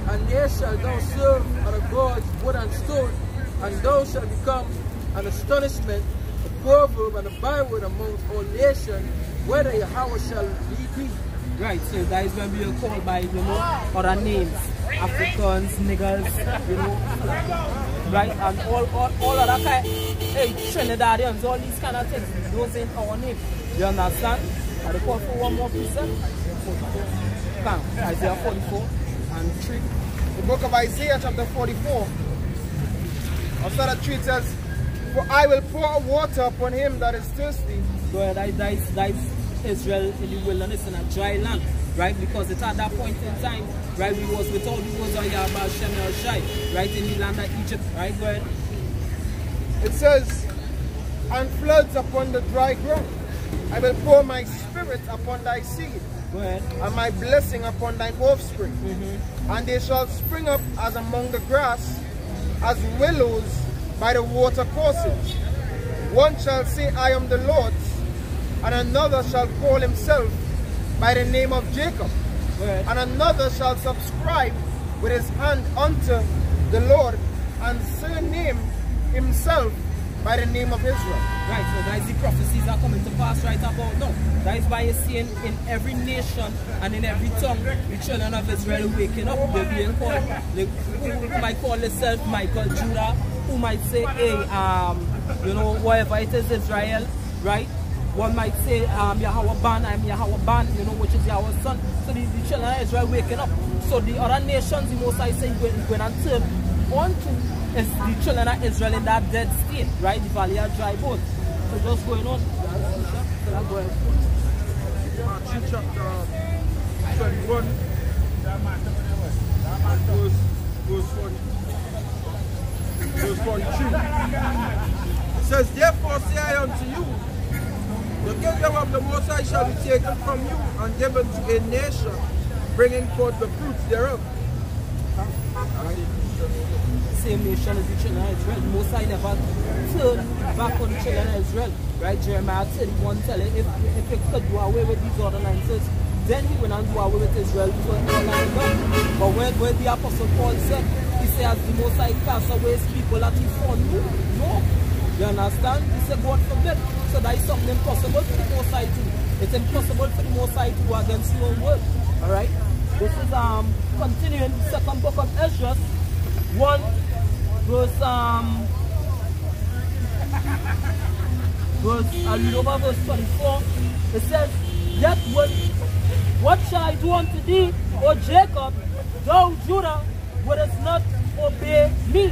and there shalt thou serve other gods, wood and stone, and thou shalt become an astonishment, a proverb and a byword amongst all nations, whether Yahweh shall lead thee. Right, so that is when we are called by, other names. Africans, niggers, right, and all other kind, hey, Trinidadians, all these kind of things, those ain't our name. You understand? Are they called for one more percent? Come, Isaiah 44 and 3. The book of Isaiah chapter 44. After that 3 says, for I will pour water upon him that is thirsty. So that is Israel in the wilderness in a dry land, right? Because it's at that point in time, right, we was with all the words of Yahweh Shem Yahushai, right, in the land of Egypt, right? Go ahead. It says, and floods upon the dry ground. I will pour my spirit upon thy seed. Go ahead. And my blessing upon thine offspring. And they shall spring up as among the grass, as willows by the water courses. One shall say, I am the Lord's, and another shall call himself by the name of Jacob. And another shall subscribe with his hand unto the Lord, and surname himself by the name of Israel. Right, so that is the prophecies are coming to pass right about now. That is why you're seeing in every nation and in every tongue, the children of Israel waking up. They're being called, who might call themselves Michael, Judah, who might say, hey, you know, whatever it is, Israel, right? One might say, Yahweh Ban, I'm Yahweh Ban, you know, which is Yahweh's son. So the children of Israel waking up. So the other nations, the Most I say, going and turn on to is the children of Israel in that dead state, right? The valley of dry bones. So just going on. So that's going on. Matthew chapter 21, verse 43. It says, therefore say I unto you, the kingdom of the Most High shall be taken from you and given to a nation, bringing forth the fruits thereof. Same nation as the children of Israel. The Most High never turned back on the children of Israel. Right? Jeremiah 31 telling if it could do away with these ordinances, then he will not do away with Israel. But when the Apostle Paul said, he said, as the Most High cast away his people that he foreknew, no. You understand? He said, God forbid. So that is something impossible for the Most High to do. It's impossible for the Most High to go against your own word. Alright? This is continuing the second book of Ezra, 1 verse I read over verse 24. It says, yet what shall I do unto thee, O Jacob, thou Judah, wouldest not obey me?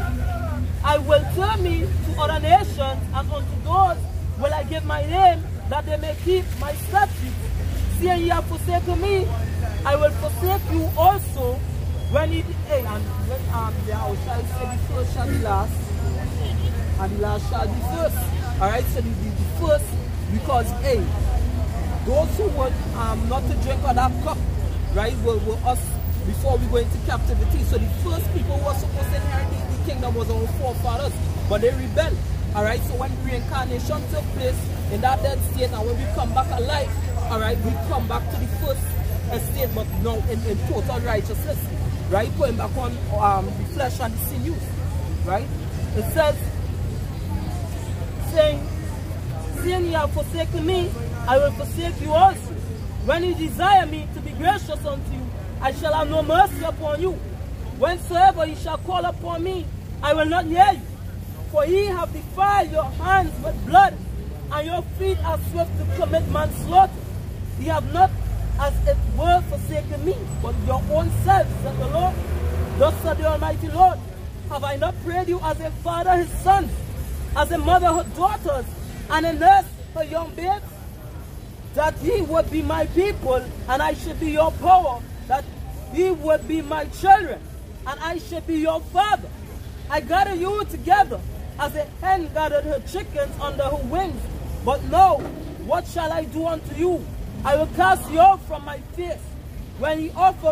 I will turn me to other nations, and unto those will I give my name, that they may keep my statutes. Seeing ye have forsaken me, I will forsake you also. When it and when the house shall say the first shall be last, and the last shall be first. Alright, so the first, because those who would not to drink of that cup, right, were us before we go into captivity. So the first people who were supposed to inherit the kingdom was our forefathers, but they rebelled. Alright, so when reincarnation took place in that dead state, and when we come back alive, alright, we come back to the first estate, but now in total righteousness. Right, putting back on the flesh and the sinews. Right? It says, saying, seeing ye have forsaken me, I will forsake you also. When you desire me to be gracious unto you, I shall have no mercy upon you. Whensoever ye shall call upon me, I will not hear you. For ye have defiled your hands with blood, and your feet are swift to commit manslaughter. Ye have not as it were forsaken me, but your own selves, said the Lord. Thus said the Almighty Lord, have I not prayed you as a father his sons, as a mother her daughters, and a nurse her young babes? That ye would be my people, and I should be your power, that ye would be my children, and I should be your father. I gather you together, as a hen gathered her chickens under her wings. But now, what shall I do unto you? I will cast you out from my face. When ye offer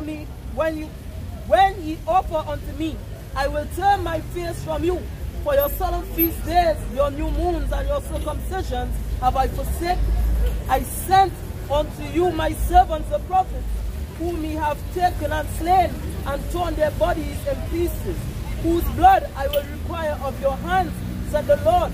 unto me, I will turn my face from you. For your solemn feast days, your new moons, and your circumcisions have I forsaken. I sent unto you my servants the prophets, whom ye have taken and slain, and torn their bodies in pieces, whose blood I will require of your hands, said the Lord.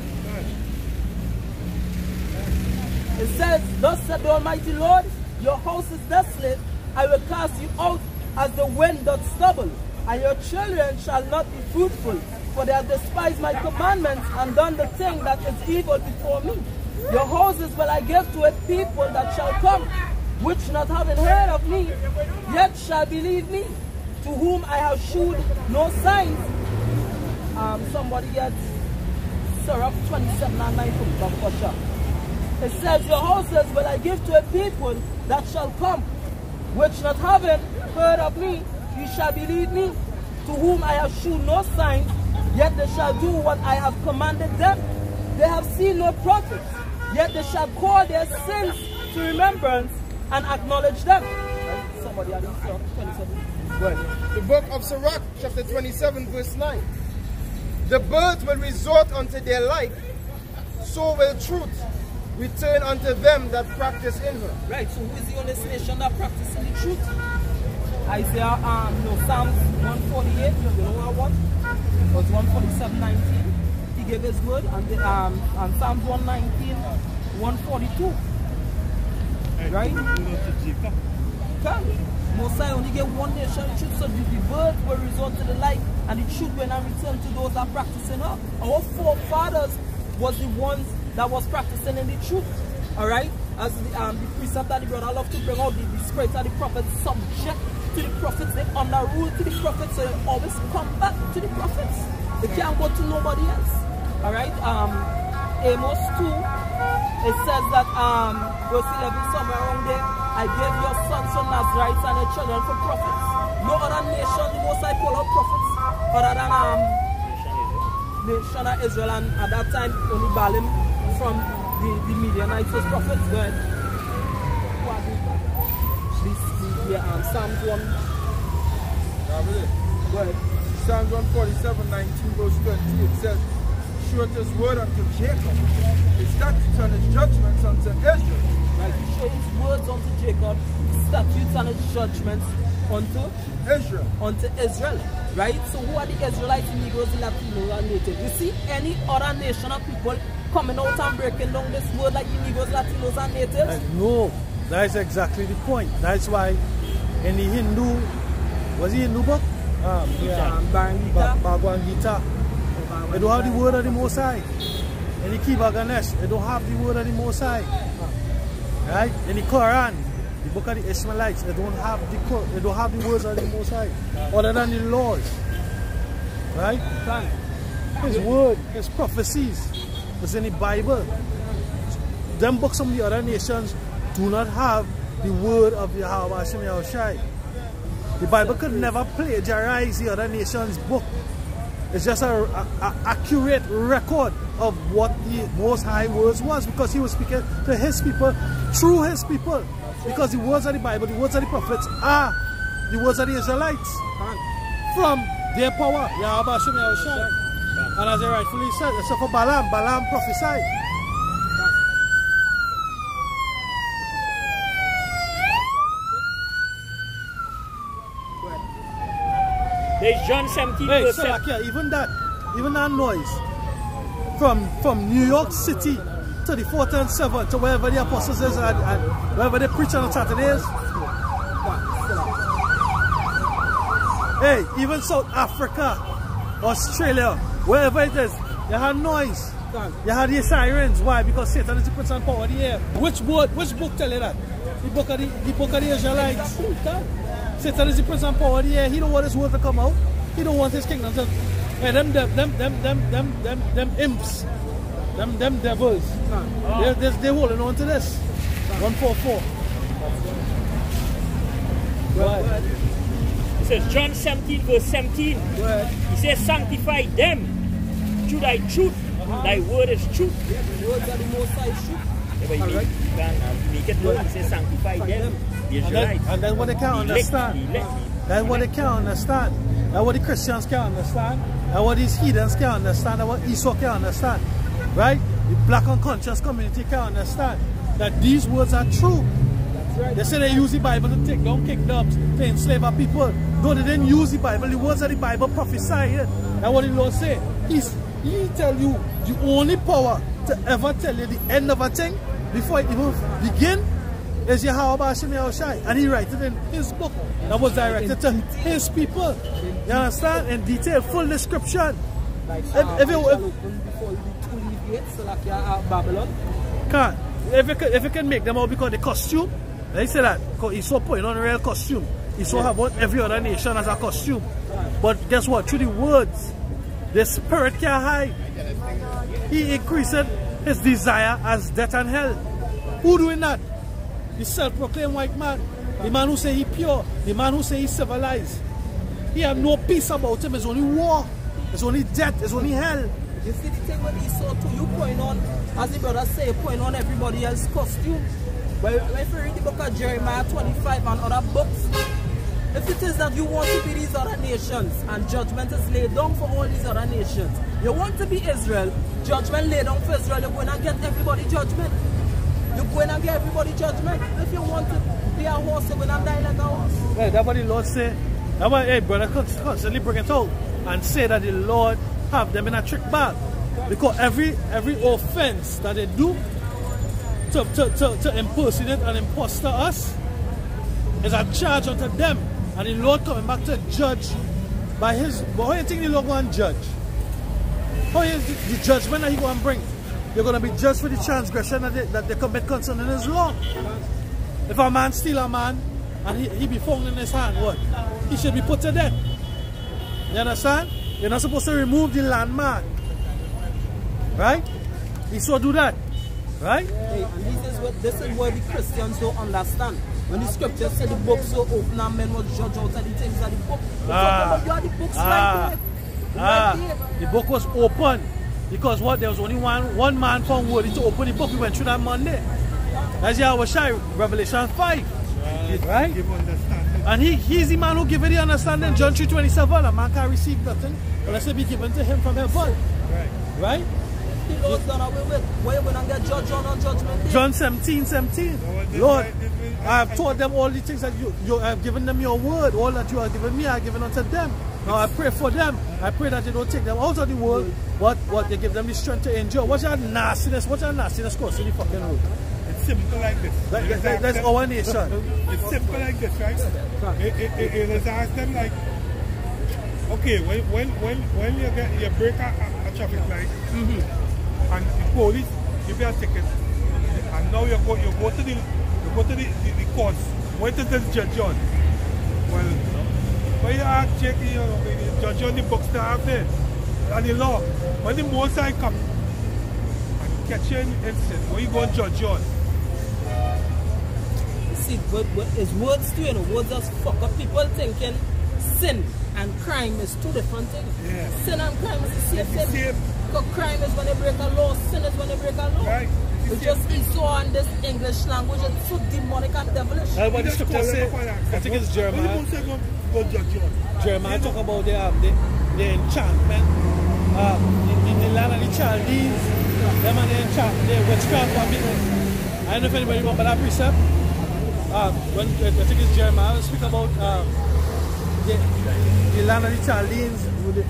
It says, thus said the Almighty Lord, your house is desolate, I will cast you out as the wind doth stubble, and your children shall not be fruitful, for they have despised my commandments, and done the thing that is evil before me. Your houses will I give to a people that shall come, which not having heard of me, yet shall believe me, to whom I have shewed no signs. Somebody gets syrup 27 and 9 from Bangkok. It says, your houses will I give to a people that shall come, which not having heard of me, ye shall believe me, to whom I have shewn no signs, yet they shall do what I have commanded them. They have seen no prophets, yet they shall call their sins to remembrance and acknowledge them. Somebody had 27. The book of Sirach, chapter 27, verse 9. The birds will resort unto their like, so will truth return unto them that practice in her. Right, so who is the only nation that practices the truth? Isaiah, Psalms 148, you know what? It was 147:19. He gave his word, and Psalms 119, 142. Right? Mosiah only gave one nation truth, so the birds will resort to the light, and the truth will not return to those that are practicing her. Our forefathers was the ones that was practicing in the truth. Alright? As the precept that the brother love to bring out, the spirits of the prophets subject to the prophets, they under rule to the prophets, so they always come back to the prophets. They can't go to nobody else. Alright? Amos 2, it says that verse 11, somewhere around there, I gave your sons for Nazarites and your children for prophets. No other nation the Most High call out prophets other than nation of Israel, and at that time only Balaam from the Midianites was prophets. Go ahead. Psalms 1. Go ahead. Psalms 147, 19 verse 20. It says, showeth his word unto Jacob, his statutes and his judgments unto Israel. Right, he showed his words unto Jacob, his statutes and his judgments unto Israel. Unto Israel. Right? So who are the Israelites, Negroes, Latinos, and natives? You see any other nation of people coming out and breaking down this word like the Negroes, Latinos, and natives? No, that's exactly the point. That's why in the Hindu, was it Hindu book? Bhagavad Gita. They don't have the word of the Most High. In the Kiva Ganesh, they don't have the word of the Most High. Right? In the Quran, the book of the Ishmaelites, they don't have the words of the Most High, other than the laws. Right? His word, his prophecies was in the Bible. Them books from the other nations do not have the word of Yahweh Hashem Yahushai. The Bible could never plagiarize the other nation's book. It's just an accurate record of what the Most High words was, because he was speaking to his people through his people. Because the words of the Bible, the words of the prophets are the words of the Israelites from their power, Yahweh Hashem Yahushai. And as I rightfully said, except for Balaam prophesied. There's John 17 hey, verse so like, yeah, even that noise from New York City to the 4th and 7th to wherever the apostles is and wherever they preach on Saturdays. Hey, even South Africa, Australia, wherever it is, you have noise. You have the sirens. Why? Because Satan is the prince and power of the air. Which book tell you that? The book of the Israelites. Satan is the prince and power of the air. He don't want his word to come out. He don't want his kingdom to. Hey, them imps, them devils. They're holding on to this. 144. Right. It says John 17 verse 17. He says, sanctify them through thy truth. Thy word is truth. The words are the Most High truth. Make it known. He says, sanctify them. And that's what they can't understand. That's what they can't understand. That's what the Christians can't understand. That's what these heathens can't understand. That's what Esau can't understand. Right? The black unconscious community can't understand that these words are true. Right. They say they use the Bible to take down kingdoms, to enslave our people. No, they didn't use the Bible. The words of the Bible prophesy it. That's what the Lord said. He tell you the only power to ever tell you the end of a thing before it even begin is Yahweh Hashem Yahushai. And he writes it in his book that was directed to his people. You understand? In detail, full description. If you can make them out because the costume, they say that because he's so putting on a real costume. He so have what every other nation as a costume. But guess what? Through the words, the spirit can't hide. He increased his desire as death and hell. Who doing that? The self-proclaimed white man. The man who say he pure. The man who say he civilized. He have no peace about him. It's only war. It's only death. It's only hell. You see the thing with Esau too, you point on, as the brother say, point on everybody else's costume. But if you read the book of Jeremiah 25 and other books, if it is that you want to be these other nations and judgment is laid down for all these other nations, you want to be Israel, judgment laid down for Israel, you're going to get everybody judgment. You're going to get everybody judgment. If you want to be a horse, you're going to die like a horse. Yeah, that's what the Lord say. That's why, hey brother, constantly bring it out and say that the Lord have them in a trick bag. Because every offense that they do to impersonate and impostor us is a charge unto them. And the Lord coming back to judge by his. But how do you think the Lord going to judge? How is the judgment that he going to bring? You're going to be judged for the transgression that they commit concerning his law. If a man steal a man and he be found in his hand, what? He should be put to death. You understand? You're not supposed to remove the landmark. Right? He so do that. Right? Hey, and this is what the Christians don't understand. When the scriptures say the book so open and men will judge out of the things of the book. You are the books right there. The book was open. Because what? There was only one man found worthy to open the book. We went through that Monday. That's Yahweh Revelation 5. Right? And he's the man who gave it the understanding. John 3:27. A man can't receive nothing unless it be given to him from heaven. Right? The Lord's done away with. Why are you going to get judged on judgment day? John 17:17. Lord, I have taught them all the things that you have given them your word. All that you have given me, I have given unto them. Now I pray for them. I pray that you don't take them out of the world, but what they give them the strength to endure. What's your nastiness? What's your nastiness cause in the fucking road? It's simple like this. That's our nation. It's simple like this, right? It ask them like, okay, when you break a traffic light, and the police give you a ticket, and now you go to the courts. What does the judge on? Well, when you ask check, the judge on the books that have there and the law. When the most I come and catch you in incident, what you going to judge on? See, it's words too, words just fuck up people thinking sin and crime is two different things. Yeah. Sin and crime is the same thing. Because crime is when they break a law, sin is when they break a law. Right. We just so on this English language, it's so demonic and devilish. That's what the scripture say. I think it's Jeremiah. Jeremiah talk about the enchantment in the land of the Chaldees. Them and the enchantment, the witchcraft. I don't know if anybody remember that precept. When I think it's Jeremiah, speak about the land of the Chaldeans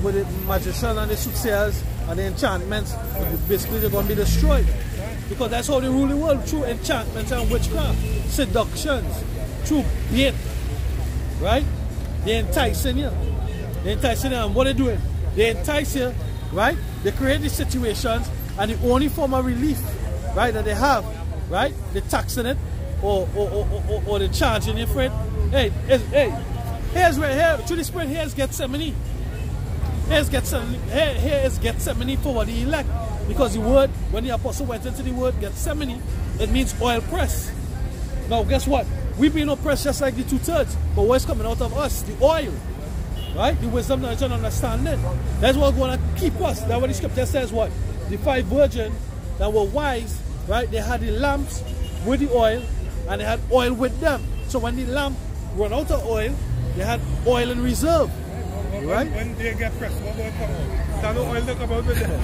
with the magician and the soothsayers and the enchantments. Basically, they're going to be destroyed. Because that's how they rule the world, through enchantments and witchcraft, seductions, through bait, right? They're enticing you. And what they're doing? They entice you, right? They create these situations, and the only form of relief, right, that they have, right? They're taxing it, or they're charging you for it. Hey, here's to the Spirit, here's Gethsemane. Here is Gethsemane for the elect. Because the word, when the apostle went into the word Gethsemane, it means oil press. Now guess what? We've been oppressed just like the 2/3. But what's coming out of us? The oil. Right? The wisdom, knowledge, and understanding. That's what's going to keep us. That's what the scripture says what? The 5 virgins that were wise, right? They had the lamps with the oil, and they had oil with them. So when the lamp run out of oil, they had oil in reserve. Right? When they get pressed, what will come out? That oil look about with them.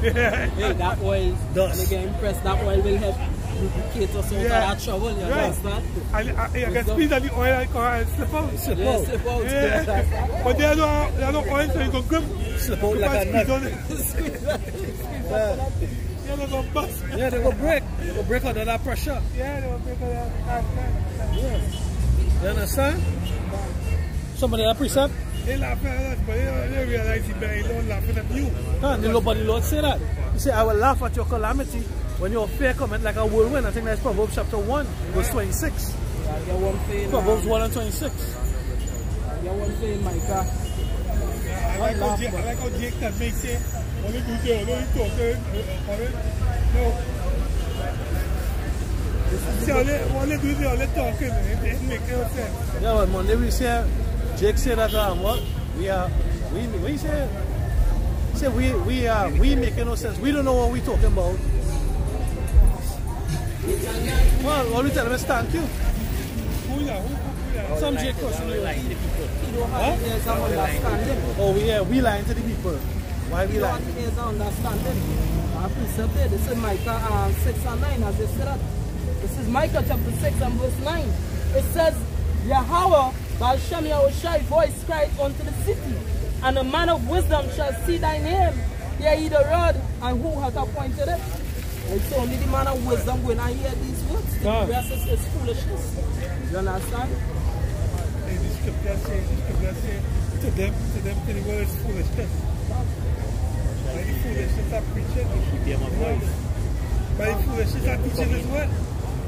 Hey, that oil, when they get impressed, that oil will help lubricate us out of that trouble. You understand? And you can squeeze on the oil and slip out. Slip out. Yeah. But there's no oil, so you can grip. Slip out like a nut. Yeah, they go bust. Yeah, they go break. They go break under that pressure. Yeah, they go break under that pressure. Yeah. You understand? Somebody that precept? They laughing at us, but they realize they don't laughing at you. The Lord say that. He said, I will laugh at your calamity when your fear cometh like a whirlwind. I think that's Proverbs chapter 1, verse 26. Proverbs 1 and 26. One thing, Micah. I like how Jake can make say, only do the only talking, no. See, only do the only talking, it makes no sense. Yeah, but Monday we say, Jake said that what? We making no sense. We don't know what we're talking about. Well, all we tell them is thank you. Some Jake question you. Huh? Oh, we lying to the people. Why we lying? This is Micah 6 and 9, as they said that. This is Micah chapter 6 and verse 9. It says, Yahweh, Baal Shem Yahushai voice cried unto the city, and a man of wisdom shall see thy name, Hear ye the rod, and who hath appointed it? It's only the man of wisdom when I hear these words. The rest is foolishness. You understand? Hey, the scripture says, to them, the word is foolishness. By the foolishness are preaching. By the foolishness are teaching as well.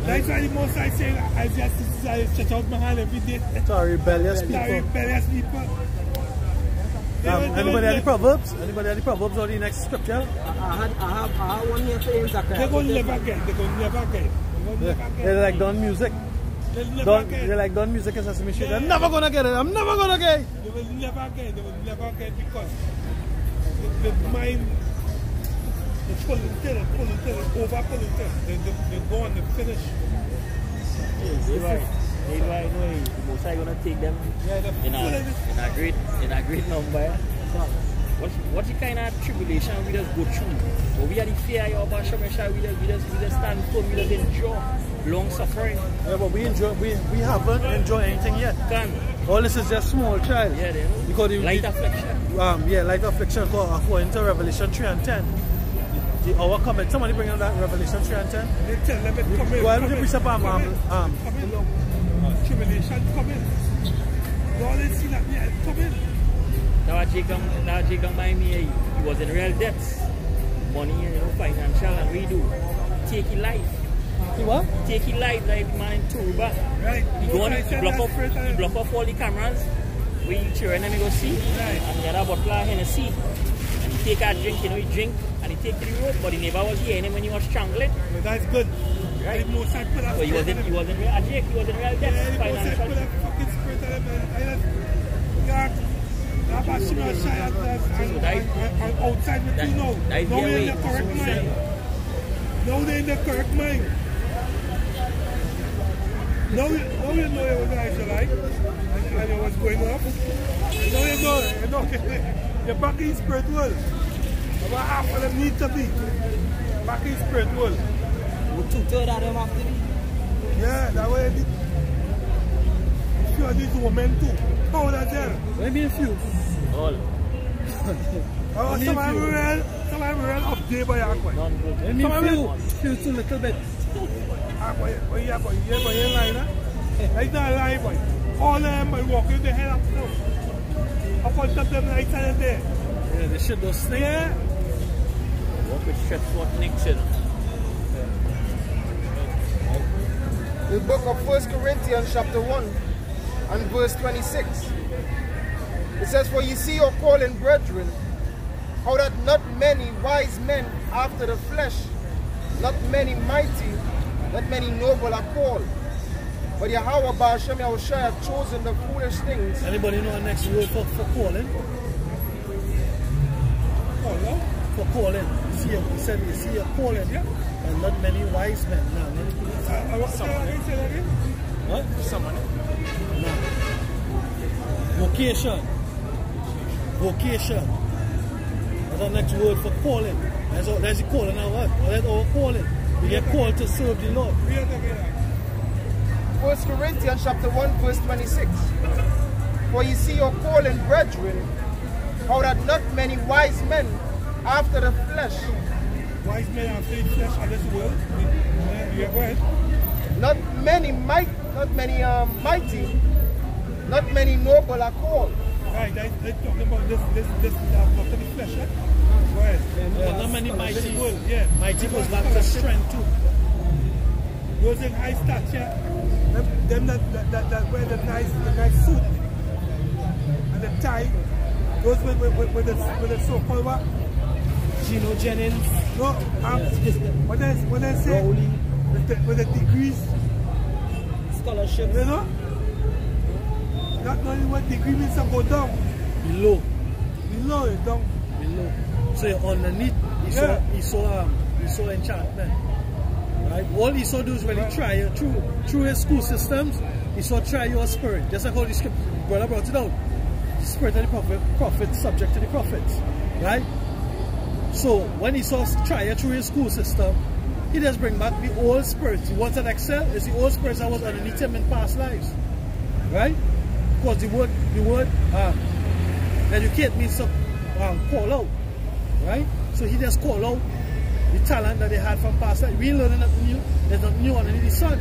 That's why the most I say, Isaiah 6 I stretch out my hand every day. Sorry, rebellious people. Rebellious people. Anybody have the Proverbs? Anybody have the Proverbs or the next scripture? I have one here for him, Zachariah. They're going to never get. They're going to never get. They're like done music. They're like done music in Sesame Street. I'm never gonna get it. I'm never gonna get it. They will never get. They will never get because the mind is polluted, over polluted. They go on the finish. They know I know most are gonna take them in a great number. What the kind of tribulation we just go through? But we are the fear of our Shemesha, we just stand firm, we just endure long suffering. Yeah, but we haven't enjoyed anything yet. All this is just small child. Yeah, they know. Because light affliction. Light affliction according to Revelation 3 and 10. Our comment, somebody bring on that Revelation 3 and 10. They tell them it's coming. Go ahead with the precept tribulation coming. You always see that it's coming. Now Jacob by me, he was in real debts. Money, financial, and we do. Take his life. He what? Take his life like the man in Turuba. Right. He go on, he block off all the cameras. We children and we go see. Right. And the other bottle of Hennessy. And he take a drink, he drink, and he take to the road, but he never was hearing him when he was strangling. Well, that's good. Right. So he was in real debts, financial. Fucking spirit and outside with you now. Now they're in the correct mind. Now they're in the correct mind. Now you know it was Israelite and it was going up. Now you know you're back in spiritual. About half of them need to be back in spiritual. 2/3 of them have to be. Yeah, that way it is. Few of these women too. How that's there? Maybe a few. All. Some are real up there by Aqua. Maybe a few too little bit. Boy, you're lying, huh? Like that lie, boy. All of them are walking the head up now. Up on top of them right side of there. Yeah, they should those things. Yeah. Walk with stretch foot next to them. The book of 1 Corinthians chapter 1 and verse 26. It says, "For ye see your calling, brethren, how that not many wise men after the flesh, not many mighty, not many noble are called. But Yahweh Ba'ashem Yahushua have chosen the foolish things." Anybody know the next word for calling? For calling. He said, you see your calling, and not many wise men. What? Someone. No. Vocation. Vocation. That's the next word for calling. That's the calling of what? That's our calling. We get called to serve the Lord. 1 Corinthians chapter 1 verse 26. "For ye see your calling, brethren, how that not many wise men after the flesh, Wise men after the flesh of this world. Yeah, go ahead. not many mighty, not many noble are called." Right, they're talking about this after the flesh, eh? Go ahead. Yeah, not many mighty. Yeah. Mighty goes back to strength too. Those in high stature, them that wear the nice suit and the tie, those with the so-called what? Gino Jennings. No, what they say? With the degrees. Scholarship. You know? Not knowing what degree means to go down. Below. Below it down. Below. So underneath, he saw enchantment. Right? All he saw do is when he try you through his school systems, he saw try your spirit. Just like how the script brother brought it out. The spirit of the prophet subject to the prophets. Right? So when he saw try you through his school system, he just bring back the old spirits. He wanted to excel, it's the old spirits that was underneath him in past lives. Right? Because the word educate means to call out. Right? So he just called out the talent that they had from past life. We learning nothing new. There's nothing new under the sun.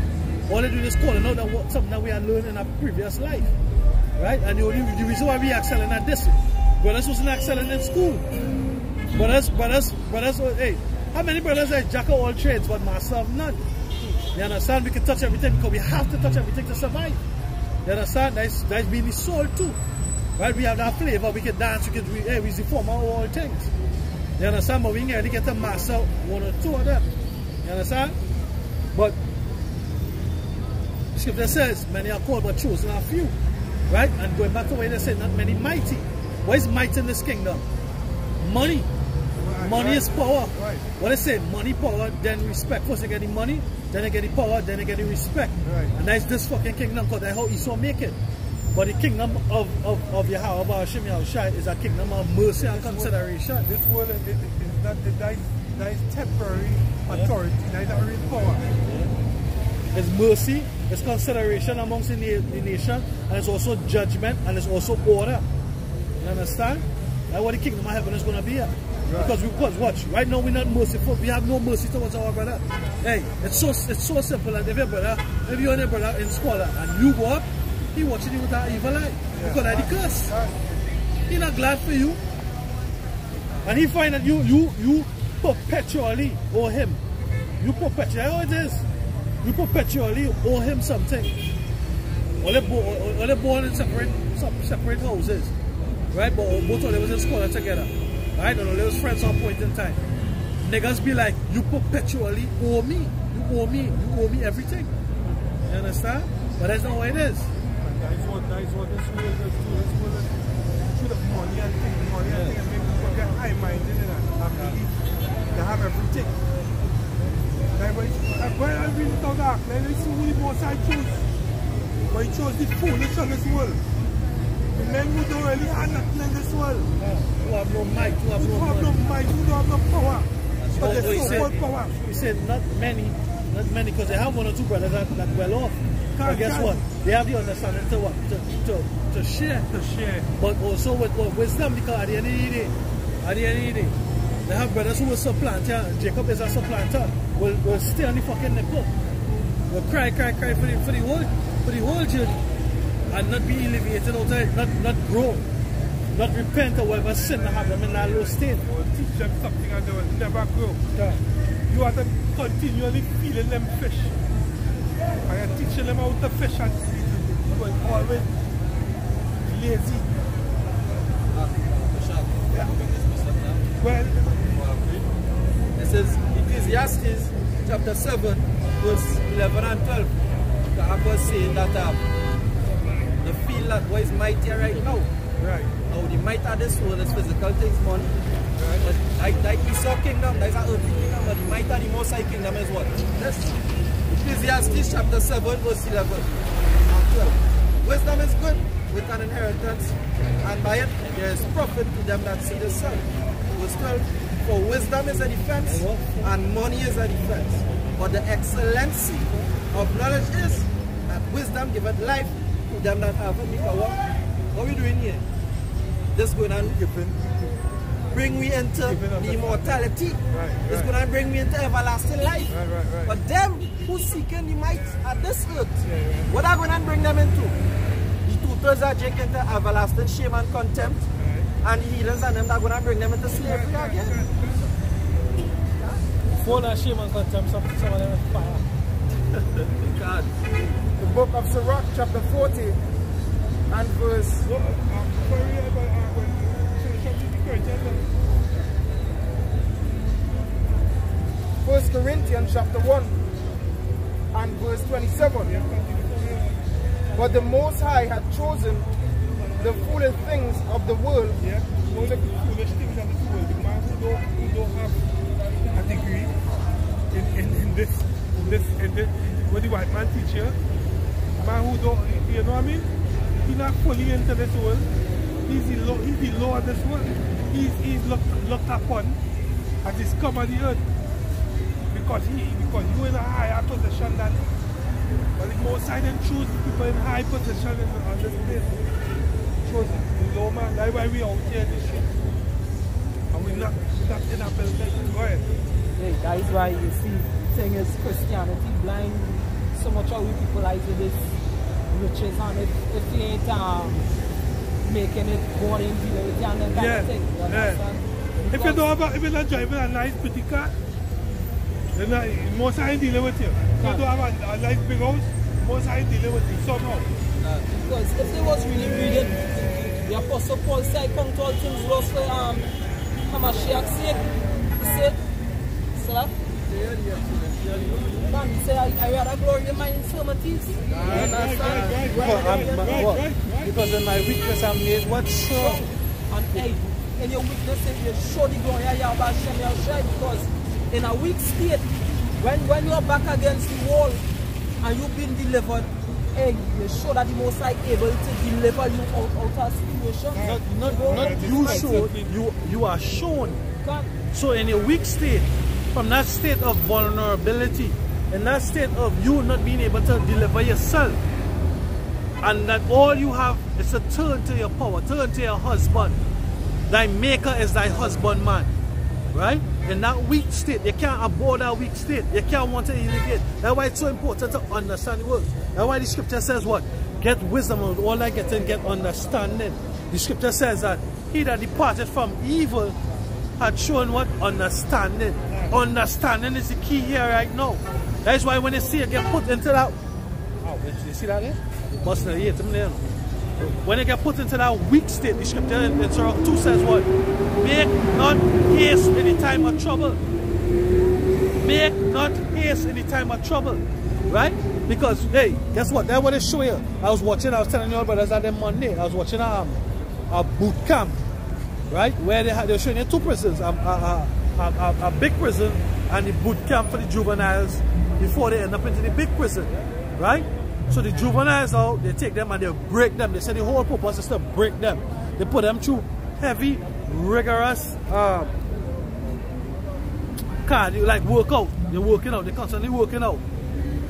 All they do is calling out that something that we had learned in our previous life. Right? And the reason why we are excelling at this, brothers wasn't excelling in school. Brothers, hey, how many brothers are jack of all trades but master of none? You understand? We can touch everything because we have to touch everything to survive. You understand? That's being the soul too. Right? We have that flavor, we can dance, we're the former of all things. You understand? But we can really get to master one or two of them. You understand? But the scripture says, many are called but chosen are few. Right? And going back to where they say, not many mighty. What is might in this kingdom? Money. Money is power. What they say? Money, power, then respect. First they get the money, then they get the power, then they get the respect. And that's this fucking kingdom, because that's how Esau make it. But the kingdom of Yahweh, of Hashem Yahushai, is a kingdom of mercy and consideration. This world is not that is temporary authority, that is not real power. It's mercy, it's consideration amongst the nation, and it's also judgment, and it's also order. You understand? That's what the kingdom of heaven is going to be at. Because watch, right now we're not merciful. We have no mercy towards our brother. Hey, it's so simple that if you're your brother in scholar and you go up, he watching you with that evil eye. Because of the curse. He's not glad for you. And he find that you perpetually owe him. You perpetually, how it is. You perpetually owe him something. All they born in separate houses. Right? But both of them was in school together. Right? And all they was friends at a point in time. Niggas be like, you perpetually owe me. You owe me everything. You understand? But that's not what it is. That's what this world is through the money and things, and make people get high-minded and believe they have everything. Like when I read it out dark, then it's only most I choose. But he chose the foolish of this world. The men who don't really have nothing in this world. Who have no might, who have no might, who don't have no power. But there's so much power. He said not many, because they have one or two brothers that well off. But guess what? They have the understanding to what? To share. To share. But also with wisdom, because at the end of the day, they have brothers who will supplant, Jacob is a supplanter, will stay on the fucking nipple. Will cry for the whole journey. And not be elevated out of it, not grow, not repent of whatever sin that have them in that low state. Or teach them something and they will never grow. You have to continually feeding them fish. And you're teaching them how to fish and you will always lazy. Well, this is Ecclesiastes chapter 7, verse 11 and 12. The Apostle saying that the field that was mightier right now. Right. Now the might of this world is physical things, money. Right. But like Esau kingdom, that's an earthly kingdom, but the might of the Most High kingdom is what? This. Ecclesiastes chapter 7, verse 11 and 12. Wisdom is good with an inheritance, and by it there is profit to them that see the sun. Verse 12. For wisdom is a defense, and money is a defense. But the excellency of knowledge is that wisdom giveth life to them that have it. Because what are we doing here? This is going to bring me into the immortality. It's going to bring me into everlasting life. But them who seeking the might at this earth, what are going to bring them into? The tutors are taken into everlasting shame and contempt. And the heathens and them that are going to bring them into slavery again. For that shame and contempt, some of them are fire. God. The book of Sirach, chapter 40, and verse. 1 Corinthians chapter 1 and verse 27. But the Most High had chosen the foolish things of the world. Yeah, all the foolish things of the world. The man who don't have a degree in this, what the white man teach you. The man who don't, you know what I mean? He's not fully into this world. He's the law of this world. He's looked upon as he's come on the earth. Because you in a higher position than, but the Most High then choose the people in high position on this place. Choose the low man. That's why we out here in this shit. And we're not that inability. Go ahead. Yeah, that is why you see, the thing is Christianity blind so much of we people like this riches, and if you ain't making it born in the and then kind of thing. You understand? If you're not driving a nice pretty car, then most I dealing with you. If you don't have a nice big house, most I dealing with you somehow. Because if they was really reading, the Apostle Paul said, "Come to all things lost for Hamashiach's sake." He said, "Sir, man, he said, I rather glory in my infirmities." Because in my weakness I'm made what strong. And hey, in your weakness, you show the glory of Yahweh Hashem Yahushai, because in a weak state, when you're back against the wall and you've been delivered, hey, you show that the Most High able to deliver you out of situation. Not you show, you are shown. So in a weak state, from that state of vulnerability, in that state of you not being able to deliver yourself, and that all you have is to turn to your power, turn to your husband. Thy maker is thy husbandman. Right? In that weak state, you can't abhor that weak state. You can't want to elevate. That's why it's so important to understand the words. That's why the scripture says what? Get wisdom, and all I get and get understanding. The scripture says that he that departed from evil had shown what? Understanding. Understanding is the key here right now. That's why when you see it get put into that, oh, you see that there? When you get put into that weak state, the scripture in Surah 2 says what? Make not haste in the time of trouble. Make not haste in the time of trouble. Right? Because, hey, guess what? That's what they show you. I was telling you all brothers that on Monday, I was watching a boot camp. Right? Where they were showing you two prisons. A big prison and the boot camp for the juveniles before they end up into the big prison. Right? So the juveniles out, they take them and they break them. They say the whole purpose is to break them. They put them through heavy, rigorous cardio, like workout. They're working out, they're constantly working out.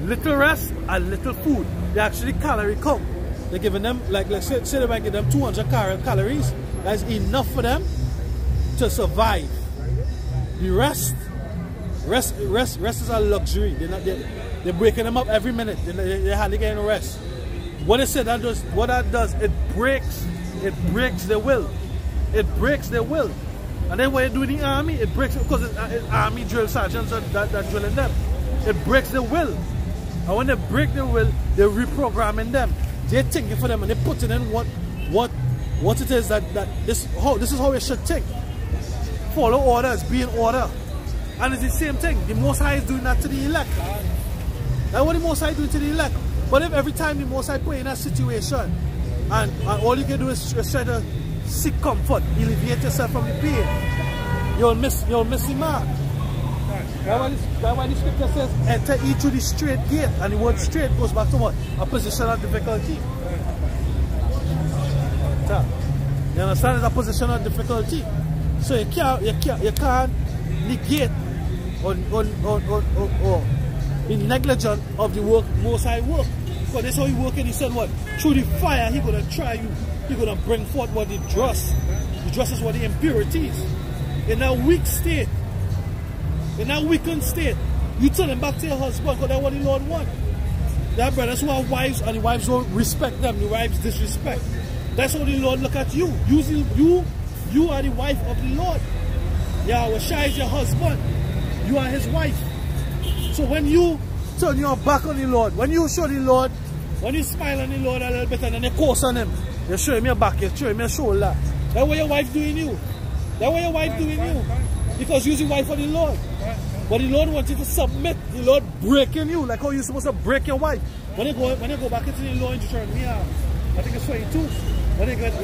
Little rest and little food. They actually calorie count. They're giving them, like let's say they might give them 200 calories. That's enough for them to survive. The rest is a luxury. They're breaking them up every minute. They hardly getting rest. What it said that does, what that does, it breaks their will. It breaks their will. And then when you do in the army, it breaks, because it's army drill sergeants that drilling them. It breaks their will. And when they break their will, they're reprogramming them. They're thinking for them and they're putting in what it is that this is how it should think. Follow orders, be in order. And it's the same thing. The Most High is doing that to the elect. That's what the Most High is doing to the elect. But if every time the Most High put in a situation and all you can do is try to seek comfort, alleviate yourself from the pain, you'll miss the mark. That's why the scripture says, enter ye through the straight gate. And the word straight goes back to what? A position of difficulty. You understand? It's a position of difficulty. So you can't negate or be negligent of the work Most High work. Because that's how he work, and he said what? Through the fire he gonna try you. He gonna bring forth what the dross. The dross is what the impurities. In that weak state, in that weakened state, you turn them back to your husband, because that's what the Lord wants. That brothers who have wives and the wives don't respect them, the wives disrespect. That's how the Lord look at you. You are the wife of the Lord. Yahweh Shai is your husband. You are his wife. So when you turn your back on the Lord, when you show the Lord, when you smile on the Lord a little bit and then you curse on him, you show him your back, you show him your shoulder. That's what your wife doing you. That's what your wife doing you. Because you're the wife of the Lord. But the Lord wants you to submit. The Lord breaking you, like how you're supposed to break your wife. When you go back into the law in Deuteronomy, I think it's 22. When you get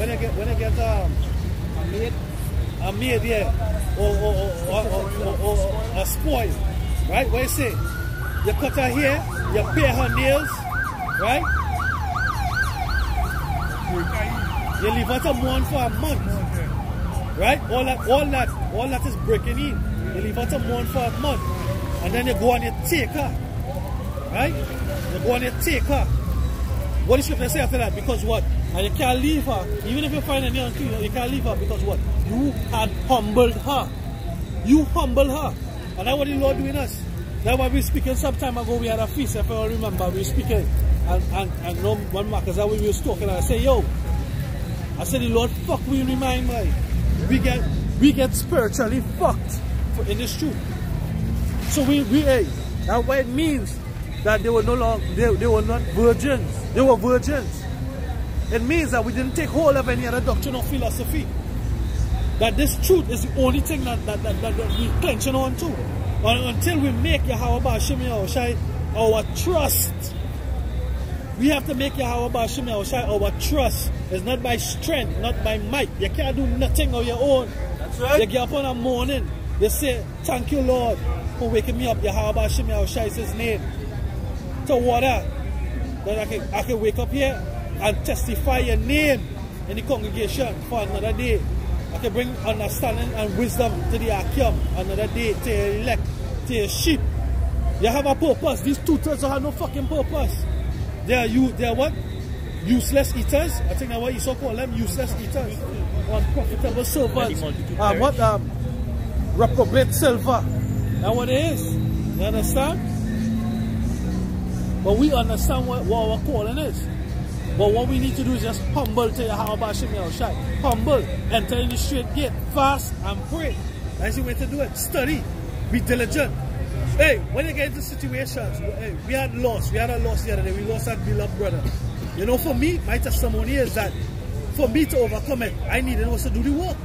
a maid, yeah, or a spoil, right? What you say? You cut her hair, you pay her nails, right? You leave her to mourn for a month, right? All that is breaking in. You leave her to mourn for a month, and then you go and you take her, right? You go and you take her. What is scripture say after that? Because what? And you can't leave her. Even if you find any unclean, you can't leave her because what? You had humbled her. You humble her. And that's what the Lord doing us. That's why we were speaking some time ago. We had a feast, if I don't remember. We were speaking. And no one Marcus, that way we were talking. And I say, yo. I said, the Lord fuck we remind me. We get spiritually fucked in this truth. So hey, that's what it means that they were no longer, they were not virgins. They were virgins. It means that we didn't take hold of any other doctrine or philosophy. That this truth is the only thing that we clenching on to. Until we make Yahweh Bashim Yahushai our trust. We have to make Yahweh Bashim Yahushai our trust. It's not by strength, not by might. You can't do nothing on your own. That's right. You get up in the morning, you say, thank you, Lord, for waking me up. Yahweh Bashim Yahushai is his name. So what that? Then I can wake up here and testify your name in the congregation for another day. I can bring understanding and wisdom to the Akim another day, to your elect, to your sheep. You have a purpose. These two-thirds have no fucking purpose. They are what? Useless eaters. I think that's what you so call them, useless eaters. Unprofitable servants. Reprobate silver. That's what it is. You understand? But we understand what our calling is. But what we need to do is just humble to Yahweh Bashim Yahushai. Humble, enter in the straight gate, fast and pray. That's the way to do it. Study, be diligent. Hey, when you get into situations, hey, we had a loss the other day. We lost that beloved brother. You know, for me, my testimony is that for me to overcome it, I needed also to do the work.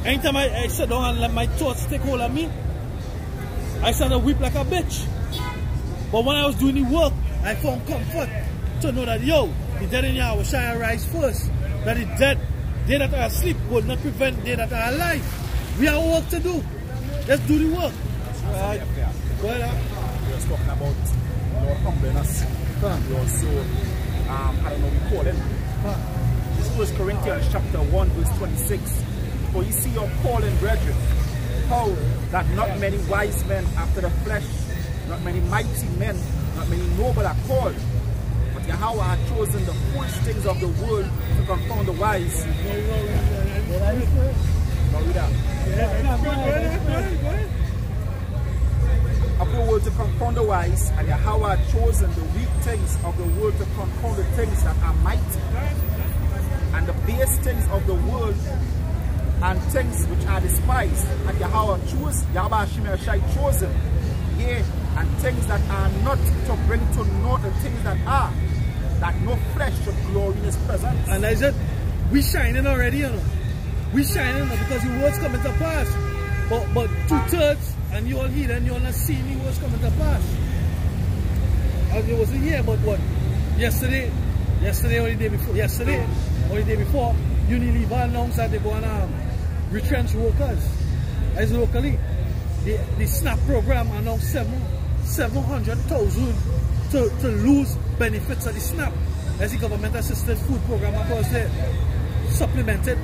Anytime I sit down and let my thoughts take hold of me, I started to weep like a bitch. But when I was doing the work, I found comfort to know that, yo, the dead in Yahweh shall rise first. That the dead, they that are asleep, will not prevent they that are alive. We have work to do. Let's do the work. Right. Go ahead. We were talking about Lord humbling us. We also, I don't know, we call him. This 1 Corinthians chapter 1 verse 26. For you see your calling, brethren, how that not many wise men after the flesh, not many mighty men, not many noble are called. But Yahweh had chosen the foolish things of the world to confound the wise. Of the world to confound the wise, and Yahweh had chosen the weak things of the world to confound the things that are mighty, and the base things of the world and things which are despised, and Yahweh Shai chosen, yea, and things that are not, to bring to naught the things that are, that no flesh should glory in his presence. And I said, we shining already, you know. We shining because the words coming to pass. But 2/3, and you all hear and you all not see the words coming to pass. And it wasn't here, but what? Yesterday or the day before, Unilever announced that they're going to retrench workers. As locally, the SNAP program announced 700,000 to lose benefits of the SNAP. As the government assisted food program, of course, the supplemented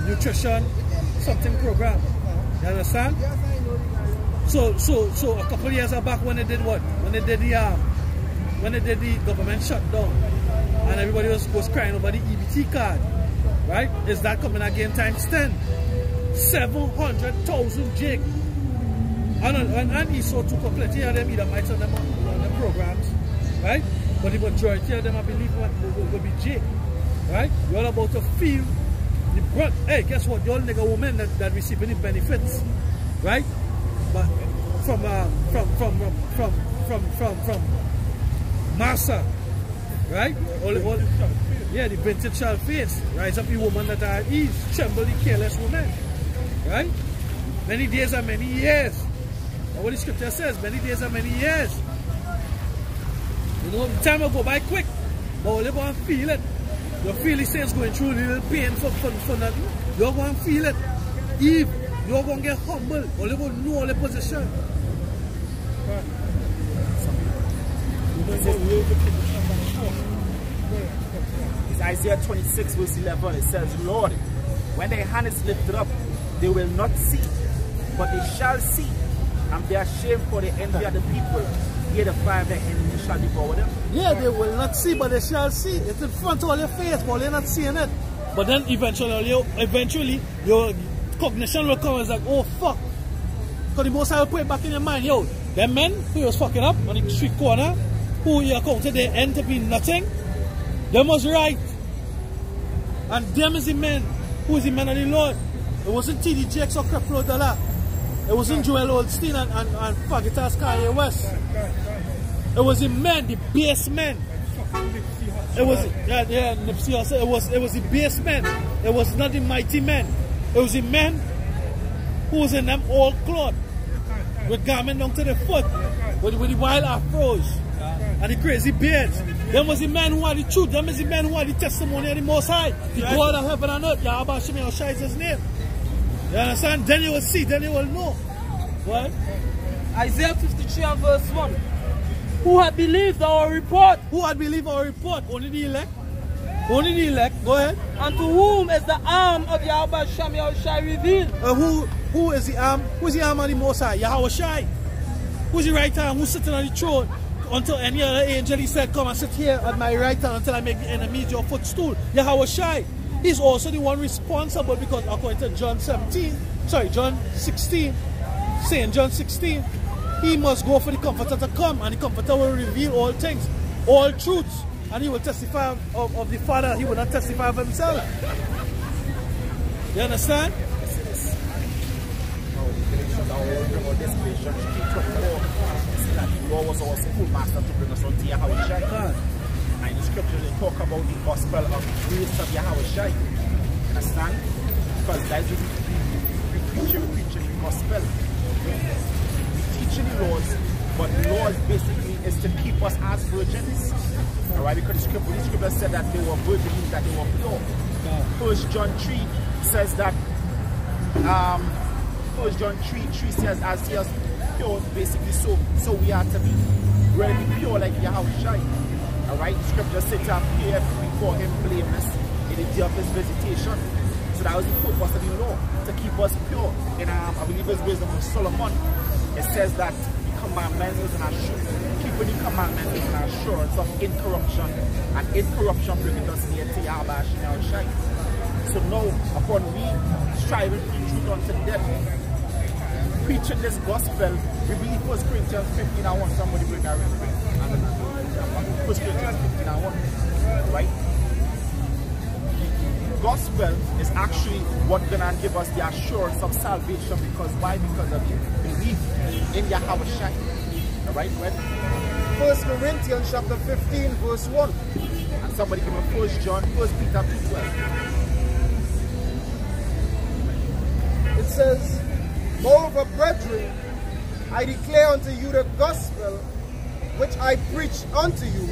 nutrition something program. You understand? So a couple of years back when they did what? When they did the government shutdown and everybody was crying over the EBT card, right? Is that coming again times 10? 700,000 jig. And he saw two completely of them either might on them on the programs, right? But the majority of them I believe will be jig. Right? You're all about to feel the brunt. Hey, guess what? The old nigga woman that receiving the benefits, right? But from Massa, right? Yeah, the vintage shall face. Rise up the woman that are at ease. Tremble the careless woman. Right? Many days are many years. That's what the scripture says. Many days are many years. You know, the time will go by quick. But we'll go and feel it. You feel the saints going through a little pain for nothing. You're going to feel it. If you're going to get humble, or you're going to know the position. It's Isaiah 26 verse 11. It says, Lord, when their hand is lifted up, they will not see, but they shall see, and be ashamed for the envy of the people. Here the fire of their enemy shall devour them. Yeah, they will not see, but they shall see. It's in front of all your face, but they're not seeing it. But then eventually your cognition will come and it's like, oh fuck, Because the Most High will put it back in your mind, yo, them men who was fucking up on the street corner, who you accounted they end up being nothing, them was right. And them is the men who is the men of the Lord. It wasn't T.D. Jakes or Creflo Dollar. It wasn't Joel Osteen and Fagitas Kanye West. It was the men, the base men. It was Nipsey Hussle. It was the base men. It was not the mighty men. It was the men who was in them old cloth with garment down to the foot, with the wild afros and the crazy beards. Them was the men who had the truth. Them is the men who had the testimony of the Most High, the God of heaven and earth. Yahweh Shem Yahushua is his name. You understand? Then you will see, then you will know. What? Isaiah 53 and verse 1. Who had believed our report? Who had believed our report? Only the elect. Only the elect. Go ahead. And to whom is the arm of Yahweh Shem Yahushua revealed? Who is the arm? Who is the arm of the Most High? Yahweh Shai. Who is the right hand? Who's sitting on the throne? Until any other angel, he said, come and sit here at my right hand until I make the enemies your footstool. Yahweh Shai. He's also the one responsible because according to John 16, St. John 16, he must go for the Comforter to come, and the Comforter will reveal all things, all truths, and he will testify of the Father. He will not testify of himself. You understand? Law was our schoolmaster to bring us on to Yahweh Shai. And in the scripture they talk about the gospel of grace of Yahweh Shai. Understand? Because that's what we preaching the gospel. We teaching the laws, but the laws basically is to keep us as virgins. Alright, because the scripture said that they were virgins, that they were pure. 1 John 3 says that 1 John 3 says as he is pure, basically so we are to be really pure like Yahweh Shai. Alright, the scripture said to appear before him blameless in the day of his visitation. So that was the purpose of the law, to keep us pure. In I believe it's Wisdom of Solomon, it says that the commandments is an assurance, keeping the commandments is an assurance of incorruption, and incorruption bringing us near to Yahweh Shai. So now, upon we striving for truth unto death, preaching this gospel, we read 1 Corinthians 15 and 1. Somebody bring that in. 1 Corinthians 15 and 1. Right? The gospel is actually what's going to give us the assurance of salvation. Because why? Because of the belief in Yahweh Shai. Alright? 1 Corinthians chapter 15 verse 1. And somebody give me 1 Peter 2:12. It says, moreover, brethren, I declare unto you the gospel which I preached unto you,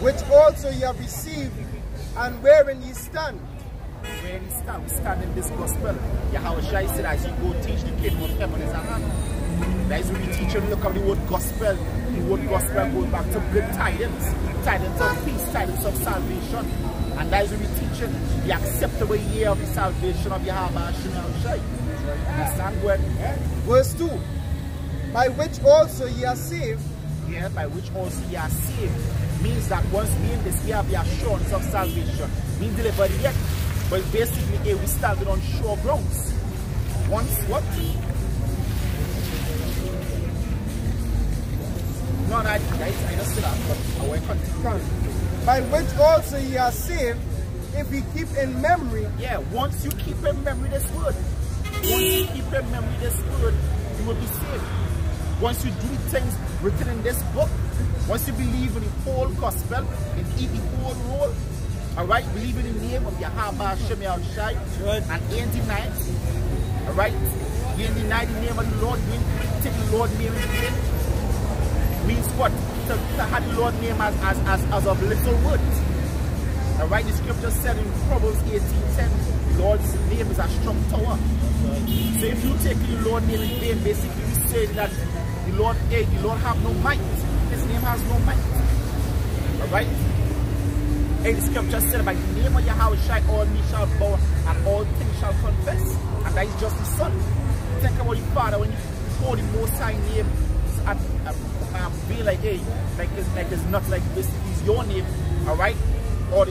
which also ye have received, and wherein ye stand. Wherein ye stand, we stand in this gospel. Yahweh Shai said, as you go teach the kingdom of heaven is at hand. That is when we teach and look at the word gospel. The word gospel goes back to good tidings, tidings of peace, tidings of salvation. And that is when we teach the acceptable year of the salvation of Yahweh Shai. Understand what? Verse 2. By which also ye are saved. Yeah, by which also ye are saved. Means that once we in this, we have the assurance of salvation. We ain't delivered yet. But basically, we started on sure grounds. Once what? No, I don't see that, but I will continue. By which also ye are saved, if ye keep in memory. Yeah, once you keep in memory this word. Once you keep in memory this word, you will be saved. Once you do things written in this book, once you believe in the whole gospel, and eat the whole role, alright, believe in the name of Yahweh Shem Yahushua, and ain't deny it, alright, you ain't deny the name of the Lord, you ain't take the Lord's name in vain. Means what? To have the Lord's name as of little words. Alright, the scripture said in Proverbs 18:10, the Lord's name is a strong tower. So if you take the Lord's name in vain, basically you say that the Lord have no might. His name has no might. Alright? And the scripture said, by the name of Yahweh Shai, all knee shall bow and all things shall confess. And that is just the Son. Think about the Father when you call the Most High name be like, hey, like it's not like this is your name, alright? Or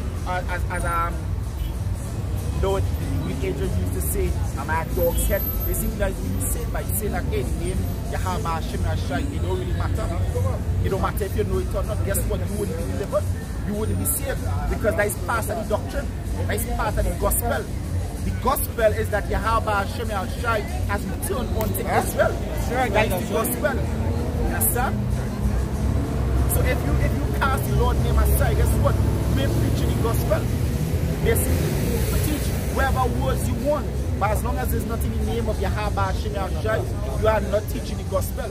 though we angels used to say, I'm at dog's head. They seem like when you say by saying that any name, Yahweh Hashem Yashai, it don't really matter. It don't matter if you know it or not. Guess what? You wouldn't be delivered. You wouldn't be saved. Because that is part of the doctrine. That is part of the gospel. The gospel is that Yahweh Hashem Yashai has returned unto Israel. That is the gospel. You understand? So if you cast the Lord's name aside, guess what? You ain't preaching the gospel. Basically, teach whatever words you want. But as long as there's not in the name of Yahweh Hashem Yashai, you are not teaching the gospel.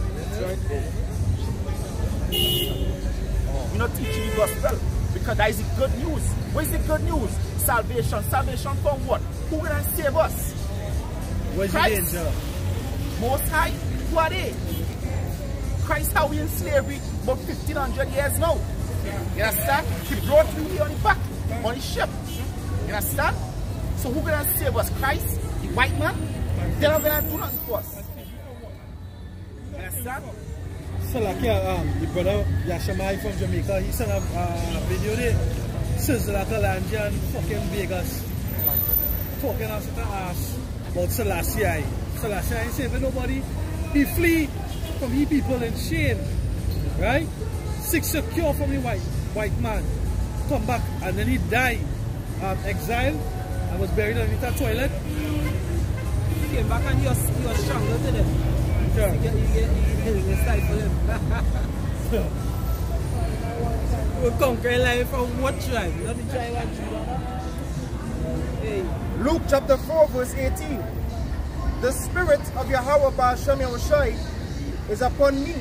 You're not teaching the gospel. Because that is the good news. What is the good news? Salvation. Salvation from what? Who will save us? Where's the danger? Most High. Who are they? Christ, how we in slavery about 1500 years now. You understand? He brought me here on the back, on the ship. You understand? So who gonna save us? Christ? The white man? They're not gonna do nothing for us. You understand? So like the brother Yashamai from Jamaica, he sent a video there. Sizzle at Atlanta and fucking Vegas. Talking out of the ass about Selassie. Selassie ain't saving nobody. He flee from the people in shame. Right? 6 secure from the white man. Come back and then he died. Exiled and was buried underneath a toilet. He came back and he was stronger to them. Sure. He stifled him. We're conquering life from what tribe? Not the tribe of Judah. Hey. Luke chapter 4 verse 18. The Spirit of Yahweh Ba'ashem Yahushai is upon me,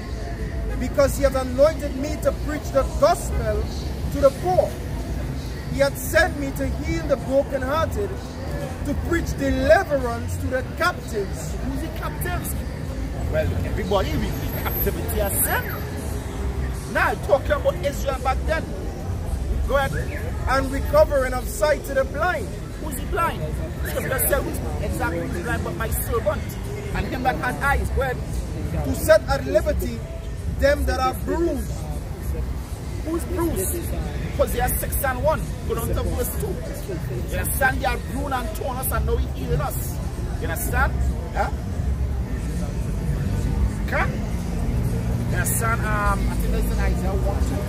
because he has anointed me to preach the gospel to the poor. He hath sent me to heal the brokenhearted, to preach deliverance to the captives. Who's the captives? Well, everybody will be captivity as sin. Now, talking about Israel back then. Go ahead. And recovering of sight to the blind. Who's the blind? Scripture said who's exactly who's blind but my servant. And him that has eyes. Go ahead. To set at liberty them that are bruised. Who's bruised? Hosea 6 and 1. Go down to verse 2. You understand? They are bruised and torn us and now he healing us. You understand? Huh? Okay? You understand? I think that's in Isaiah 1 too.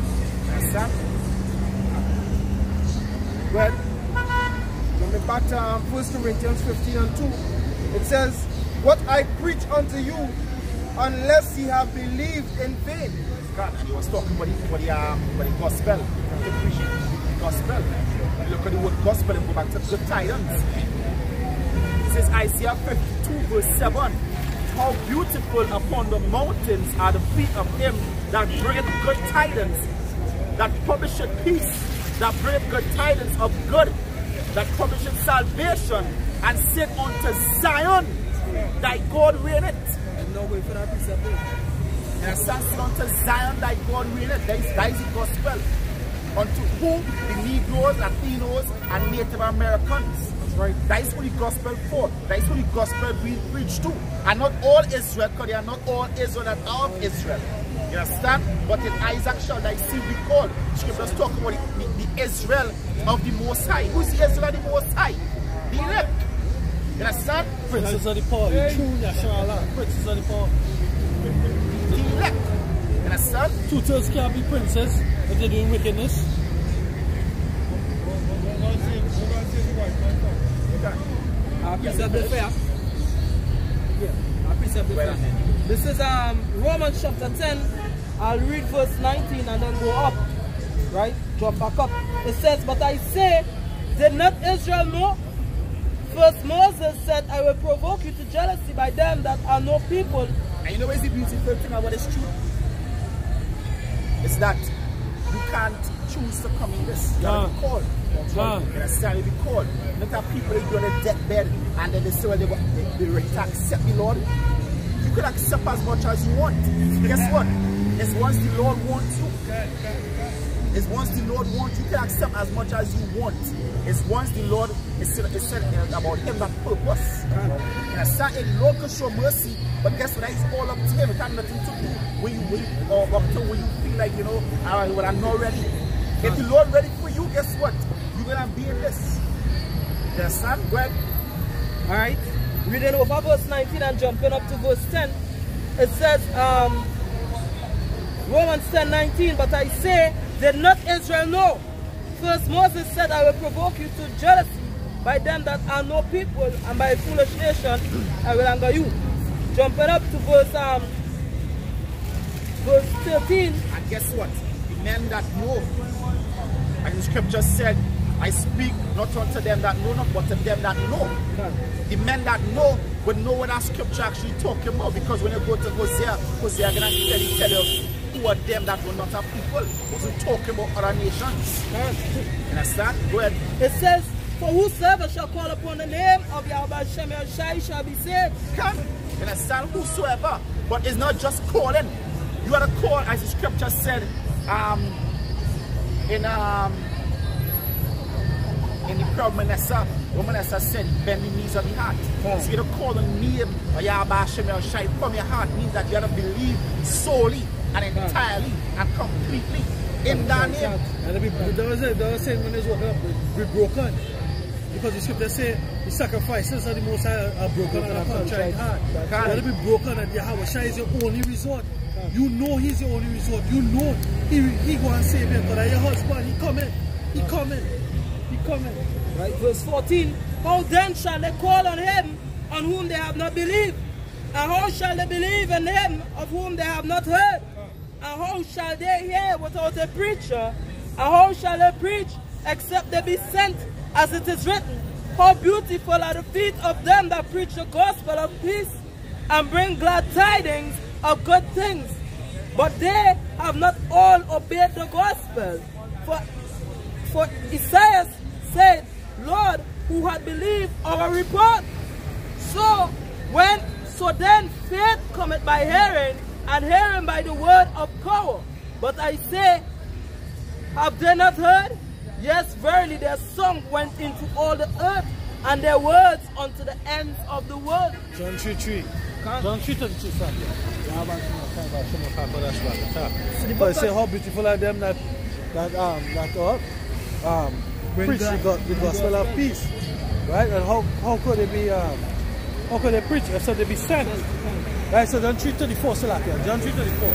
You understand? Well, coming back to 1 Corinthians 15 and 2, it says, what I preach unto you, unless ye have believed in vain. God, and he was talking about the gospel. The preaching the gospel. Look at the word gospel and go back to good tidings. It says Isaiah 52 verse 7. How beautiful upon the mountains are the feet of him that bringeth good tidings, that publisheth peace, that bringeth good tidings of good, that publisheth salvation, and said unto Zion, thy God reigneth. No way for that piece of thing. And said unto Zion, thy God reigneth. That is the gospel. Unto whom? The Negroes, Latinos, and Native Americans. Right. That is what the gospel for. That is what the gospel being preached to. And not all Israel, because they are not all Israel that are of Israel. You understand? But in Isaac shall thy seed be called. Scriptures talk about the Israel of the Most High. Who is the Israel of the Most High? The elect. You understand? Princes of the poor. The true national princes of the poor. The elect. You understand? Two-thirds can't be princes if they're doing wickedness. This is Romans chapter 10. I'll read verse 19 and then go up. Right? Drop back up. It says, but I say, did not Israel know? First Moses said, I will provoke you to jealousy by them that are no people. And you know what's the beautiful thing about this truth? It's that you can't choose to come in this. You have to be called. You understand? You be called. Not that people that go on a deathbed and then they say, well, they're ready to accept the Lord. You can accept as much as you want. Guess what? It's once the Lord wants you. It's once the Lord wants you, you can accept as much as you want. It's once the Lord is said about him that purpose. And the Lord can show mercy, but guess what? That is all up to him. It has nothing to do when you or up to when you feel like, you know, well, I'm not ready. If the Lord ready for you, guess what? You're gonna be in this. You understand? Well, Alright? Reading over verse 19 and jumping up to verse 10. It says, Romans 10:19, but I say, did not Israel know? First Moses said, I will provoke you to jealousy by them that are no people, and by a foolish nation I will anger you. Jumping up to verse 13. And guess what? The men that know, and the scripture said, I speak not unto them that know not, but to them that know. The men that know would know what that scripture actually talking about, because when you go to Hosea going to tell you who are them that were not a people. It wasn't talking about other nations. You understand? Go ahead. It says, for whosoever shall call upon the name of Yahweh Shem Shai shall be saved. You understand? Whosoever. But it's not just calling. You got to call, as the scripture said, in the prayer of Manasseh, when Manasseh said, bend the knees of the heart. So you got to call the name of Yahweh Shem Shai from your heart. Means that you got to believe solely and entirely and completely in that name. And they were saying when they was walking up, be broken. Because the scripture say the sacrifices of the Most High are broken and a contrite heart. You got to be broken, and Yahweh Shai is your only resort. You know He's your only resort. You know He go and save you. But your husband, He coming. He coming. He coming. Right, verse 14. How then shall they call on Him on whom they have not believed? And how shall they believe in Him of whom they have not heard? And how shall they hear without a preacher? And how shall they preach except they be sent? As it is written, how beautiful are the feet of them that preach the gospel of peace and bring glad tidings of good things. But they have not all obeyed the gospel. For Isaiah said, Lord, who had believed our report? So then faith cometh by hearing, and hearing by the word of power. But I say, have they not heard? Yes, verily their song went into all the earth, and their words unto the ends of the world. John 3:3. John 3:32. But it say how beautiful are them that preach the gospel of peace, right? And how could they be how could they preach except they be sent? Right. So John 3:34 still out there. John 3:34.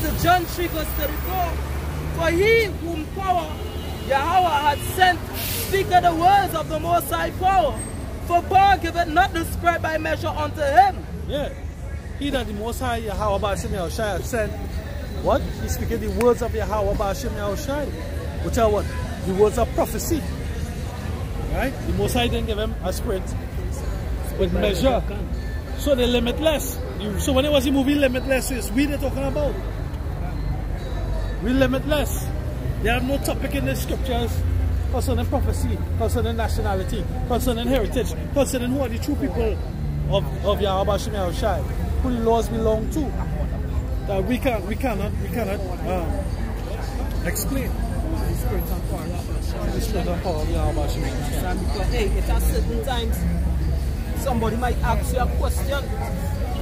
So John 3 verse 34. For he whom power Yahweh had sent speaketh the words of the Most High power. For power giveth not the spread by measure unto him. Yeah. He that the Most High Yahweh Ba'ashem Yahushai had sent, what? He speaketh the words of Yahweh Ba'ashem Yahushai. Which are what? The words of prophecy. Right? The Most High didn't give him a spirit with measure. So they're limitless. So when it was the movie Limitless, it's we they're talking about. We limitless. They have no topic in the scriptures concerning prophecy, concerning nationality, concerning heritage, concerning who are the true people of Yahweh Ba'ashem Yahushai, who the laws belong to. That we cannot explain. The spirit and power of Yahweh Ba'ashem Yahushai. Because it at certain times somebody might ask you a question,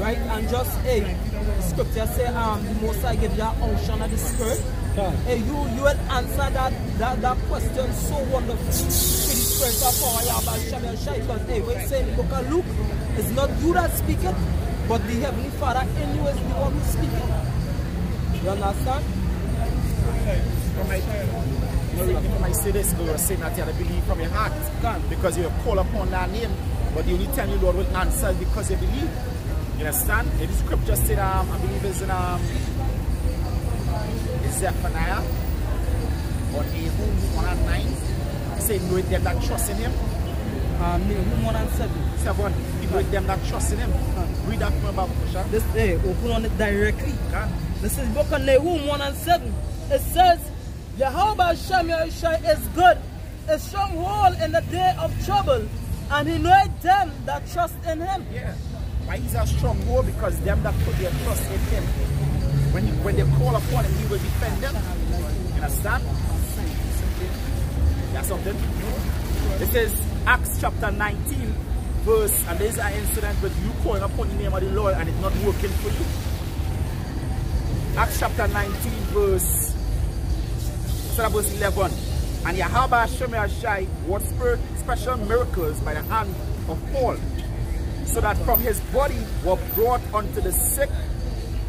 right? And just the scripture say the Most High give you an unction of the spirit. Hey, you will answer that question so wonderful with the spirit of power Yahweh Ba'ashem Yahushai. Because when you say in the book of Luke, it's not you that speak it, but the Heavenly Father in you is the one who speaks it. You understand? When I say this, you are saying that you have to believe from your heart. Because you call upon that name, but the only time the Lord will answer is because you believe. You understand? The scripture said, I believe it's in Zephaniah or Nahum 1:9. Say, know them that trust in him. Nahum 1:7. He know them that trust in him. Read that from about this day, open on it directly. This is book of Nahum 1:7. It says, Yahweh Ba'ashem Yahushai is good, a stronghold in the day of trouble, and he knoweth them that trust in him. Yeah. Why he's a stronghold? Because them that put their trust in him, when they call upon him, he will defend them. You understand? That's something. This is Acts chapter 19, verse, and there's an incident with you calling upon the name of the Lord and it's not working for you. Acts chapter 19, verse 11. And Yahweh Ba'ashem Yahushai worked special miracles by the hand of Paul, so that from his body were brought unto the sick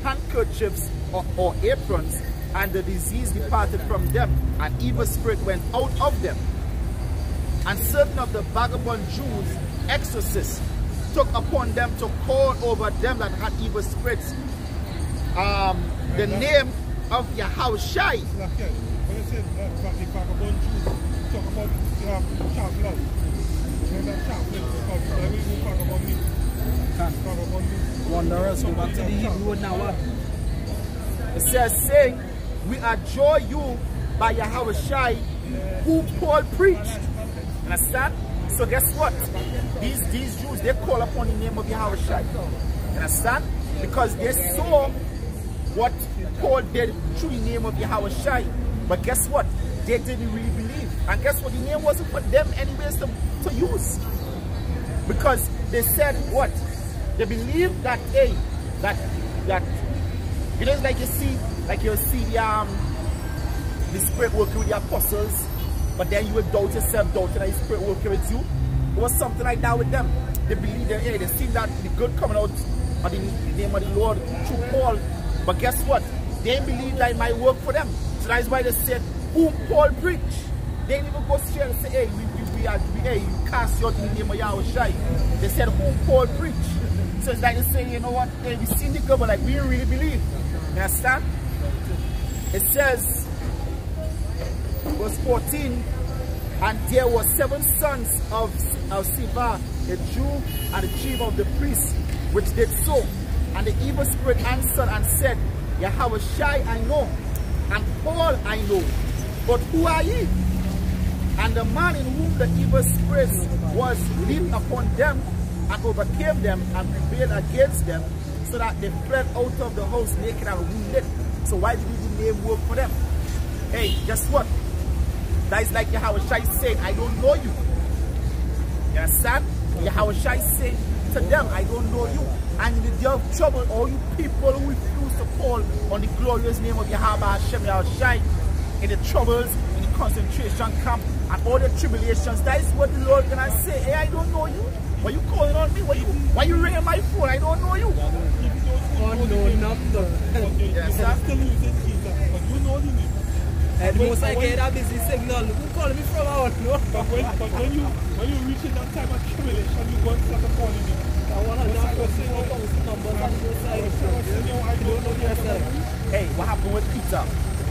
handkerchiefs or aprons, and the disease departed from them, and evil spirit went out of them. And certain of the vagabond Jews, exorcists, took upon them to call over them that had evil spirits the name of Yahushai. When you said the vagabond Jews, talk about chaplain. Remember chaplain? Vagabond. Wanderers, go back to the Hebrew word now. What? It says, saying, we adjure you by Yahushai, who Paul preached. Understand? So guess what? These Jews, they call upon the name of Yahushai. Understand? Because they saw what Paul did through the name of Yahushai. But guess what? They didn't really believe. And guess what? The name wasn't for them anyways to use. Because they said what? They believed that, hey, that you know, like you'll see the spirit working with the apostles, but then you will doubt yourself, doubting that the spirit working with you. It was something like that with them. They believed that, hey, they seen that the good coming out of the name of the Lord through Paul. But guess what? They believed that it might work for them. So that's why they said, whom Paul preached. They didn't even go straight and say, hey, you cast you out in the name of Yahushai. They said, whom Paul preached. So it's like they say, you know what? Hey, we seen the good, but like we didn't really believe. You understand? It says, verse 14, and there were 7 sons of Siva, a Jew, and the chief of the priests, which did so. And the evil spirit answered and said, Yahushai I know, and Paul I know, but who are ye? And the man in whom the evil spirit was leaped upon them, and overcame them, and prevailed against them, so that they fled out of the house naked and wounded. So why did the name work for them? Hey, guess what? That is like Yahushai saying, I don't know you. You understand? Yahushai saying to them, I don't know you. And in the day of trouble, all you people who refuse to call on the glorious name of Yahweh Hashem Yahushai, in the troubles, in the concentration camp, and all the tribulations, that is what the Lord gonna say. Hey, I don't know you. Why you calling on me? Why you ringing my phone? I don't know you. Unknown number. Yes, I'm still using Jesus, but you know the name. And most I get a busy signal. Who calling me from out? No? But when you reach in that time of tribulation, you go and start calling me. I want to know numbers on the side. Hey, what happened with Peter?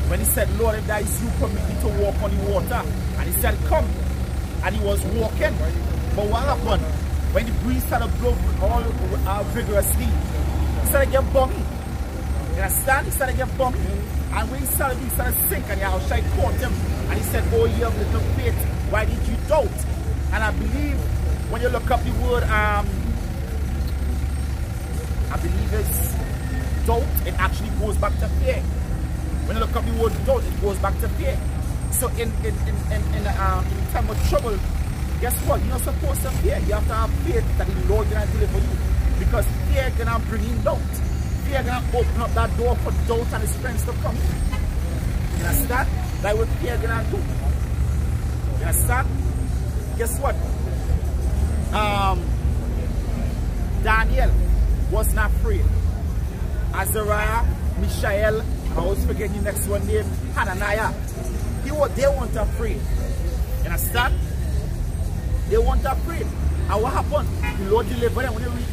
When he said, Lord, if that is you, permit me to walk on the water. And he said, come. And he was walking. But what happened? When the breeze started blowing all vigorously, he started getting bumpy. You understand? He started getting bumpy. And when he started sink, and Yahushai caught him. And he said, oh, you have little faith. Why did you doubt? And I believe when you look up the word, I believe it's doubt, it actually goes back to fear. When you look up the word doubt, it goes back to fear. So in time of trouble, guess what? You're not supposed to fear. You have to have faith that the Lord is going to deliver you. Because fear is going to bring in doubt. Fear is going to open up that door for doubt and his friends to come in. You understand? That's what fear is going to do. You understand? Guess what? Daniel was not afraid. Azariah, Mishael, I was forgetting the next one name, Hananiah. They weren't afraid. You understand? They weren't afraid. And what happened? The Lord delivered them. When you read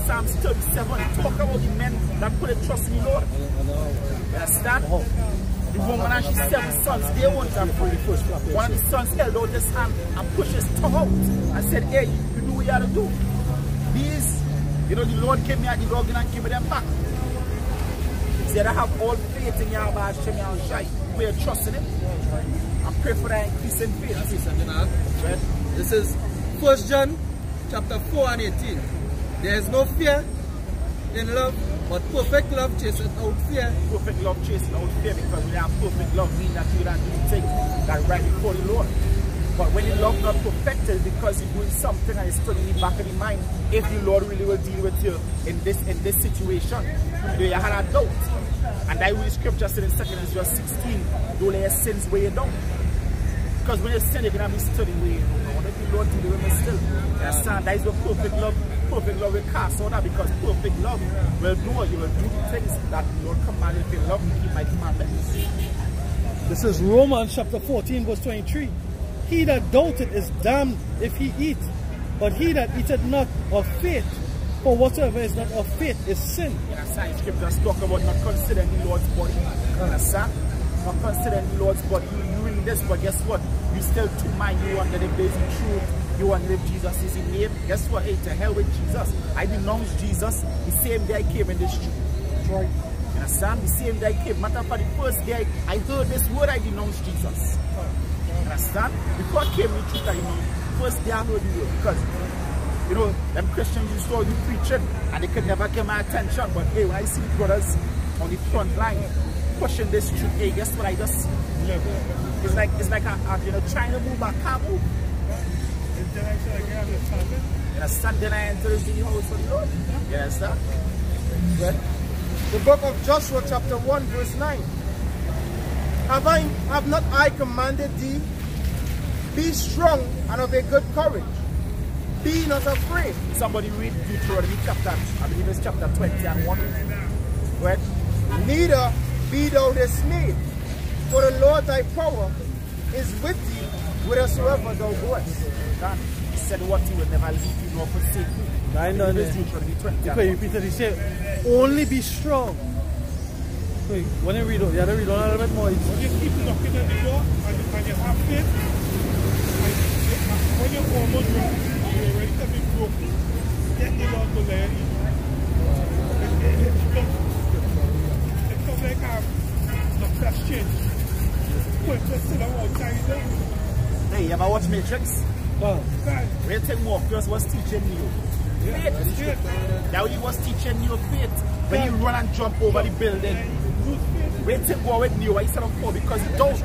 Psalms 37, it talk about the men that put their trust in the Lord. You understand? The woman and she's 7 sons, they weren't afraid. One of the sons held out his hand and pushed his tongue out and said, hey, you do what you have to do. These, you know, the Lord came here at the dog and gave them back. He said, I have all faith in Yahweh Hashem Yahushai. Put your trust in him. And pray for that increase in faith. Right? This is 1 John chapter 4 and 18. There is no fear in love, but perfect love chases out fear. Perfect love chases out fear, because when you have perfect love, means that you don't do things that right before the Lord. But when the love not perfected, because you're doing something and it's still in the back of the mind, if the Lord really will deal with you in this situation, you had a doubt. And that way the scripture said in 2 Corinthians 16, don't let your sins weigh you down. Because when you sin, you're going to be studying where you don't want to Lord do the women still. You understand? That is what perfect love will cast out, because perfect love will know you will do the things that the Lord commanded. If you love me, keep my commandments. This is Romans chapter 14 verse 23. He that doubteth is damned if he eat, but he that eateth not of faith, for whatsoever is not of faith is sin. You understand? Scriptures talk about not considering the Lord's body. You understand? Not considering the Lord's body. You read this, but guess what? You still to mind. You wonder if there is the truth. You wonder if Jesus is in name. Guess what? Hey, to hell with Jesus. I denounced Jesus the same day I came in this street. Right. You understand? The same day I came. Matter of fact, the first day I heard this word, I denounced Jesus. You understand? Before I came in the truth, I denounced. First day I heard the word. Because, you know, them Christians used to be preaching and they could never get my attention. But hey, when I see the brothers on the front line pushing this truth, hey, guess what I just... It's like you know, trying to move, but I can't move. You understand? Then I enter the house of the Lord. You understand? Well, the book of Joshua chapter 1 verse 9. Have not I commanded thee? Be strong and of a good courage. Be not afraid. Somebody read Deuteronomy chapter, I believe it's chapter 20 and 1. Right? Neither be thou dismayed, for the Lord thy power is with thee whithersoever thou goest. God said what he will never leave you nor forsake you. I know that. Deuteronomy 20 and 1. He said, only be strong. Wait, when you read it, you have to read on a little bit more. When you keep knocking at the door and you have faith, and when you're almost ready, you're ready to be broken, get the Lord to let you. It's not like the flesh change. Put it still outside there. Hey, you ever watch Matrix? Wow. Where you think Morpheus was teaching you? Faith. Now he was teaching you faith. When you run and jump over the building. Where you think go with Neo? Why you said for? Because you don't. You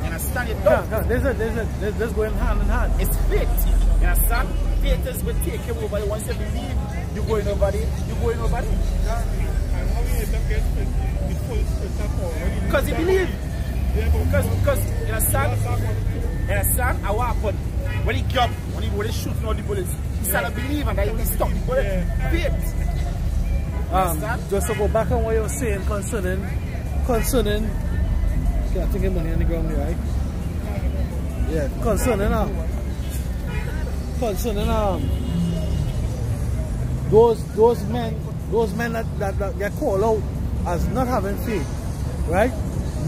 understand? You don't. There's going hand in hand. It's faith. You understand? Faith is what take you over. Once you believe, you're going over there. You're going over there. And how you end up getting the full spirit? Because you believe. Because you understand? You understand? And what happened? When he jumped, when he shooting all the bullets, he started believing that he stopped the bullet. Faith. Just to go back on what you were saying concerning okay, I think I'm money on the ground there, right? Yeah, concerning those men that get called out as not having faith, right?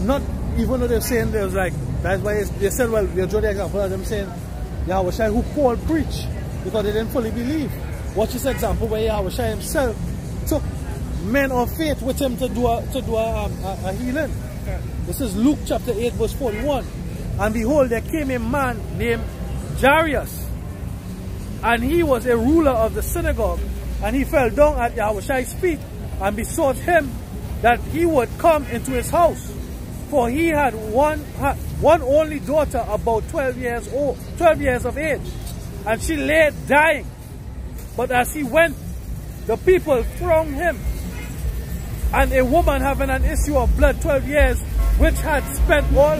Not even though they're saying there's like, that's why they said, well, they drew the example of them saying Yahweh Shai who Paul preached because they didn't fully believe. Watch this example where Yahweh Shai himself took men of faith with him to do a healing. This is Luke chapter 8 verse 41. And behold, there came a man named Jairus, and he was a ruler of the synagogue, and he fell down at Yahweh Shai's feet and besought him that he would come into his house. For he had one only daughter about 12 years of age, and she lay dying. But as he went, the people thronged him. And a woman having an issue of blood 12 years, which had spent all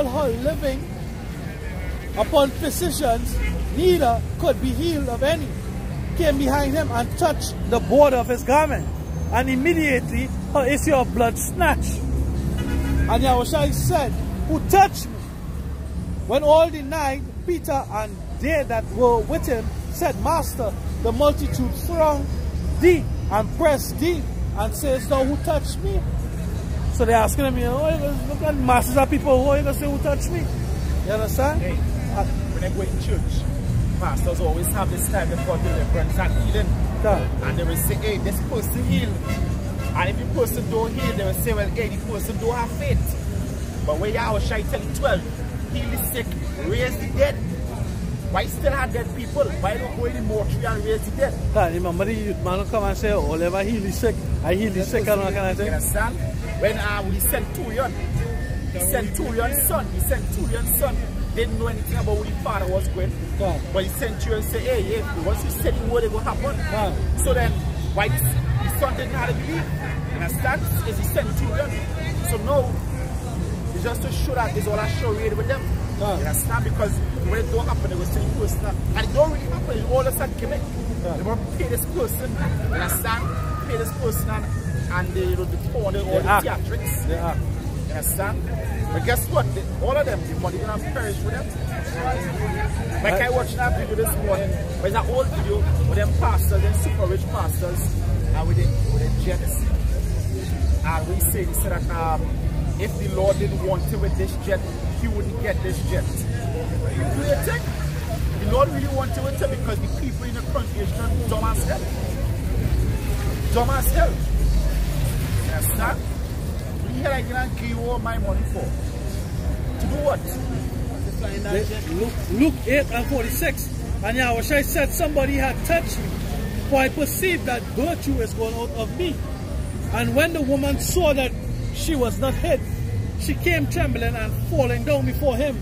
her living upon physicians, neither could be healed of any, came behind him and touched the border of his garment, and immediately her issue of blood snatched. And Yahushua said, who touched me? When all denied, Peter and they that were with him said, Master, the multitude throng thee and press thee, and says thou who touched me? So they're asking him, look at masses of people, who are you going to say who touched me? You understand? Hey, when I go in church, pastors always have this time before deliverance and healing. And they will say, hey, this person healed. And if the person don't heal, they will say, well, hey, the person don't have faith. But when Yahweh Shai tell you 12, heal the sick, raise the dead. Why still have dead people? Why don't go in the mortuary and raise the dead? Remember the youth man come and say, oh, never heal the sick. I heal the sick, and what can I say? You understand? When he sent Centurion's son, didn't know anything about what his father was going. But he sent you and said, hey, once you said the word, it will happen. So then, why his son didn't have to believe? You understand? Is he Centurion? So now, the It's just to show that it's all a charade with them. You understand? Because when it don't happen, they go still personal. And it don't really happen, it's all just a gimmick. They want to pay this person, you understand? Pay this person and they do all the theatrics. They act. You understand? But guess what? All of them, the money gonna perish with them. Like I watched that video this morning, where it's an old video with them pastors, them super rich pastors, and with the jets. And we said that if the Lord didn't want to with this jet, he wouldn't get this jet. Do you think? The Lord really wanted with it because the people in the congregation are dumb as hell. Dumb as hell. You understand? Here I can give you all my money for. To do what? Luke 8:46. And Yahushua said, somebody had touched me, for I perceived that virtue is gone out of me. And when the woman saw that she was not hid, she came trembling and falling down before him.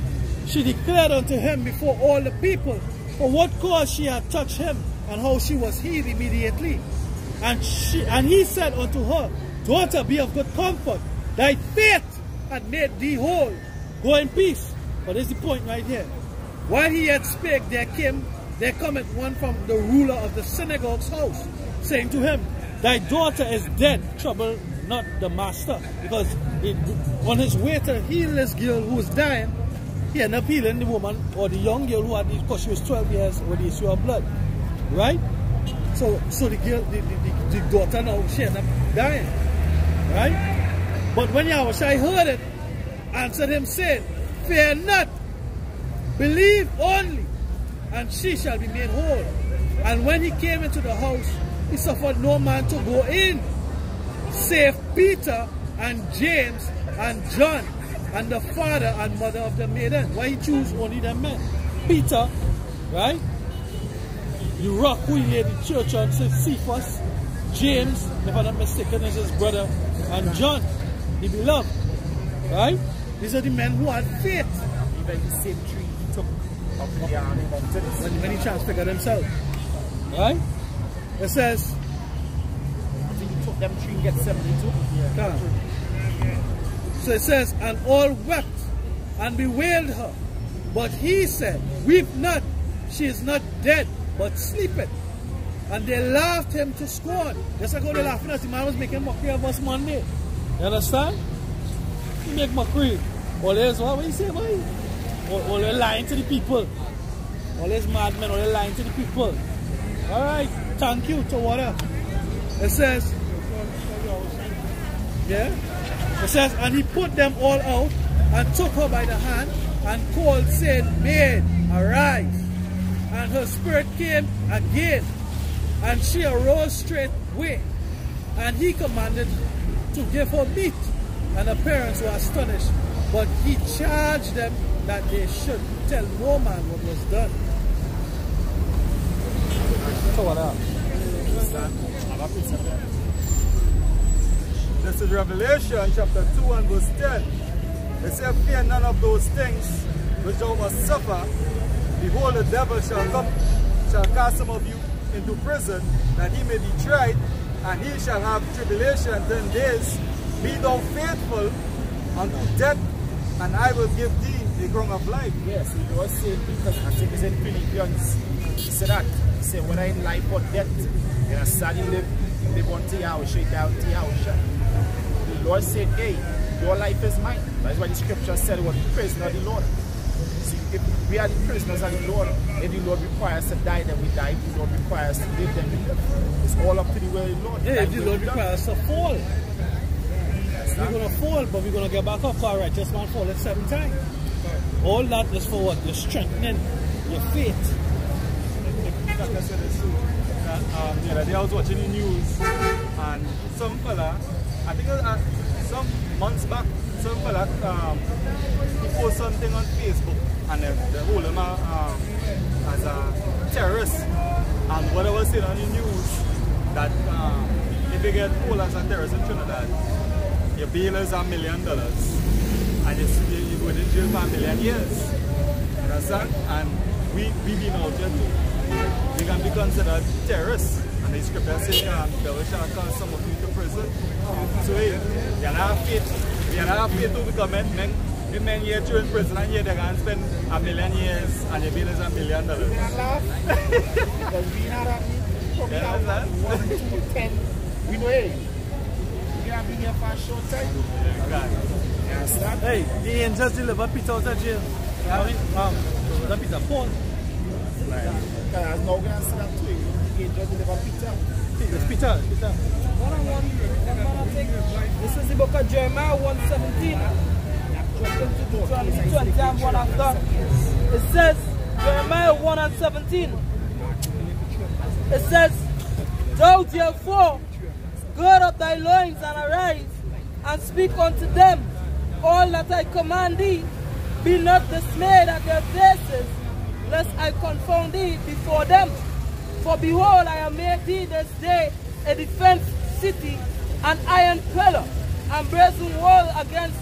She declared unto him before all the people for what cause she had touched him, and how she was healed immediately. And he said unto her, Daughter, be of good comfort. Thy faith had made thee whole. Go in peace. But this is the point right here. While he yet spake, there cometh one from the ruler of the synagogue's house, saying to him, Thy daughter is dead, trouble not the master. Because on his way to heal this girl who was dying, he ended up healing the woman or the young girl who had, because she was 12 years with the issue of blood. Right? So the girl, the daughter now, she ended up dying. Right? But when Yahushua heard it, answered him, saying, Fear not, believe only, and she shall be made whole. And when he came into the house, he suffered no man to go in, save Peter and James and John, and the father and mother of the maiden. Why he choose only them men? Peter, right? The rock who he laid the church on, says Cephas. James, if I'm not mistaken, is his brother, and John, the beloved. Right? These are the men who had faith. Even the same tree he took up the mountains. When he transfigured himself. Right? It says, I think he took them tree and get 72. Yeah. So it says, and all wept and bewailed her. But he said, Weep not, she is not dead, but sleepeth. And they laughed him to scorn. Just like how they laughing as the man was making mockery of us Monday. You understand? He make mockery. All this, what you say, boy? All they lying to the people. All these madmen, all they lying to the people. Alright, thank you to water. It says, yeah? It says, and he put them all out and took her by the hand and called, saying, Maid, arise. And her spirit came again, and she arose straightway. And he commanded to give her meat. And her parents were astonished. But he charged them that they should tell no man what was done. So what else? This is Revelation chapter 2 and verse 10. It says, Fear none of those things which thou must suffer. Behold, the devil shall cast some of you into prison, that he may be tried, and he shall have tribulation 10 days. Be thou faithful unto death, and I will give thee the crown of life. Yes, he was saying, because I think it's in Philippians, he said that. He said, whether in life or death, you understand, you live unto Yahushua, down to Yahushua. The Lord said, hey, your life is mine. That's why the scripture said, well, the prisoner of the Lord. See, if we are the prisoners of the Lord, if the Lord requires us to die, then we die. If the Lord requires us to live, then we live. It's all up to the will of the Lord. Yeah, if the Lord requires us to fall, we're going to fall, but we're going to get back up. Our righteous man fall 7 times. All that is for what? You're strengthening your faith. Like I said, it's true. The other day I was watching the news, and some fella, I think some months back, some fella he posted something on Facebook, and they hold him as a terrorist. And what I was saying on the news, that if you get pulled as a terrorist in Trinidad, your bail is $1 million, and you go to jail for 1 million years. You understand? And we been out there too. We can be considered terrorists. And the scripture says, devil shall cast some of you to prison. So hey, you have faith. We Yeah, I feel to become men here to in prison and here they can spend $1 million years and your bill is $1 million. We not laugh. Because we not happy. From Yeah, now 1 to 10. We know, hey, we gonna be here for a short time. Hey, the angels deliver Peter out of jail. That Peter Paul. Because now we're going to see that too. The angels deliver Peter. It's Peter. This is the book of Jeremiah 1:17. 20 and one after. It says, Jeremiah 1:17. It says, Thou therefore gird up thy loins and arise, and speak unto them all that I command thee. Be not dismayed at their faces, lest I confound thee before them. For behold, I have made thee this day a defense city, an iron pillar, and brazen wall against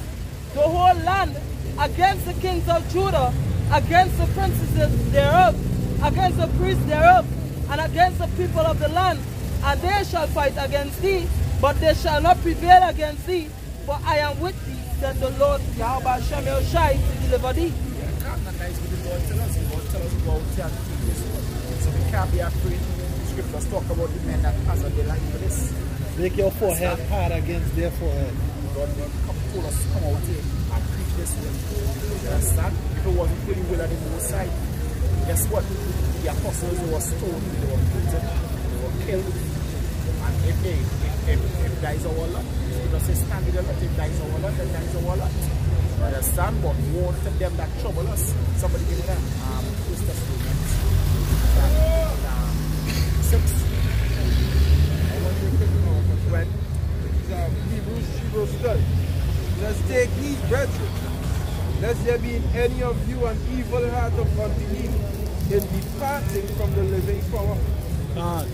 the whole land, against the kings of Judah, against the princesses thereof, against the priests thereof, and against the people of the land. And they shall fight against thee, but they shall not prevail against thee, for I am with thee, said the Lord Yahweh Hashem Shai, to deliver thee. So we can't be afraid. Scriptures talk about the men that hazard their life for this. Make your forehead hard against their forehead. God told us to come out here and preach this way. You understand? If it wasn't for the will of the Most High, guess what? The apostles were stoned, they were beaten, they were killed. And if that is our lot, it doesn't stand with the lot. If that is our lot, then that is our lot. You understand? But woe to them that trouble us. Somebody give me that. First Thessalonians 6. I want you to pick it up as well. Hebrews 3:12. Let's take heed, brethren, lest there be in any of you an evil heart of unbelief in departing from the living power. God.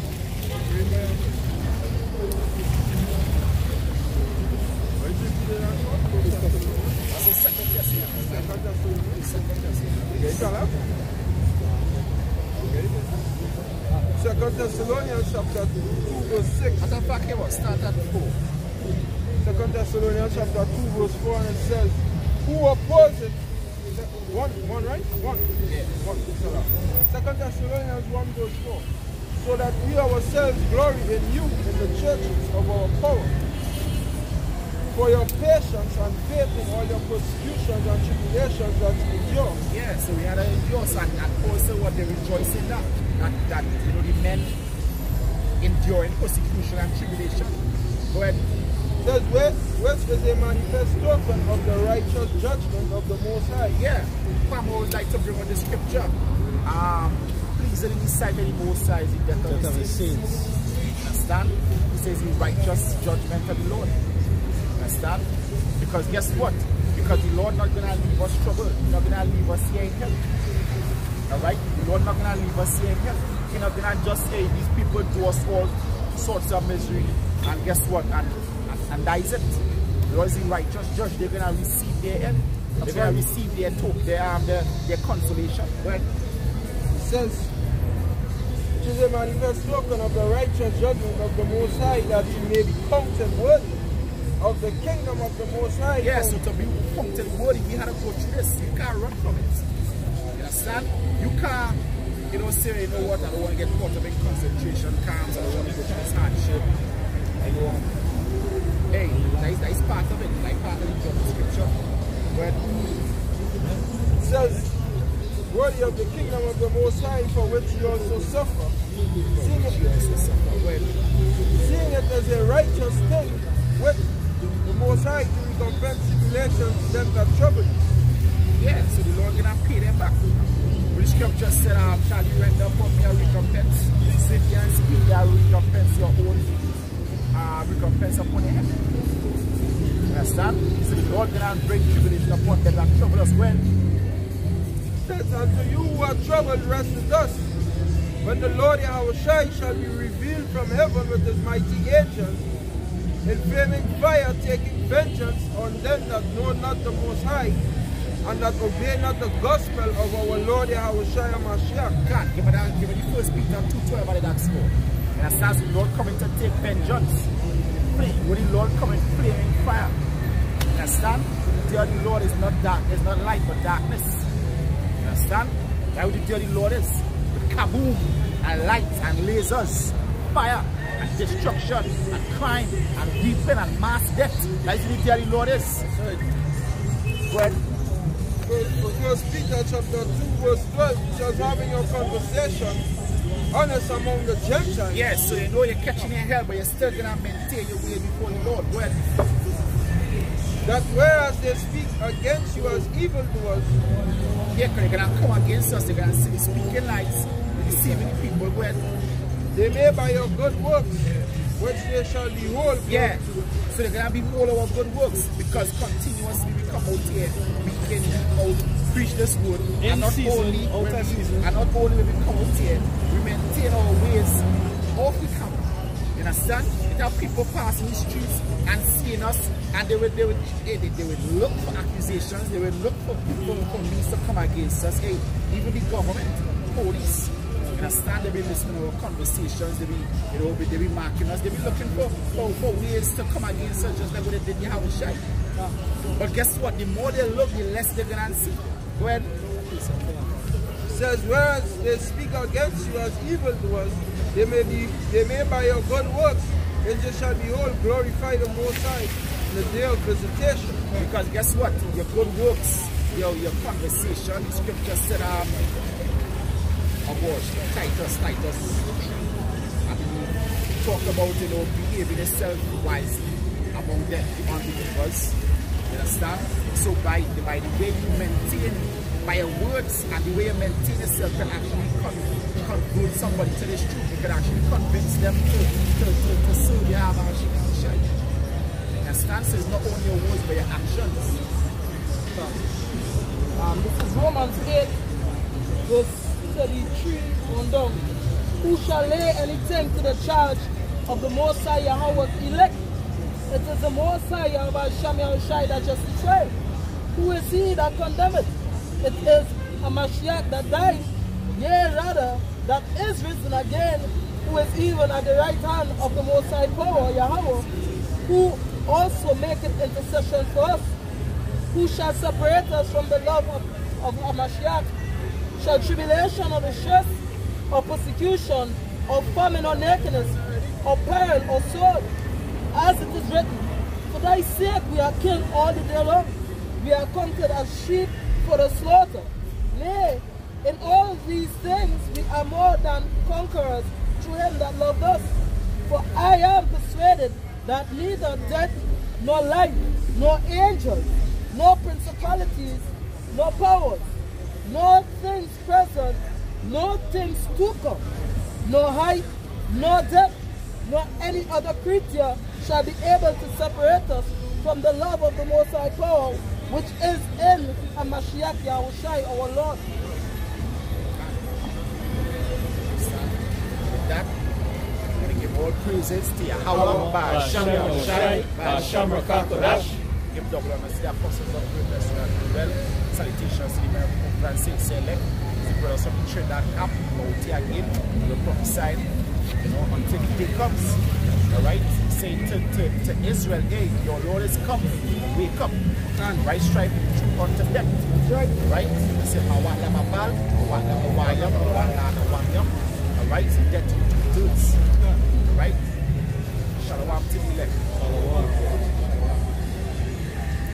Second Thessalonians chapter 2 verse 6. Matter of fact, start at 4. Second Thessalonians chapter 2 verse 4, and it says, who opposes one, right? One. Yeah. One. Second Thessalonians 1 verse 4. So that we ourselves glory in you in the churches of our power, for your patience and faith in all your persecutions and tribulations that you endure. Yeah, so we had to endure, and also what they rejoice in that you know, the men enduring persecution and tribulation. Go ahead. Says which is a manifest token of the righteous judgment of the Most High. Yeah, Pam would like to bring on the scripture. Please in the sight of the Most High is the death of the saints. Understand? He says the righteous judgment of the Lord. Understand? Because guess what? Because the Lord not gonna leave us trouble. He's not gonna leave us here in hell. Alright? The Lord not gonna leave us here in hell. He's not gonna just say these people do us all sorts of misery, and guess what? And that is it. The Lord is the righteous judge. They're gonna receive their end. They're gonna receive their consolation. Well, it says, which is a manifest token of the righteous judgment of the Most High, that you may be counted worthy of the kingdom of the Most High. Yeah, so to be counted worthy, we had to go through this. You can't run from it. You understand? You can't, you know, say, you know what, I don't want to get caught up in concentration camps, I don't want to go through this hardship. You know, hey, that is part of it, like part of the job description. But it says, worthy of the kingdom of the Most High, for which you also suffer. Seeing it as a righteous thing with the Most High to recompense tribulations to them that trouble you. Yeah, so the Lord gonna pay them back. The scripture said, shall you render upon me a recompense? Sit here and speak that recompense your own recompense upon your head. Understand? So the Lord gonna bring tribulation upon them that trouble us. When? Says, unto you who are troubled, rest with us. When the Lord Yahweh shall be revealed from heaven with his mighty angels, in flaming fire, taking vengeance on them that know not the Most High, and that obey not the gospel of our Lord Yahweh Mashiach. God, give me the first Peter 2:12 by that score. And it says the Lord coming to take vengeance. When the Lord coming flaming fire. understand? The day of the Lord is not dark, it's not light but darkness. You understand? That's what the day of the Lord is. With kaboom and lights and lasers, fire and destruction and crime and weeping and mass death. That's what the day of the Lord is. Go ahead. First Peter chapter 2 verse 12, just having your conversation honest among the Gentiles. Yes, so you know you're catching your hell, but you're still going to maintain your way before the Lord. Go ahead. That whereas they speak against you as evildoers, yeah, they're going to come against us, they're going to speaking lies, deceiving the people. Go ahead. They may by your good works, which they shall behold. Yeah, so they're going to be all our good works, because continuously we come out here, we can out, preach this word, and not only when we come out here, we maintain our ways off the camp. You understand? It have people passing the streets and seeing us, and they would look for accusations, they would look for means to come against us. Hey, even the government, police, you understand? They be listening to our conversations, they be marking us, they be looking for ways to come against us, just like what they did in Yahushua. But guess what? The more they look, the less they're gonna see. Go ahead. Says, whereas they speak against you as evildoers, they may by your good works, and you shall behold, glorify the Most High in the day of visitation. Because guess what? Your good works, your conversation, the scripture said, Titus, I mean, talk about, behaving yourself wisely among them, the unbelievers. You understand? So by the way you maintain, by your words and the way you maintain yourself, can actually convert somebody to this truth. You can actually convince them to serve your Yahushua. You understand? So it's not only your words but your actions. This is Romans 8, verse 33 on down. Who shall lay anything to the charge of the Most High Yahweh's elect? It is the Most High Yahushua that justifies. Who is he that condemneth? It is a Mashiach that died, yea rather, that is risen again, who is even at the right hand of the Most High power, Yahweh, who also maketh intercession for us. Who shall separate us from the love of a Mashiach? Shall tribulation or distress, or persecution, or famine, or nakedness, or peril, or sword? As it is written, for thy sake we are killed all the day long. We are counted as sheep for the slaughter. Nay, in all these things we are more than conquerors through him that loved us. For I am persuaded that neither death, nor life, nor angels, nor principalities, nor powers, nor things present, nor things to come, nor height, nor depth, nor any other creature shall be able to separate us from the love of the Most High power, which is in a Mashiach Yahushua our Lord. With that, I'm going to give all praises to Yahweh, Ba'Hashem Yahushua, Ba'Hashem Rakakodash. Give double honor to the apostles of greatness and well. Salutations to the American Grand Saints elect. The brothers of Trinidad camp, out here again. We prophesied, until the day comes. Alright? Saying to Israel, hey, your Lord is coming. Wake up and right strive through unto death. Right? They say, alright? Death to the dudes. Alright? Shalom to the elect.